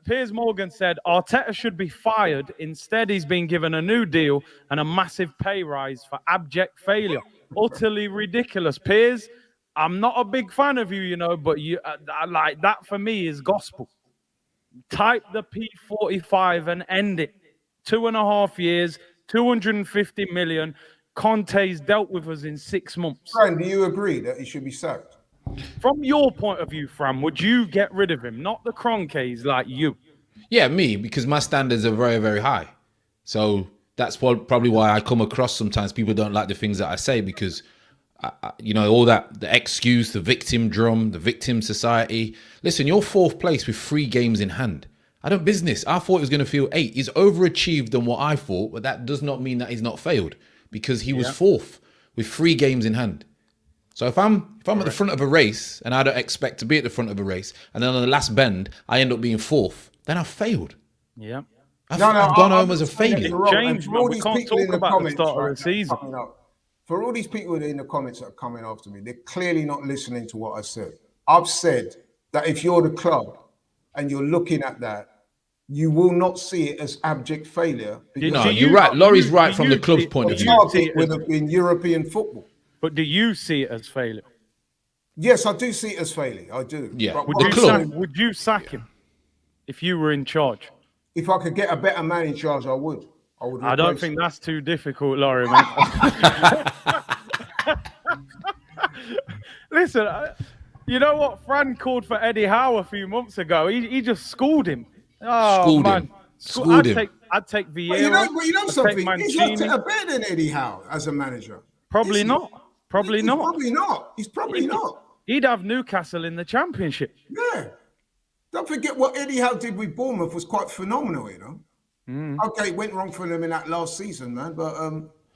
Piers Morgan said Arteta should be fired. Instead, he's been given a new deal and a massive pay rise for abject failure. Utterly ridiculous. Piers, I'm not a big fan of you, but you like that for me is gospel. Type the P45 and end it. 2.5 years, 250 million. Conte's dealt with us in 6 months. Fran, do you agree that he should be sacked? From your point of view, Fran, would you get rid of him? Not the Cronkies like you. Yeah, me, because my standards are very, very high. So that's probably why I come across sometimes people don't like the things that I say because, all that, the excuse, the victim drum, the victim society. Listen, you're 4th place with 3 games in hand. I don't business. I thought he was going to feel 8. He's overachieved than what I thought, but that does not mean that he's not failed because he was 4th with 3 games in hand. So if I'm at the front of a race and I don't expect to be at the front of a race, and then on the last bend I end up being 4th, then I've failed. Yeah. I've gone home as a failure. Change, man. We can't talk about the start of the season. For all these people in the comments that are coming after me, they're clearly not listening to what I said. I've said that if you're the club and you're looking at that, you will not see it as abject failure. No, you're right. Laurie's right from the club's point of view. It would have been European football. But do you see it as failure? Yes, I do see it as failure. I do. Yeah. But Would you sack him if you were in charge? If I could get a better man in charge, I would. I don't think that's too difficult, Laurie, man. Listen, you know what? Fran called for Eddie Howe a few months ago. He just schooled him. Oh, schooled man. him. Schooled him. I'd take Vieira. But you know something? He's not better than Eddie Howe as a manager. Probably not. Probably not. He's probably not. He'd have Newcastle in the Championship. Yeah. Don't forget what Eddie Howe did with Bournemouth was quite phenomenal, you know. Okay, it went wrong for them in that last season, man. But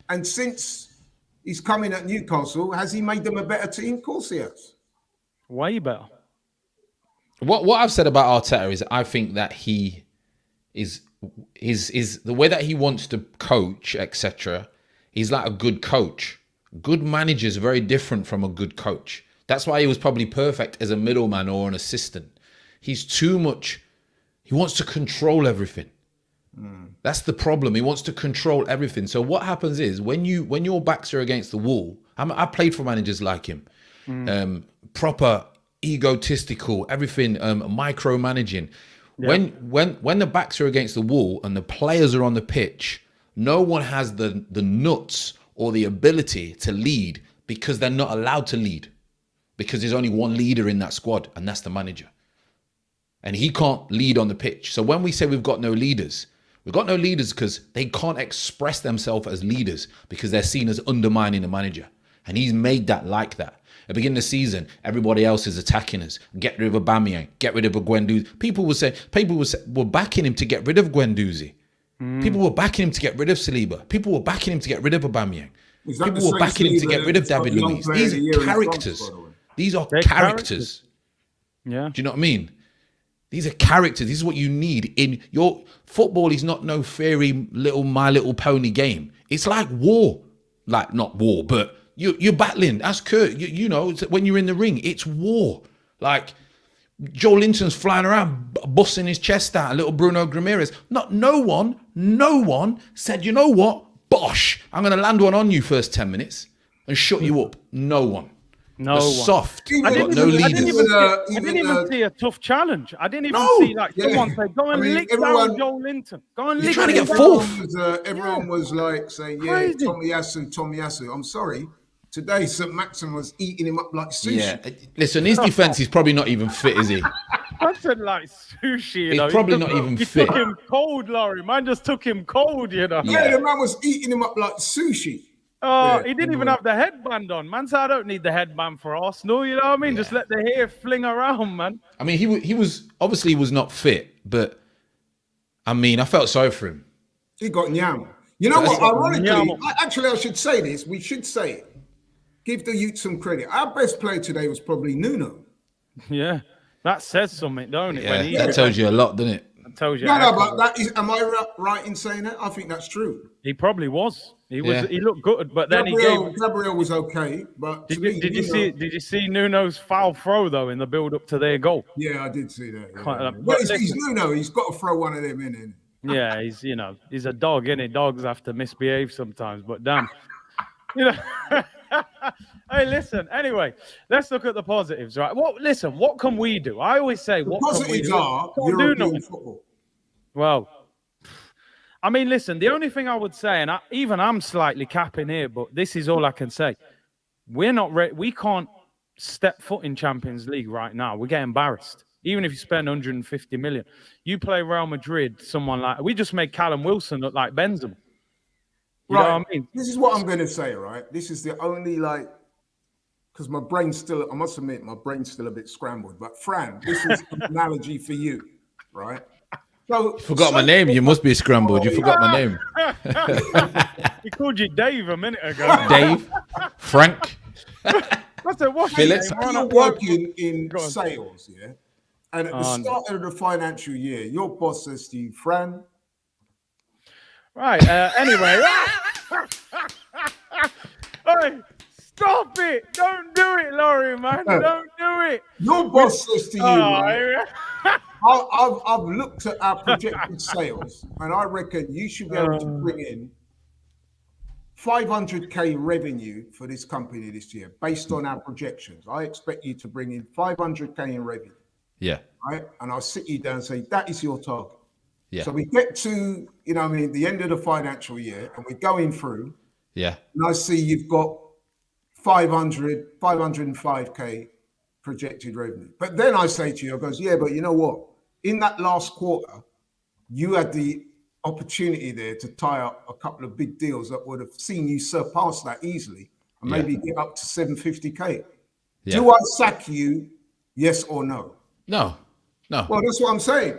and since he's coming at Newcastle, has he made them a better team? Of course he has. Way better. What I've said about Arteta is I think that he is the way that he wants to coach, etc. He's like a good coach. Good manager is very different from a good coach. That's why he was probably perfect as a middleman or an assistant. He's too much. He wants to control everything. That's the problem. He wants to control everything. So what happens is when your backs are against the wall, I played for managers like him, proper egotistical, everything, micromanaging. Yeah. When the backs are against the wall and the players are on the pitch, no one has the nuts or the ability to lead because they're not allowed to lead because there's only one leader in that squad and that's the manager. And he can't lead on the pitch. So when we say we've got no leaders because they can't express themselves as leaders because they're seen as undermining the manager. And he's made that like that. At the beginning of the season, everybody else is attacking us. Get rid of Aubameyang. Get rid of Guendouzi. People were backing him to get rid of Guendouzi. People were backing him to get rid of Saliba. People were backing him to get rid of Aubameyang. People were backing him to get rid of David Luiz. These are characters. These are characters. Yeah. Do you know what I mean? These are characters. This is what you need in your football. Is not no fairy little My Little Pony game. It's like war, like not war, but you're battling. That's Kurt. You know, when you're in the ring, it's war. Like Joe Linton's flying around, busting his chest out. Little Bruno Ramirez. No one said, you know what, bosh, I'm going to land one on you first 10 minutes and shut you up. No one. No one. Soft. I didn't even see a tough challenge. I didn't even see someone say, go and lick down Joe Linton. Go and lick trying to get down. fourth. Everyone was like saying, Tommy Yasu. I'm sorry. Today, St. Maxim was eating him up like sushi. Yeah. Listen, his defense, he's probably not even fit, is he? I said like sushi. He's probably not even fit. He took him cold, Laurie. Man just took him cold, you know. Yeah, the man was eating him up like sushi. He didn't even have the headband on. Man said, I don't need the headband for Arsenal. You know what I mean? Just let the hair fling around, man. I mean, he was obviously he was not fit, but I mean, I felt sorry for him. He got nyam. You know what? Ironically, I should say this. We should say it. Give the youth some credit. Our best player today was probably Nuno. Yeah, that says something, don't it? Yeah, that tells you a lot, doesn't it? That tells you. No, but that is. Am I right in saying that? I think that's true. He probably was. He was. Yeah. He looked good, but then Gabriel was okay. But did you see Nuno's foul throw though in the build up to their goal? Yeah, I did see that. Yeah. But he's Nuno. He's got to throw one of them in. Yeah, he's a dog, isn't he? Dogs have to misbehave sometimes, but damn, you know. Hey, listen. Anyway, let's look at the positives, right? What can we do? I always say, what positives are European football. Well, I mean, listen. The only thing I would say, and I'm slightly capping here, but this is all I can say. We're not ready. We can't step foot in Champions League right now. We get embarrassed. Even if you spend 150 million, you play Real Madrid, someone like we just made Callum Wilson look like Benzema. You know what I mean? This is what I'm going to say, right? This is the only because my brain's still, I must admit, my brain's still a bit scrambled. But Fran, this is an analogy for you, right? So, You forgot my name. You must be scrambled. You forgot my name. He called you Dave a minute ago. Dave, Frank. What's that? What's Phillips. So you're working in sales, yeah? And at the start of the financial year, your boss says to you, Fran. Right. Anyway. Hey, stop it. Don't do it, Laurie, man. Don't do it. Your boss says to you, right, I've looked at our projected sales, and I reckon you should be able to bring in 500k revenue for this company this year, based on our projections. I expect you to bring in 500k in revenue. Yeah. Right. And I'll sit you down and say, that is your target. Yeah. So we get to, the end of the financial year, and we're going through. Yeah. And I see you've got 505k projected revenue. But then I say to you, I goes, yeah, but you know what? In that last quarter, you had the opportunity there to tie up a couple of big deals that would have seen you surpass that easily and maybe get up to 750k. Yeah. Do I sack you? Yes or no? No. Well, that's what I'm saying.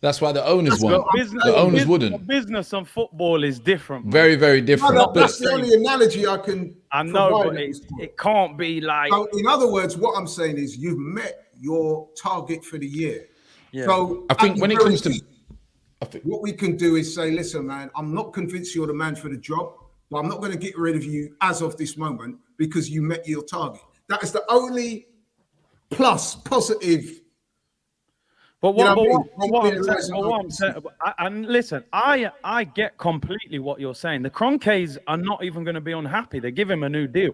That's why the owners won't. The owners wouldn't. Business and football is different. Very, very different. No, that's the only analogy I can. I know, but it can't be like. So in other words, what I'm saying is you've met your target for the year. Yeah. So I think when it comes to, what we can do is say, listen, man, I'm not convinced you're the man for the job, but I'm not going to get rid of you as of this moment because you met your target. That is the only positive. But what I'm saying, and listen, I get completely what you're saying. The Kroenkes are not even going to be unhappy. They give him a new deal.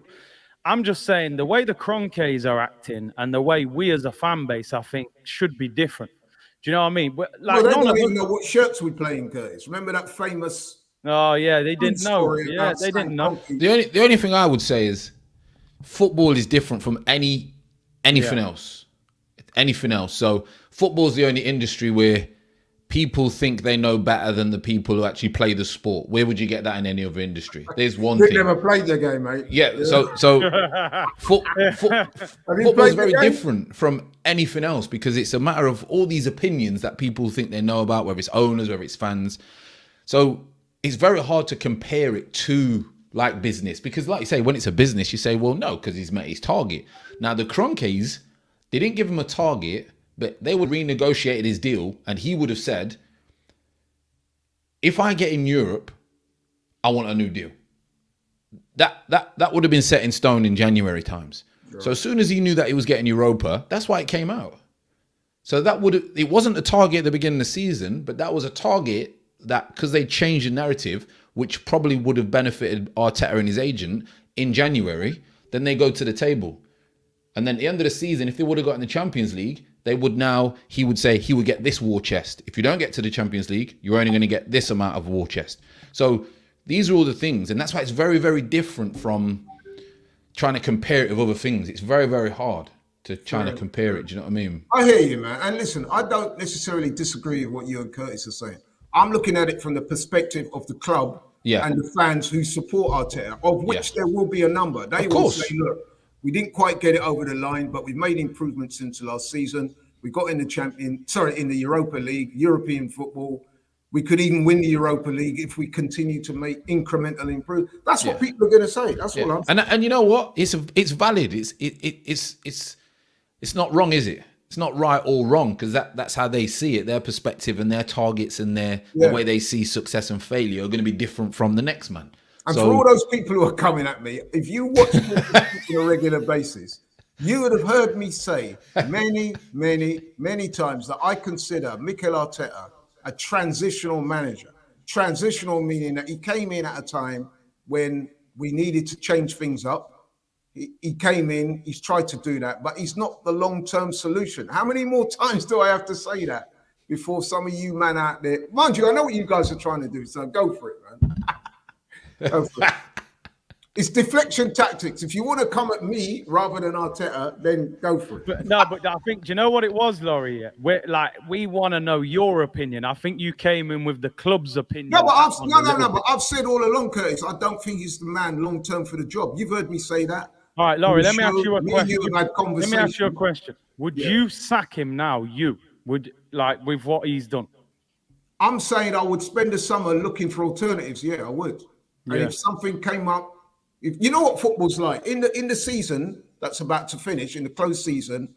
I'm just saying the way the Kroenkes are acting and the way we as a fan base, I think, should be different. Do you know what I mean? Like, they don't even know what shirts we play in, Curtis. Remember that famous? Oh yeah, they didn't know. Yeah, they didn't know. The only thing I would say is football is different from anything else. Anything else. So football is the only industry where people think they know better than the people who actually play the sport. Where would you get that in any other industry? There's one thing. Never played the game, mate. Yeah. So football is very different from anything else because it's a matter of all these opinions that people think they know about, whether it's owners, whether it's fans. So it's very hard to compare it to like business because, like you say, when it's a business, you say, well, no, because he's met his target. Now the Kroenkes, they didn't give him a target, but they would renegotiate his deal, and he would have said, if I get in Europe, I want a new deal. That would have been set in stone in January times. Sure. So as soon as he knew that he was getting Europa, that's why it came out. So it wasn't a target at the beginning of the season, but that was a target that, because they changed the narrative, which probably would have benefited Arteta and his agent in January, then they go to the table. And then at the end of the season, if they would have got in the Champions League, he would say he would get this war chest. If you don't get to the Champions League, you're only going to get this amount of war chest. So these are all the things. And that's why it's very, very different from trying to compare it with other things. It's very, very hard to try to compare it. Do you know what I mean? I hear you, man. And listen, I don't necessarily disagree with what you and Curtis are saying. I'm looking at it from the perspective of the club and the fans who support Arteta, of which there will be a number. They will say, look, we didn't quite get it over the line, but we've made improvements since last season. We got in the Europa League, European football. We could even win the Europa League if we continue to make incremental improvements. That's what people are going to say. That's what I'm saying. And you know what? It's valid. It's not wrong, is it? It's not right or wrong because that's how they see it. Their perspective and their targets and the way they see success and failure are going to be different from the next man. And for all those people who are coming at me, if you watch me on a regular basis, you would have heard me say many, many, many times that I consider Mikel Arteta a transitional manager. Transitional meaning that he came in at a time when we needed to change things up. He came in, he's tried to do that, but he's not the long-term solution. How many more times do I have to say that before some of you man out there, mind you, I know what you guys are trying to do, so go for it, man. It's deflection tactics. If you want to come at me rather than Arteta, then go for it. But I think, do you know what it was, Laurie? We want to know your opinion. I think you came in with the club's opinion. No, but I've said all along, Curtis, I don't think he's the man long term for the job. You've heard me say that. All right, Laurie, let me ask you a question. Let me ask you a question. Would you sack him now? With what he's done? I'm saying I would spend the summer looking for alternatives. Yeah, I would. And if something came up, if you know what football's like in the season that's about to finish, in the closed season,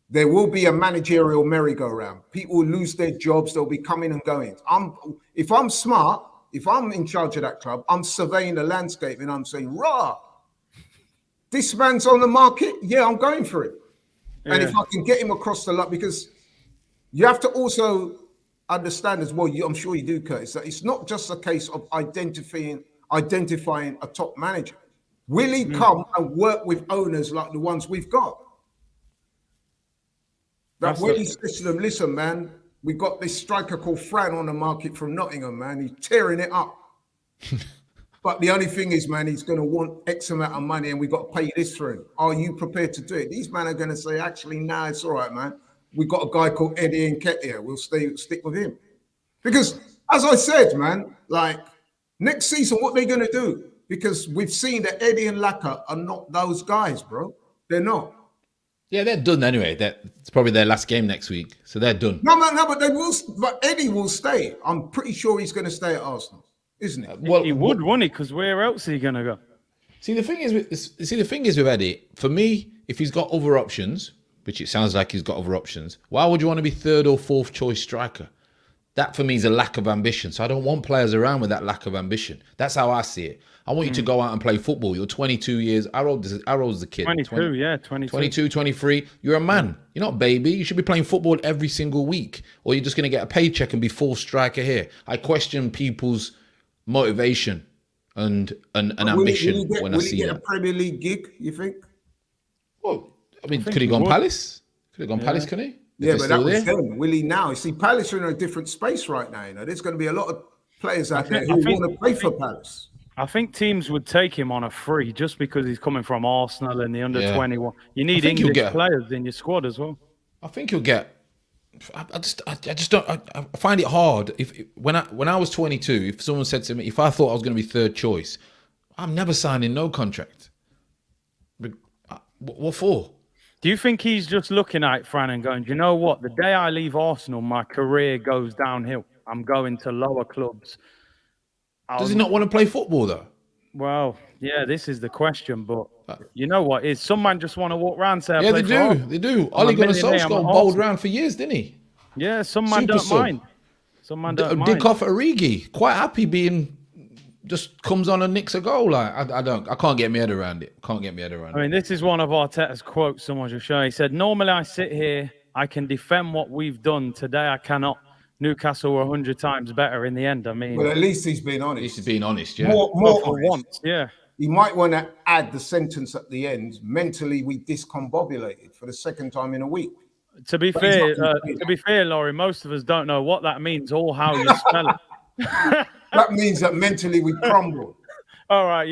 there will be a managerial merry-go-round. People will lose their jobs. They'll be coming and going. If I'm smart, if I'm in charge of that club, I'm surveying the landscape and I'm saying, rah, this man's on the market. Yeah, I'm going for it. Yeah. And if I can get him across the line, because you have to also understand as well, I'm sure you do, Curtis, that it's not just a case of identifying a top manager. Will he come and work with owners like the ones we've got? That when he says to them, listen, man, we got this striker called Fran on the market from Nottingham, man. He's tearing it up. But the only thing is, man, he's going to want X amount of money and we've got to pay this for him. Are you prepared to do it? These men are going to say, actually, nah, it's all right, man. We got a guy called Eddie Nketiah. We'll stick with him. Because, as I said, man, like, next season, what they're going to do? Because we've seen that Eddie and Laka are not those guys, bro. They're not. Yeah, they're done anyway. It's probably their last game next week, so they're done. No, but they will. But Eddie will stay. I'm pretty sure he's going to stay at Arsenal, isn't it? Well, he would, wouldn't he? Because where else is he going to go? See, the thing is with Eddie. For me, if he's got other options, which it sounds like he's got other options, why would you want to be third or fourth choice striker? That for me is a lack of ambition. So I don't want players around with that lack of ambition. That's how I see it. I want you to go out and play football. You're 22 years. How old is the kid? 22. 22, 23. You're a man. You're not a baby. You should be playing football every single week. Or you're just going to get a paycheck and be fourth striker here. I question people's motivation and ambition when I see that. Will he get a Premier League gig, you think? Well, I mean, could he go on Palace? Could he go on Palace, couldn't he? Yeah, but that was then. Will he now? You see, Palace are in a different space right now. You know, there's going to be a lot of players out there who want to play for Palace. I think teams would take him on a free just because he's coming from Arsenal and the under-21. You need English players in your squad as well. I think you'll get. I just don't. I find it hard. When I was 22, if someone said to me, if I thought I was going to be third choice, I'm never signing no contract. What for? Do you think he's just looking at Fran and going, do you know what? The day I leave Arsenal, my career goes downhill. I'm going to lower clubs. Does he not want to play football, though? Well, yeah, this is the question. But you know what? Is some man just want to walk around and say, they do. Ole Gunnar Solskjaer bowled around for years, didn't he? Yeah, some man don't mind. Some man don't mind. Dick off Origi, quite happy being... just comes on and nicks a goal. Like I can't get my head around it. I mean, this is one of Arteta's quotes. Someone just showing. He said, "Normally I sit here, I can defend what we've done. Today I cannot. Newcastle were 100 times better in the end." I mean, well, at least he's been honest. Yeah. More for once, yeah. He might want to add the sentence at the end. Mentally, we discombobulated for the second time in a week. To be fair, Laurie, most of us don't know what that means or how you spell it. That means that mentally we crumbled. All right,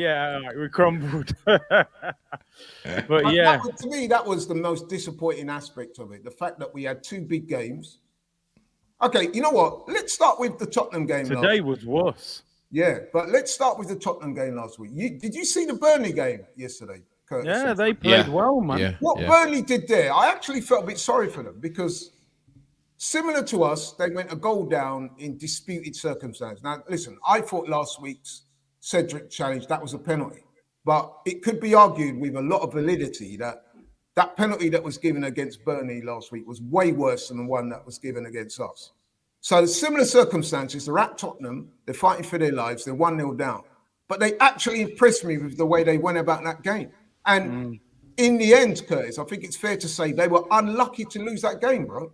we crumbled. But yeah. To me, that was the most disappointing aspect of it. The fact that we had two big games. Okay, you know what? Let's start with the Tottenham game. Today was worse. Yeah, but let's start with the Tottenham game last week. Did you see the Burnley game yesterday, Curtis? Yeah, they played well, man. Yeah, what Burnley did there, I actually felt a bit sorry for them because similar to us, they went a goal down in disputed circumstances. Now, listen, I thought last week's Cedric challenge, that was a penalty. But it could be argued with a lot of validity that that penalty that was given against Burnley last week was way worse than the one that was given against us. So similar circumstances, they're at Tottenham, they're fighting for their lives, they're 1-0 down. But they actually impressed me with the way they went about that game. And in the end, Curtis, I think it's fair to say they were unlucky to lose that game, bro.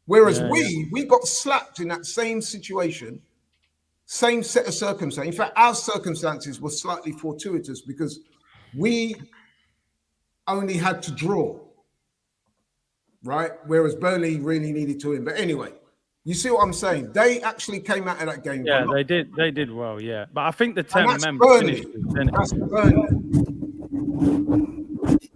Whereas we got slapped in that same situation, same set of circumstances. In fact, our circumstances were slightly fortuitous because we only had to draw, right? Whereas Burnley really needed to win. But anyway, You see what I'm saying? They actually came out of that game. Yeah, they did. They did well. Yeah, but I think the And 10 that's members Burnley. finished. That's Burnley.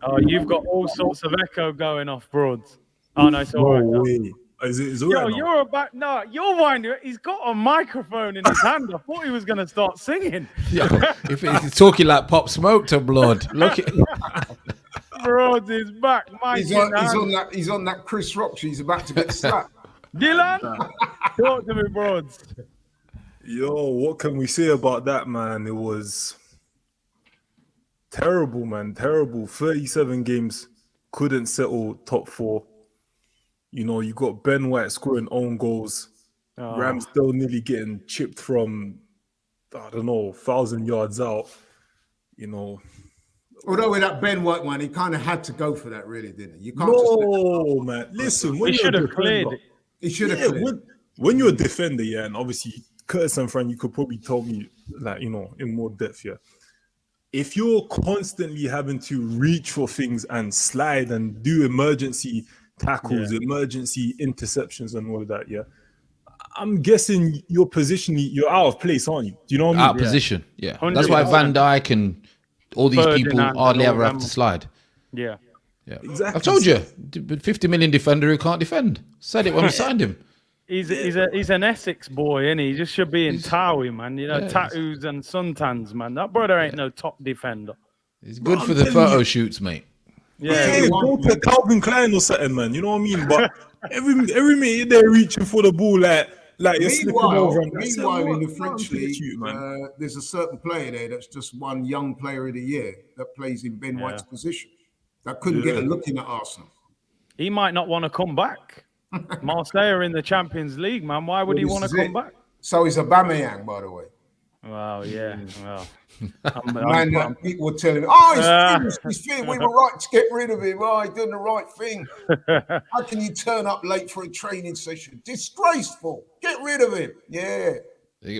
Oh, you've got all sorts of echo going off, Broads. Oh no, it's all No right. now. way. Is it Yo, all right now? you're about no, you're winding. He's got a microphone in his hand. I thought he was going to start singing. Yeah, if he's talking like Pop Smoke to blood, look at. Broads is back. He's on that Chris Rock. He's about to get slapped. Dylan, talk to me, Broads. Yo, what can we say about that, man? It was terrible, man. Terrible. 37 games, couldn't settle top 4. You know, you got Ben White scoring own goals. Oh. Ramsdale nearly getting chipped from, I don't know, 1,000 yards out. You know. Although with that Ben White one, he kind of had to go for that, really, didn't he? You can't No, man. Listen, He should have cleared it. He should have cleared. When you're a defender, yeah, and obviously Curtis and Fran, you could probably tell me, like, you know, in more depth, yeah. If you're constantly having to reach for things and slide and do emergency tackles, emergency interceptions, and all of that, yeah, I'm guessing you're out of place, aren't you? Do you know what I mean? Out of position, yeah. 100%. That's why Van Dijk and all these people Ferdinand hardly and ever all have them. to slide. Yeah. Yeah, Exactly. I've told you, 50 million defender who can't defend. Said it when we signed him. He's an Essex boy, isn't he? He just should be in Towie, man. You know, Yeah, tattoos and suntans, man. That brother ain't no top defender. He's good But for I'm the telling photo you- shoots, mate. Yeah. Go to Calvin Klein or something, man. You know what I mean? But every minute they're reaching for the ball, like you're slipping over. Meanwhile, in the French league, man. there's a certain player there that's just won Young Player of the Year that plays in Ben White's position. That couldn't get a look in at Arsenal. He might not want to come back. Marseille are in the Champions League, man. Why would he This want to is come it. back? So he's a Aubameyang, by the way. Well, yeah. Well, Man, people were telling me, oh, he's fit. We were right to get rid of him. Oh, he's doing the right thing. How can you turn up late for a training session? Disgraceful. Get rid of him. Yeah.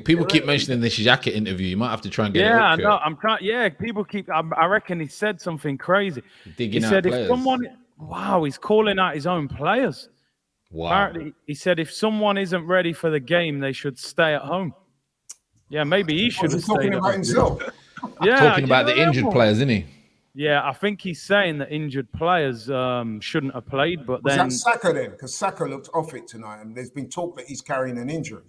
People keep mentioning this Xhaka interview. You might have to try and get it yeah, up. I know. I'm trying. Yeah, people keep. I reckon he said something crazy. Digging He out said if players. someone. Wow, he's calling out his own players. Wow. Apparently, he said if someone isn't ready for the game, they should stay at home. Yeah, maybe he should have He's talking stayed at about home. himself. Yeah, Talking you about the know injured that players, isn't he? Yeah, I think he's saying that injured players shouldn't have played, but Was then that Saka then? Because Saka looked off it tonight, and there's been talk that he's carrying an injury.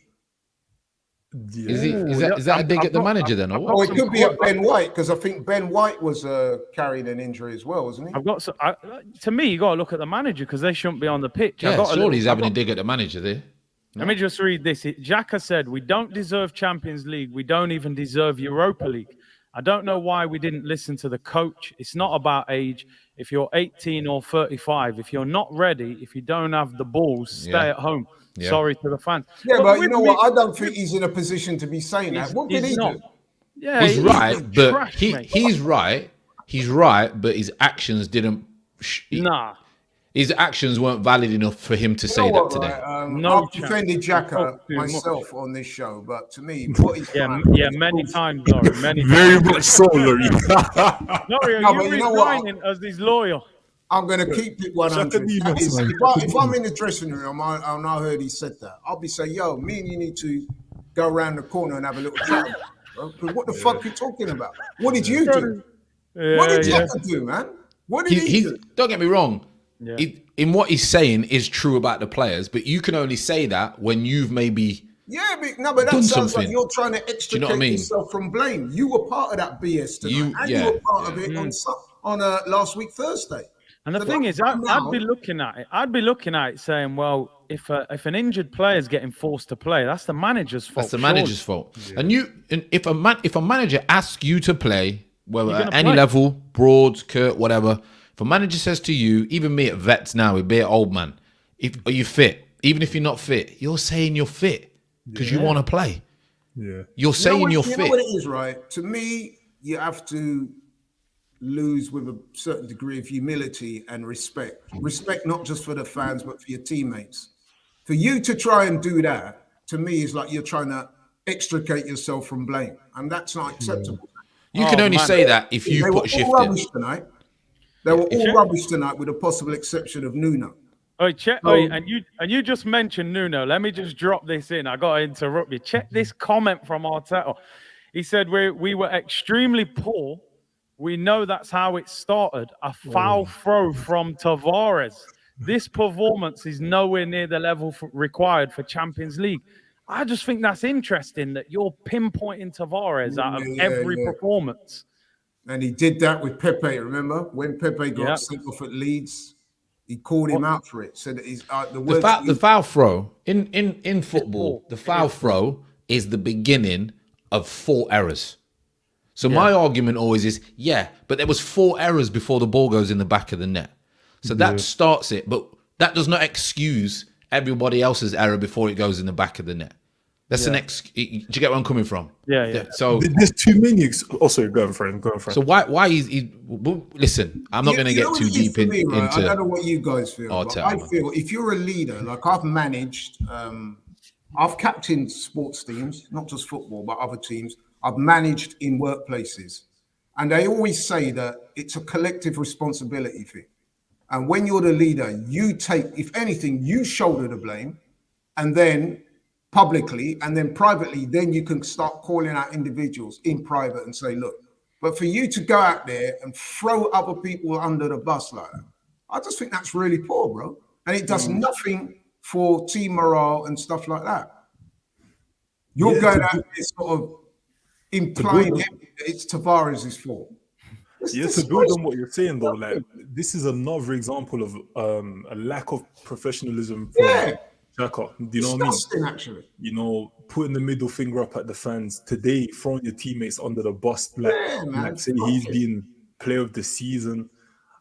Is that a dig at the manager then, or Oh, what? it could be at Ben White, because I think Ben White was carrying an injury as well, wasn't he? I've got to me, you got to look at the manager because they shouldn't be on the pitch. Yeah, surely he's having a dig at the manager there. Let me just read this. Xhaka said, "We don't deserve Champions League. We don't even deserve Europa League. I don't know why we didn't listen to the coach. It's not about age. If you're 18 or 35, if you're not ready, if you don't have the balls, stay at home. Yeah. Sorry to the fans." Yeah, but you with know me- what? I don't think he's in a position to be saying that. What did he's he not. do? Yeah, He's right, but trash, mate. he's right. He's right, but his actions didn't. Nah. His actions weren't valid enough for him to say You know that what, today. right? No I've defended chance. Xhaka Too much. myself on this show, but to me, what he's Yeah, trying- yeah, many times, Laurie. Many Very times. much so, Larry. Laurie, No, are but you you know what? resigning as his lawyer? I'm going to keep it 100. Shut the That is, demons, if I'm in the dressing room and I heard he said that, I'll be saying, yo, me and you need to go around the corner and have a little chat. Bro. 'Cause what the fuck are you talking about? What did you do? What did Xhaka do, man? What did he do? Don't get me wrong. Yeah. In what he's saying is true about the players, but you can only say that when you've maybe. Yeah, but that Done sounds something. like you're trying to you know extricate what I mean? yourself from blame. You were part of that BS tonight, You- and yeah, you were part of it on last week Thursday. And the So thing that's is, why I'd now- be looking at it. I'd be looking at it saying, well, if an injured player is getting forced to play, that's the manager's fault. That's the surely. manager's fault. And if a manager asks you to play, whether You're at gonna any play. level, Broads, Kurt, whatever, if a manager says to you, even me at vets now, we be an old man, are you fit? Even if you're not fit, you're saying you're fit because you want to play. Yeah. You're saying you you're know fit. what it is, right? To me, you have to lose with a certain degree of humility and respect. Respect not just for the fans, but for your teammates. For you to try and do that, to me, is like you're trying to extricate yourself from blame, and that's not acceptable. You can only man. say that if you They were put a shift all in. rubbish tonight. They were all rubbish tonight, with the possible exception of Nuno. Oh, check. So- And you just mentioned Nuno. Let me just drop this in. I got to interrupt you. Check this comment from Arteta. He said we were extremely poor. We know that's how it started. A foul throw from Tavares. This performance is nowhere near the level required for Champions League. I just think that's interesting that you're pinpointing Tavares out of every performance. And he did that with Pepe. Remember when Pepe got sent off at Leeds? He called him out for it. Said that he's the foul throw in football. The foul throw is the beginning of 4 errors. So my argument always is, but there was 4 errors before the ball goes in the back of the net. So that starts it, but that does not excuse everybody else's error before it goes in the back of the net. That's the next. Do you get where I'm coming from? Yeah. So there's too many. Also, go on, friend. So why is he? Listen, I'm not going to get too deep into. I don't know what you guys feel. But I feel if you're a leader, like I've managed, I've captained sports teams, not just football, but other teams. I've managed in workplaces, and they always say that it's a collective responsibility thing. And when you're the leader, you take, if anything, you shoulder the blame, and then publicly and then privately, then you can start calling out individuals in private and say, look, but for you to go out there and throw other people under the bus like that, I just think that's really poor, bro. And it does nothing for team morale and stuff like that. You're going out there sort of implying that it's Tavares' fault. To build on what you're saying though, like this is another example of a lack of professionalism from Xhaka. Do you know what I mean? Actually, you know, putting the middle finger up at the fans today, throwing your teammates under the bus, like say he's been player of the season.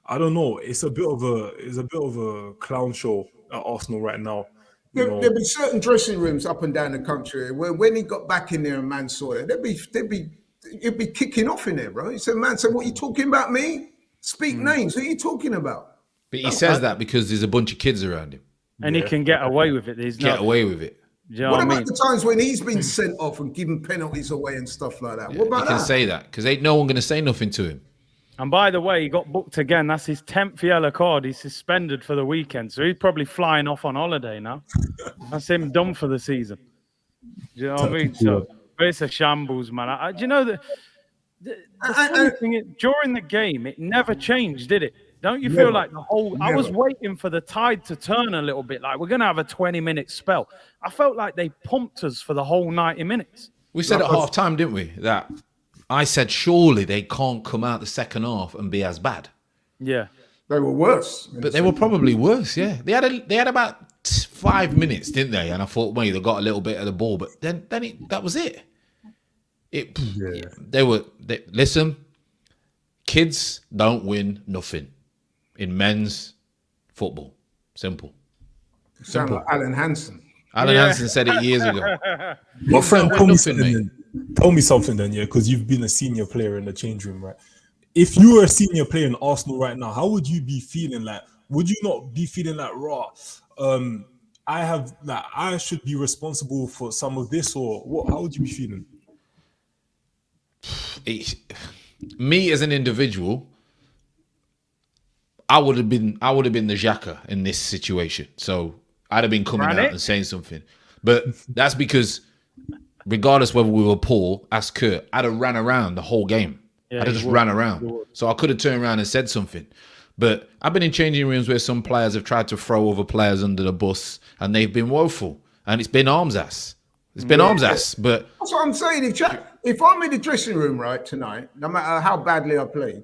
I don't know. It's a bit of a clown show at Arsenal right now. There'll be certain dressing rooms up and down the country where when he got back in there and man saw it, it'd be kicking off in there, bro. He said, man, so what you talking about me? Speak names. Who are you talking about? But he says that because there's a bunch of kids around him. And he can get away with it. Get away with it. You know what about the times when he's been sent off and given penalties away and stuff like that? What about that? He can say that because ain't no one going to say nothing to him. And by the way, he got booked again. That's his 10th yellow card. He's suspended for the weekend. So he's probably flying off on holiday now. That's him done for the season. Do you know what I mean? So but it's a shambles, man. Do you know that the funny thing is, during the game, it never changed, did it? Don't you feel like the whole... I was waiting for the tide to turn a little bit. Like, we're going to have a 20-minute spell. I felt like they pumped us for the whole 90 minutes. We said at half-time, didn't we, that I said surely they can't come out the second half and be as bad. Yeah. They were worse. But they were probably worse, yeah. They had about 5 minutes, didn't they? And I thought, well, they got a little bit of the ball. But then that was it. Listen, kids don't win nothing in men's football. Simple. Sound like Alan Hansen. Alan Hansen said it years ago. My friend, tell me something then, because you've been a senior player in the change room, right? If you were a senior player in Arsenal right now, how would you be feeling? Like, would you not be feeling like, I should be responsible for some of this, or what? How would you be feeling? Me as an individual, I would have been the Xhaka in this situation. So I'd have been coming out and saying something. But that's because regardless whether we were poor, as Kurt, I'd have ran around the whole game. I'd have just ran around. So I could have turned around and said something. But I've been in changing rooms where some players have tried to throw other players under the bus and they've been woeful. And it's been arms ass. It's been arms ass. But that's what I'm saying. If I'm in the dressing room right tonight, no matter how badly I played,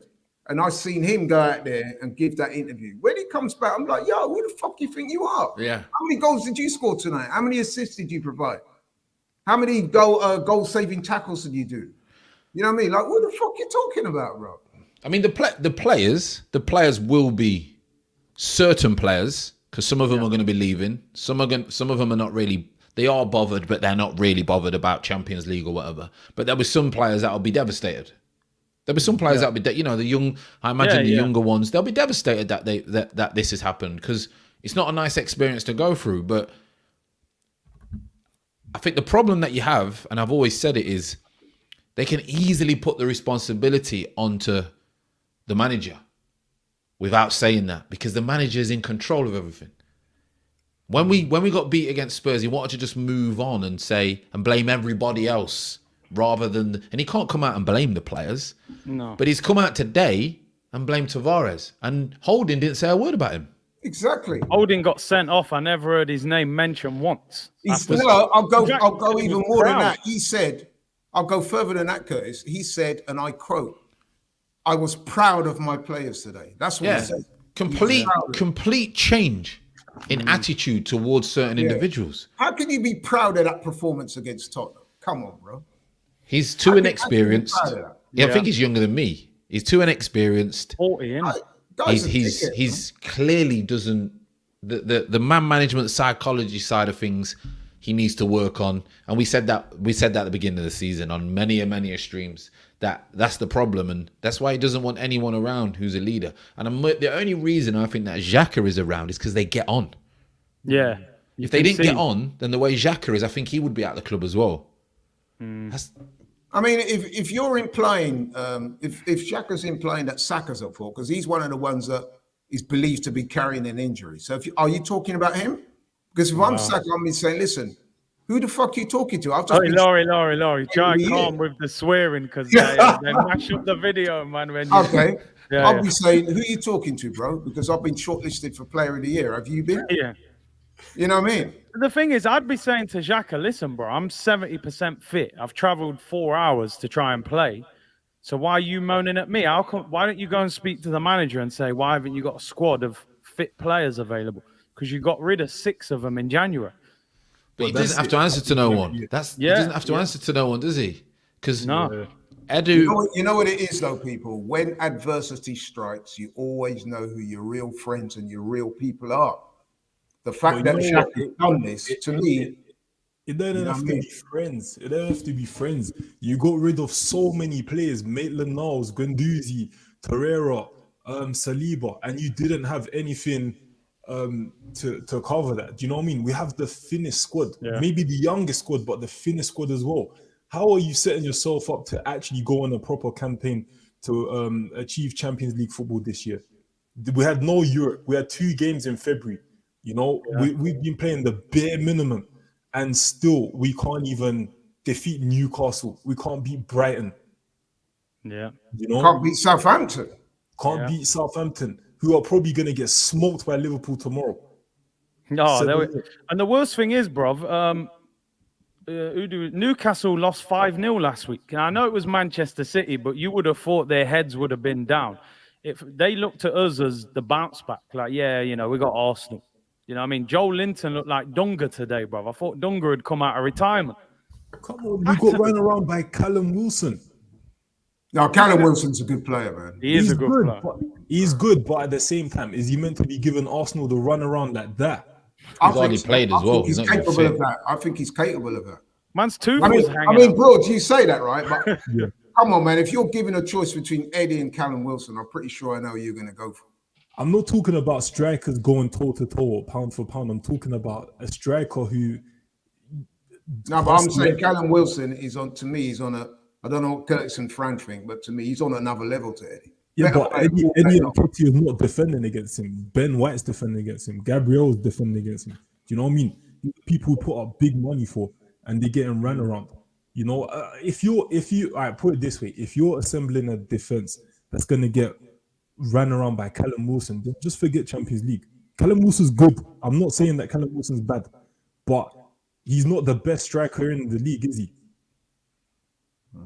and I've seen him go out there and give that interview, when he comes back, I'm like, yo, who the fuck you think you are? Yeah. How many goals did you score tonight? How many assists did you provide? How many goal-saving tackles did you do? You know what I mean? Like, what the fuck you talking about, bro? I mean, the players will be certain players, because some of them are going to be leaving. Some of them are not really. They are bothered, but they're not really bothered about Champions League or whatever. But there'll be some players that will be devastated. There'll be some players that will be, the young. I imagine the younger ones, they'll be devastated that this has happened, because it's not a nice experience to go through. But I think the problem that you have, and I've always said it, is they can easily put the responsibility onto the manager without saying that, because the manager is in control of everything. When we got beat against Spurs, he wanted to just move on and say and blame everybody else rather than, and he can't come out and blame the players. No. But he's come out today and blamed Tavares, and Holding didn't say a word about him. Exactly. Holding got sent off. I never heard his name mentioned once. I'll go Jack even was more than proud. that. He said, I'll go further than that, Curtis. He said, and I quote, "I was proud of my players today." That's what he said. Complete change in attitude towards certain individuals. How can you be proud of that performance against Tottenham? Come on, bro. He's too inexperienced. Yeah, I think he's younger than me. He's too inexperienced. 40, innit? He's clearly doesn't the man management psychology side of things. He needs to work on, and we said that at the beginning of the season on many streams. That's the problem, and that's why he doesn't want anyone around who's a leader. And the only reason I think that Xhaka is around is because they get on. Yeah. If they didn't get on, then the way Xhaka is, I think he would be at the club as well. I mean, if you're in playing, if Xhaka's in playing that Saka's up for, because he's one of the ones that is believed to be carrying an injury. So are you talking about him? Because if I'm Saka, I'm saying, listen, who the fuck are you talking to? I've just Laurie, try calm with the swearing because they mash up the video, man. When you, okay. I'll be saying, who are you talking to, bro? Because I've been shortlisted for Player of the Year. Have you been? Yeah. You know what I mean? The thing is, I'd be saying to Xhaka, listen, bro, I'm 70% fit. I've traveled 4 hours to try and play. So why are you moaning at me? Why don't you go and speak to the manager and say, why haven't you got a squad of fit players available? Because you got rid of 6 of them in January. But he doesn't have to answer to no one. He doesn't have to answer to no one, does he? Because Edu, you know what it is, though, people. When adversity strikes, you always know who your real friends and your real people are. The fact that Xhaka done this, to me, it doesn't have to be friends. It doesn't have to be friends. You got rid of so many players: Maitland-Niles, Guendouzi, Torreira, Saliba, and you didn't have anything to cover that. Do you know what I mean? We have the thinnest squad, maybe the youngest squad, but the thinnest squad as well. How are you setting yourself up to actually go on a proper campaign to achieve Champions League football this year? We had no Europe. We had 2 games in February. You know, we've been playing the bare minimum, and still we can't even defeat Newcastle. We can't beat Brighton. Yeah. You know, can't beat Southampton. Can't beat Southampton, who are probably going to get smoked by Liverpool tomorrow. No, and the worst thing is, bruv, Newcastle lost 5-0 last week. And I know it was Manchester City, but you would have thought their heads would have been down. If they looked at us as the bounce back, like, we got Arsenal. You know what I mean? Joe Linton looked like Dunga today, bro. I thought Dunga had come out of retirement. Come on, we got run around by Callum Wilson. No, Callum Wilson's a good player, man. He's a good player. He's good, but at the same time, is he meant to be giving Arsenal the run around like that? He's already played as well. He's capable of that. I think he's capable of that. Man's tooth was hanging out. Broad, you say that, right? But come on, man. If you're given a choice between Eddie and Callum Wilson, I'm pretty sure I know who you're going to go for. I'm not talking about strikers going toe-to-toe or pound for pound. I'm talking about a striker who... No, but I'm saying Callum Wilson is on, to me, he's on a... I don't know what Curtis and Fran think, but to me, he's on another level to Eddie. Yeah, but Eddie Nketiah is not defending against him. Ben White's defending against him. Gabriel's defending against him. Do you know what I mean? People who put up big money for, and they're getting ran around. You know, if you, all right, put it this way: if you're assembling a defense that's gonna get ran around by Callum Wilson, just forget Champions League. Callum Wilson's good. I'm not saying that Callum Wilson's bad, but he's not the best striker in the league, is he?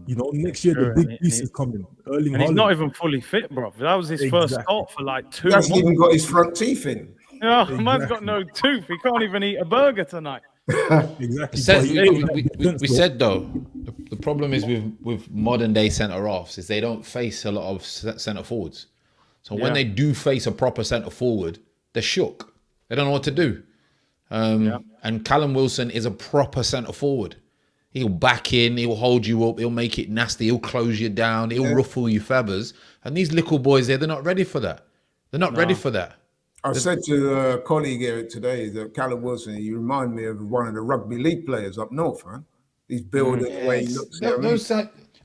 You know, next year the big piece is coming. And he's not even fully fit, bro. That was his first start for like 2 months. He hasn't even got his front teeth in. Oh, man's got no tooth. He can't even eat a burger tonight. Exactly. We said though, the problem is with modern day centre offs is they don't face a lot of centre forwards. So when they do face a proper centre forward, they're shook. They don't know what to do. And Callum Wilson is a proper centre forward. He'll back in, he'll hold you up, he'll make it nasty, he'll close you down, he'll ruffle your feathers. And these little boys there, they're not ready for that. They're not ready for that. I said to a colleague here today that Callum Wilson, you remind me of one of the rugby league players up north, man. He's building the way he looks.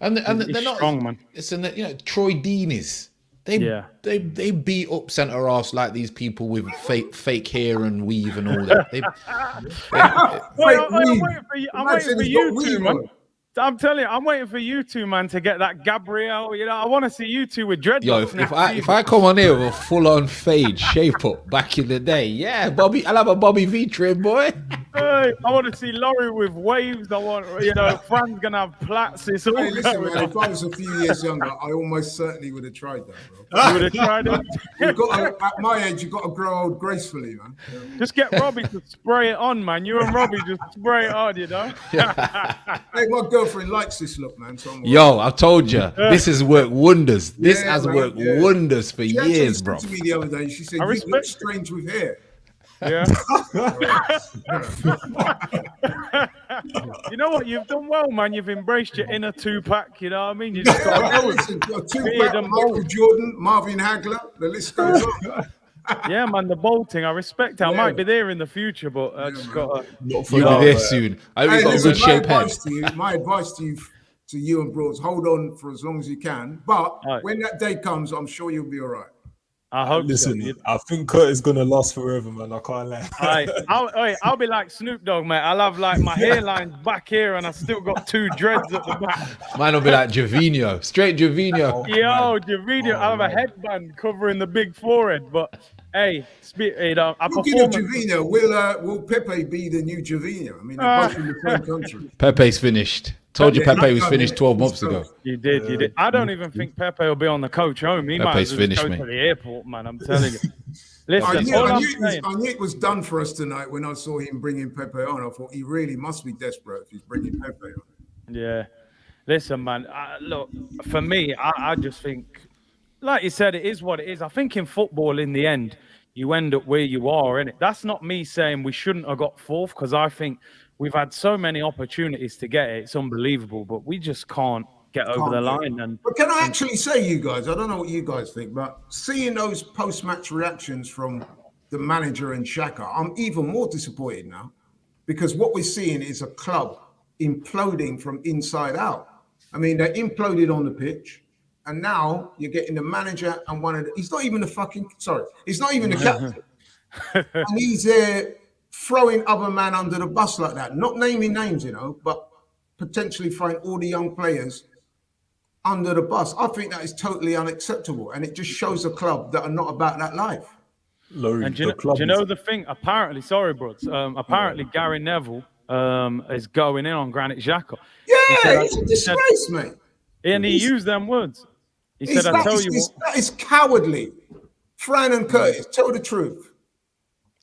And they're not strong, man. Listen, Troy Dean is. They beat up centre arse like these people with fake hair and weave and all that. I'm waiting for you two, man. I'm telling you, I'm waiting for you two, man, to get that Gabrielle. You know, I want to see you two with dreadlocks. Yo, if I come on here with a full-on fade shape up back in the day, yeah, Bobby, I'll have a Bobby V trim, boy. Hey, I want to see Laurie with waves. I want, Fran's gonna have plaits. It's all listen, man, if I was a few years younger, I almost certainly would have tried that, bro. You would have tried it. At my age, you've got to grow old gracefully, man. Just get Robbie to spray it on, man. You and Robbie just spray it on, you know. Hey, my girlfriend likes this look, man. So Yo, I told you, this has worked wonders. This has worked wonders for years, bro. She said to me the other day, she said, "You look strange with hair." Yeah. You know what? You've done well, man. You've embraced your inner Tupac. You know what I mean? You just got listen, Tupac, Michael Jordan, Marvin Hagler. The list goes on. Yeah, man. The bolting, I respect it. I might be there in the future, but I just got. You'll be there soon. I hope you got a good shape head. My advice to you and bros: hold on for as long as you can. But when that day comes, I'm sure you'll be all right. I hope. Listen, I think Kurt is gonna last forever, man. I can't lie. I'll be like Snoop Dogg, mate. I'll have like my hairline back here, and I still got 2 dreads at the back. Mine will be like Jovino, straight Jovino. Yo, Jovino, I'll have a headband covering the big forehead. But hey, Speaking of Jovino, will Pepe be the new Jovino? I mean, they're both in the same country. Pepe's finished. Told you Pepe was finished 12 months ago. You did. I don't even think Pepe will be on the coach home. He might as well go to the airport, man. I'm telling you. Listen, I knew it was done for us tonight when I saw him bringing Pepe on. I thought he really must be desperate if he's bringing Pepe on. Yeah. Listen, man. Look, for me, I just think, like you said, it is what it is. I think in football, in the end, you end up where you are, innit? That's not me saying we shouldn't have got 4th, because I think we've had so many opportunities to get it. It's unbelievable, but we just can't get over the line. But can I actually say, you guys, I don't know what you guys think, but seeing those post-match reactions from the manager and Xhaka, I'm even more disappointed now, because what we're seeing is a club imploding from inside out. I mean, they imploded on the pitch, and now you're getting the manager and he's not even the captain. And he's throwing other man under the bus like that, not naming names, but potentially throwing all the young players under the bus. I think that is totally unacceptable, and it just shows a club that are not about that life. Laurie, and do you know the thing? Apparently, apparently Gary Neville is going in on Granit Xhaka. Yeah, it's a disgrace, mate. And he used them words. He said, "I tell you what, that is cowardly." Fran and Curtis, tell the truth.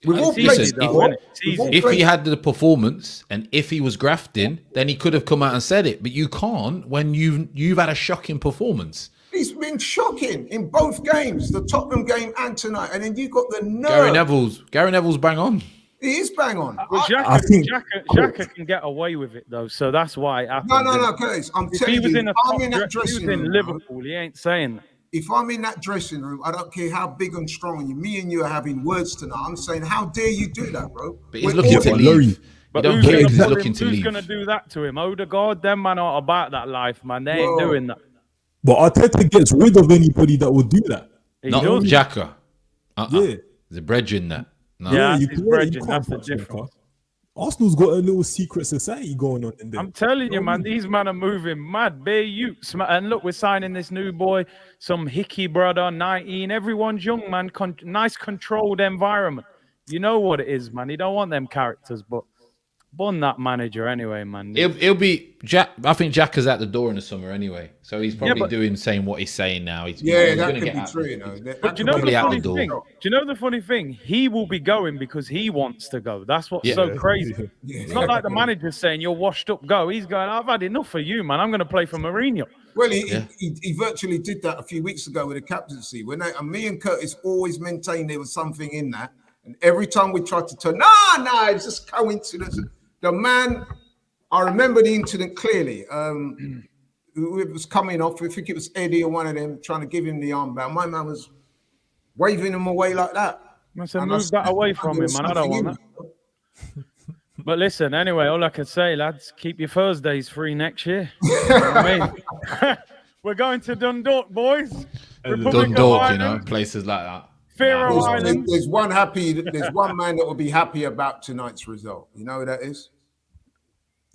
If he had the performance and if he was grafting, then he could have come out and said it. But you can't when you've had a shocking performance. He's been shocking in both games, the Tottenham game and tonight. And then you got the nerve. Gary Neville's bang on. He is bang on. Xhaka can get away with it though, so that's why it happened. No, Curtis. I'm telling you, if he was in Liverpool, he ain't saying that. If I'm in that dressing room, I don't care how big and strong me and you are having words tonight. I'm saying, how dare you do that, bro? But he's looking to leave. But who's going to do that to him? Odegaard, them man aren't about that life, man. They ain't doing that. But Arteta gets rid of anybody that would do that. Not Xhaka. Yeah. There's a brethren that. No. Yeah, he's brethren. That's the difference. Arsenal's got a little secret society going on in there. I'm telling you, man, these men are moving mad. Bare youths. And look, we're signing this new boy, some Hickey brother, 19. Everyone's young, man. Nice controlled environment. You know what it is, man. You don't want them characters, but bun that manager anyway, man. It'll be Jack. I think Jack is at the door in the summer anyway, so he's probably saying what he's saying now. He's that going to could get be out. true. But do you know the funny thing? Do you know the funny thing? He will be going because he wants to go. That's what's so crazy. It's not like the manager's saying you're washed up. Go. He's going. I've had enough of you, man. I'm going to play for Mourinho. Well, he virtually did that a few weeks ago with the captaincy. Me and Curtis always maintained there was something in that, and every time we tried to turn, it's just coincidence. The man, I remember the incident clearly. It was coming off. I think it was Eddie or one of them trying to give him the armband. My man was waving him away like that. I said, move that away from him, man. I don't want that. But listen, anyway, all I can say, lads, keep your Thursdays free next year. You know what I mean? We're going to Dundalk, boys. Republic of Dundalk, you know, Ireland, places like that. Faroe Nah. Islands. There's one man that will be happy about tonight's result. You know who that is?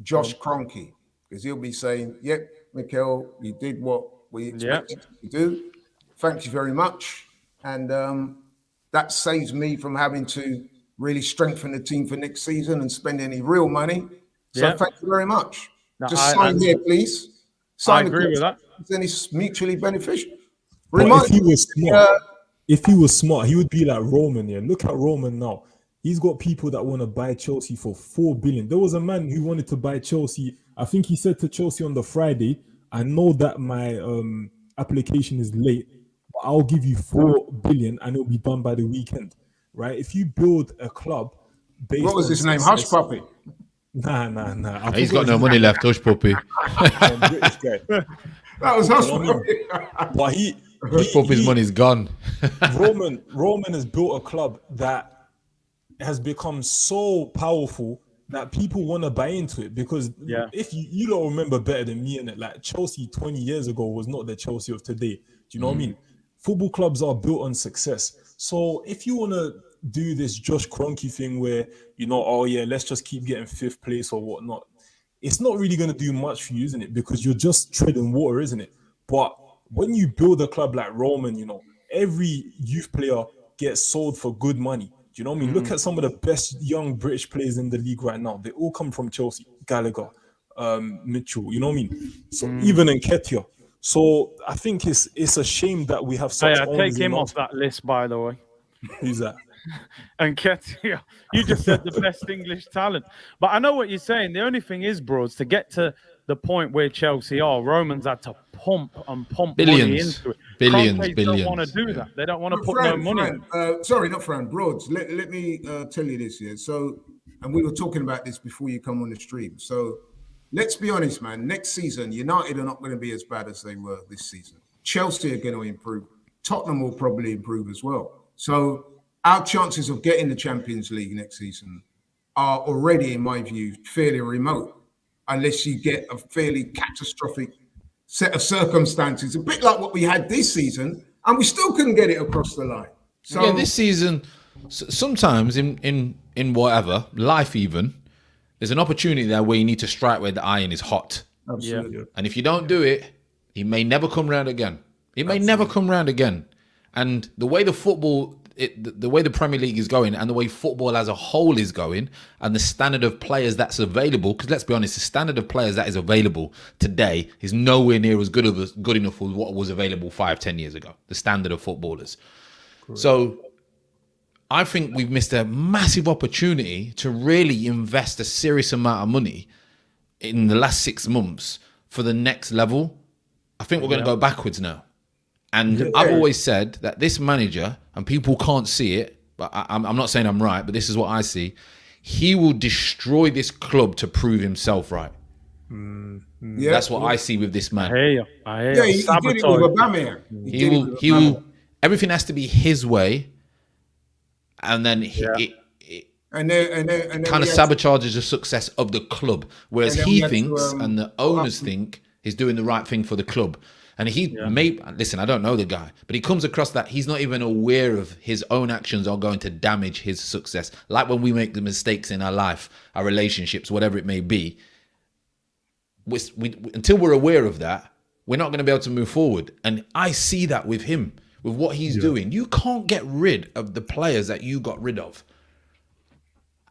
Josh Kroenke, because he'll be saying, "Yep, Mikel, you did what we expected you to do. Thank you very much." And that saves me from having to really strengthen the team for next season and spend any real money. So thank you very much. No, Just sign here, please. Sign I agree with that. Then it's mutually beneficial. But if he was smart, he would be like Roman. Yeah, look at Roman now. He's got people that want to buy Chelsea for 4 billion. There was a man who wanted to buy Chelsea. I think he said to Chelsea on the Friday, "I know that my application is late, but I'll give you 4 billion and it'll be done by the weekend." Right? If you build a club based what was on his name? success- Hush Puppy. Nah. He's got no money left, Hush Puppy. British guy. That was Hush Puppy. But Hush Puppy's money's gone. Roman has built a club that has become so powerful that people want to buy into it, because if you don't remember better than me, and like Chelsea 20 years ago was not the Chelsea of today. Do you know what I mean? Football clubs are built on success. So if you want to do this Josh Kroenke thing where, you know, oh yeah, let's just keep getting 5th place or whatnot, it's not really going to do much for you, isn't it? Because you're just treading water, isn't it? But when you build a club like Roman, you know, every youth player gets sold for good money. Do you know what I mean? Look at some of the best young British players in the league right now. They all come from Chelsea. Gallagher, Mitchell, you know what I mean? So even Nketiah. So I think it's a shame that we have such. Take him off that list, by the way. Who's that? Nketiah. You just said the best English talent. But I know what you're saying. The only thing is, bros, to get to the point where Chelsea are, Romans had to pump money Billions. into it. Billions. Conte don't want to do that. They don't want to put no money. Sorry, not Fran. Broads. Let me tell you this here. So, and we were talking about this before you come on the stream. So, let's be honest, man. Next season, United are not going to be as bad as they were this season. Chelsea are going to improve. Tottenham will probably improve as well. So, our chances of getting the Champions League next season are already, in my view, fairly remote, unless you get a fairly catastrophic set of circumstances, a bit like what we had this season, and we still couldn't get it across the line. So yeah, this season, sometimes in whatever life, even there's an opportunity there where you need to strike where the iron is hot. Absolutely. And if you don't do it, he may never come round again. It may never come round again. And the way the way the Premier League is going, and the way football as a whole is going, and the standard of players that's available, because let's be honest, the standard of players that is available today is nowhere near as good enough as what was available 5-10 years ago. The standard of footballers. Correct. So I think we've missed a massive opportunity to really invest a serious amount of money in the last 6 months for the next level. I think we're going to go backwards now. And I've always said that this manager, and people can't see it, but I'm not saying I'm right, but this is what I see. He will destroy this club to prove himself right. Yeah, that's what I see with this man. I hear you. Yeah, he did it with Aubameyang. He will. Everything has to be his way, and then and then kind of sabotages the success of the club. Whereas he thinks, and the owners think, he's doing the right thing for the club. And he may listen, I don't know the guy, but he comes across that he's not even aware of his own actions are going to damage his success. Like when we make the mistakes in our life, our relationships, whatever it may be, until we're aware of that, we're not going to be able to move forward. And I see that with him, with what he's doing. You can't get rid of the players that you got rid of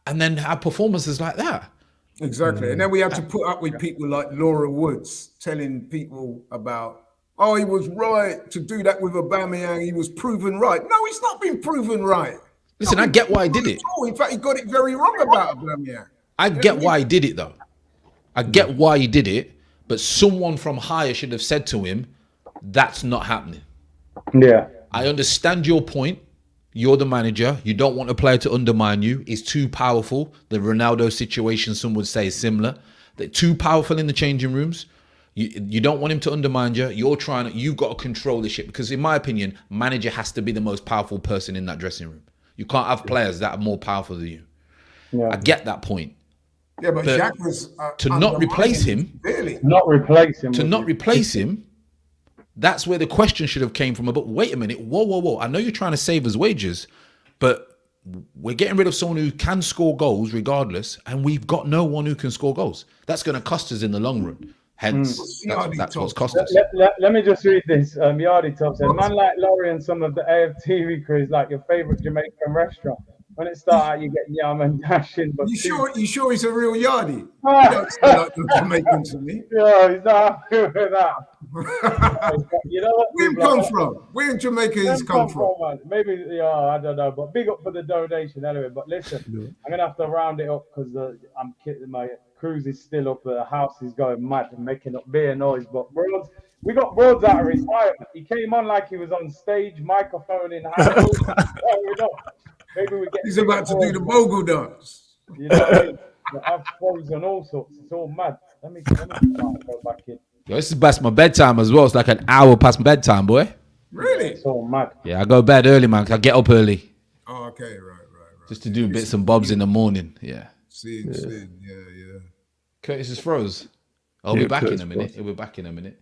and then have performances like that. Exactly. And then we have to put up with people like Laura Woods telling people about, oh, he was right to do that with Aubameyang. He was proven right. No, he's not been proven right. Listen, I get why he did it. In fact, he got it very wrong about Aubameyang. I get why he did it, though. I get why he did it, but someone from higher should have said to him, that's not happening. Yeah. I understand your point. You're the manager. You don't want a player to undermine you. He's too powerful. The Ronaldo situation, some would say, is similar. They're too powerful in the changing rooms. You don't want him to undermine you. You've got to control the shit, because in my opinion, manager has to be the most powerful person in that dressing room. You can't have players that are more powerful than you. Yeah. I get that point. Yeah, but Jack was to not replace him. Really? Not replace him. To not replace him That's where the question should have came from. But wait a minute, whoa. I know you're trying to save us wages, but we're getting rid of someone who can score goals regardless, and we've got no one who can score goals. That's going to cost us in the long run. Hence, that's what's cost us. Let me just read this. Yardy Top said, man like Laurie and some of the AFTV crews like your favourite Jamaican restaurant. When it starts out, you get yum and dashing. But You sure he's a real yardie? He don't sound like the Jamaican to me. Yeah, he's not happy with that. You know what? Where he come from? Where in Jamaica he's come from? Man. Maybe, I don't know. But big up for the donation anyway. But listen, I'm going to have to round it up because I'm kidding. My cruise is still up. The house is going mad and making up beer noise. But we got Broads out of retirement. He came on like he was on stage, microphone in hand. Maybe we get. He's about to do the bogle dance. You know what I mean? I've frozen all sorts. It's all mad. Let me go back in. Yo, this is past my bedtime as well. It's like an hour past my bedtime, boy. Really? It's all mad. Yeah, I go bed early, man. 'Cause I get up early. Oh, okay, right. Just to do bits and bobs in the morning. Yeah. Seeing, yeah. Curtis is froze. I'll be back in a minute. He'll be back in a minute.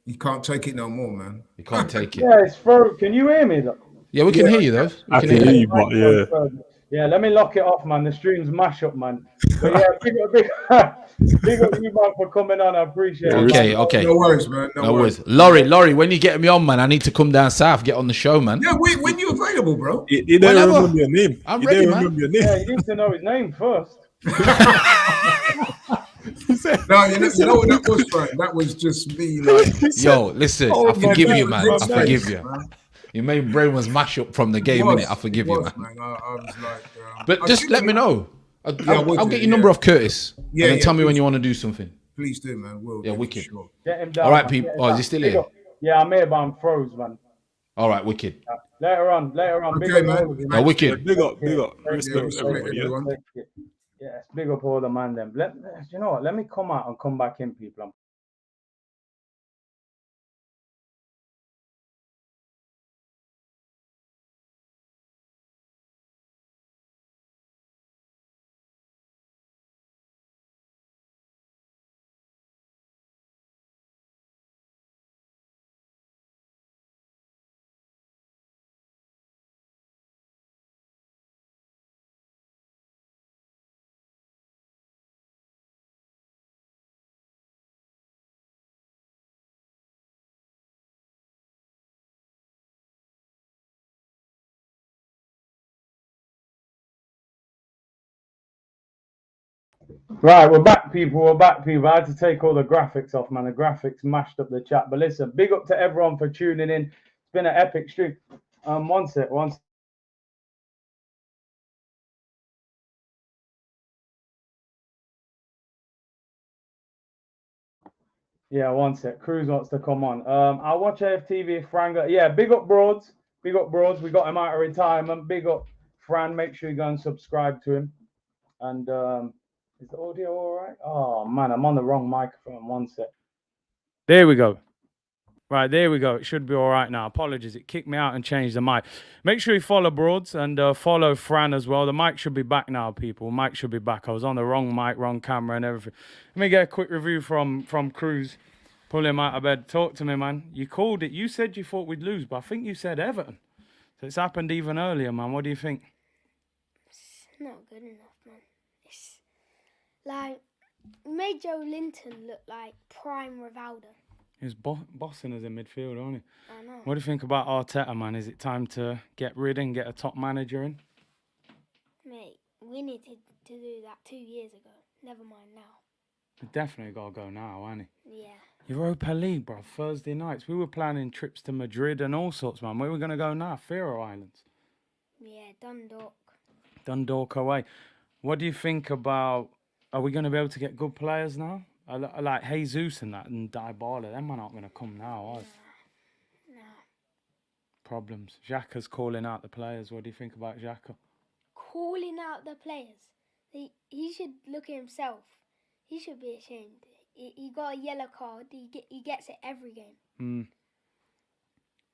You can't take it no more, man. You can't take it. Yeah, it's froze. Can you hear me though? Yeah, we can hear you though. I can hear you, but yeah. Yeah, let me lock it off, man. The stream's mash up, man. But yeah, big up you, man, for coming on. I appreciate it. Okay. No worries, man. No worries. Laurie, when you get me on, man, I need to come down south, get on the show, man. Yeah, when you available, bro? You don't remember your name. I'm ready, man. Yeah, you need to know his name first. No, you know what that was, Frank? That was just me, like. Yo, listen, I forgive you, man. I forgive you. Your main brain was mash up from the game, innit? I forgive you, man. I was like, but just let me know. I'll get your number off Curtis. And then tell me when you want to do something. Please do, man. Yeah, wicked. Sure. Get him down. All right, people. Oh, is he still here? Yeah, I'm here, but I'm froze, man. All right, wicked. Later on. Okay, man. Oh, wicked. Big up. Respect everybody. Yes, big up all the man then. You know what? Let me come out and come back in, people. Right, we're back, people. I had to take all the graphics off, man. The graphics mashed up the chat. But listen, big up to everyone for tuning in. It's been an epic stream. One sec. Yeah, one sec. Cruz wants to come on. I'll watch AFTV, Franga. Yeah, big up Broads. We got him out of retirement. Big up Fran. Make sure you go and subscribe to him. And is the audio all right? Oh, man, I'm on the wrong microphone. One sec. There we go. Right, there we go. It should be all right now. Apologies. It kicked me out and changed the mic. Make sure you follow Broads and follow Fran as well. The mic should be back now, people. Mic should be back. I was on the wrong mic, wrong camera and everything. Let me get a quick review from Cruz. Pull him out of bed. Talk to me, man. You called it. You said you thought we'd lose, but I think you said Everton. So it's happened even earlier, man. What do you think? It's not good enough, man. It's like, made Joe Linton look like prime Rivaldo. He's bossing us in midfield, aren't he? I know. What do you think about Arteta, man? Is it time to get rid and get a top manager in? Mate, we needed to do that 2 years ago. Never mind now. We definitely got to go now, ain't he? Yeah. Europa League, bro. Thursday nights. We were planning trips to Madrid and all sorts, man. Where are we going to go now? Faroe Islands. Yeah, Dundalk. Dundalk away. What do you think about... Are we going to be able to get good players now? Like Jesus and that and Dybala. Them are not going to come now, are they? No. Problems. Xhaka's calling out the players. What do you think about Xhaka? Calling out the players. He should look at himself. He should be ashamed. He got a yellow card. He gets it every game.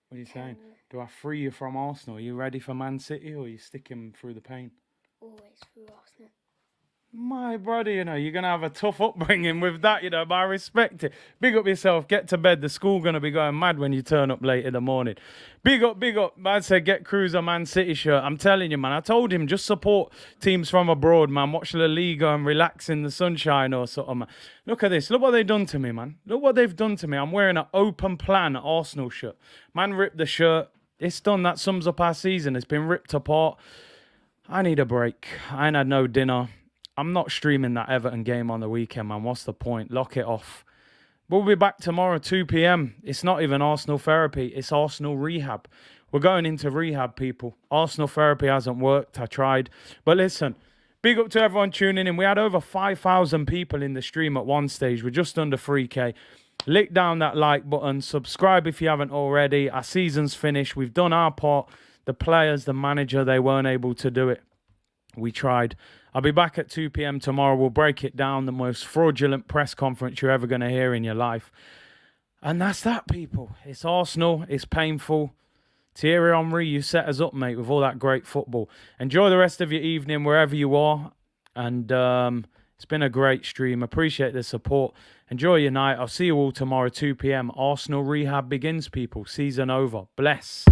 What are you saying? Do I free you from Arsenal? Are you ready for Man City or are you sticking through the pain? Always through Arsenal. My brother, you know, you're going to have a tough upbringing with that, you know, but I respect it. Big up yourself. Get to bed. The school going to be going mad when you turn up late in the morning. Big up, big up. Man said, get Cruiser Man City shirt. I'm telling you, man. I told him, just support teams from abroad, man. Watch La Liga and relax in the sunshine or something, man. Look at this. Look what they've done to me, man. Look what they've done to me. I'm wearing an open plan Arsenal shirt. Man ripped the shirt. It's done. That sums up our season. It's been ripped apart. I need a break. I ain't had no dinner. I'm not streaming that Everton game on the weekend, man. What's the point? Lock it off. We'll be back tomorrow, 2 p.m. It's not even Arsenal therapy. It's Arsenal rehab. We're going into rehab, people. Arsenal therapy hasn't worked. I tried. But listen, big up to everyone tuning in. We had over 5,000 people in the stream at one stage. We're just under 3K. Lick down that like button. Subscribe if you haven't already. Our season's finished. We've done our part. The players, the manager, they weren't able to do it. We tried. I'll be back at 2 p.m. tomorrow. We'll break it down. The most fraudulent press conference you're ever going to hear in your life. And that's that, people. It's Arsenal. It's painful. Thierry Henry, you set us up, mate, with all that great football. Enjoy the rest of your evening wherever you are. And it's been a great stream. Appreciate the support. Enjoy your night. I'll see you all tomorrow, 2 p.m. Arsenal rehab begins, people. Season over. Bless.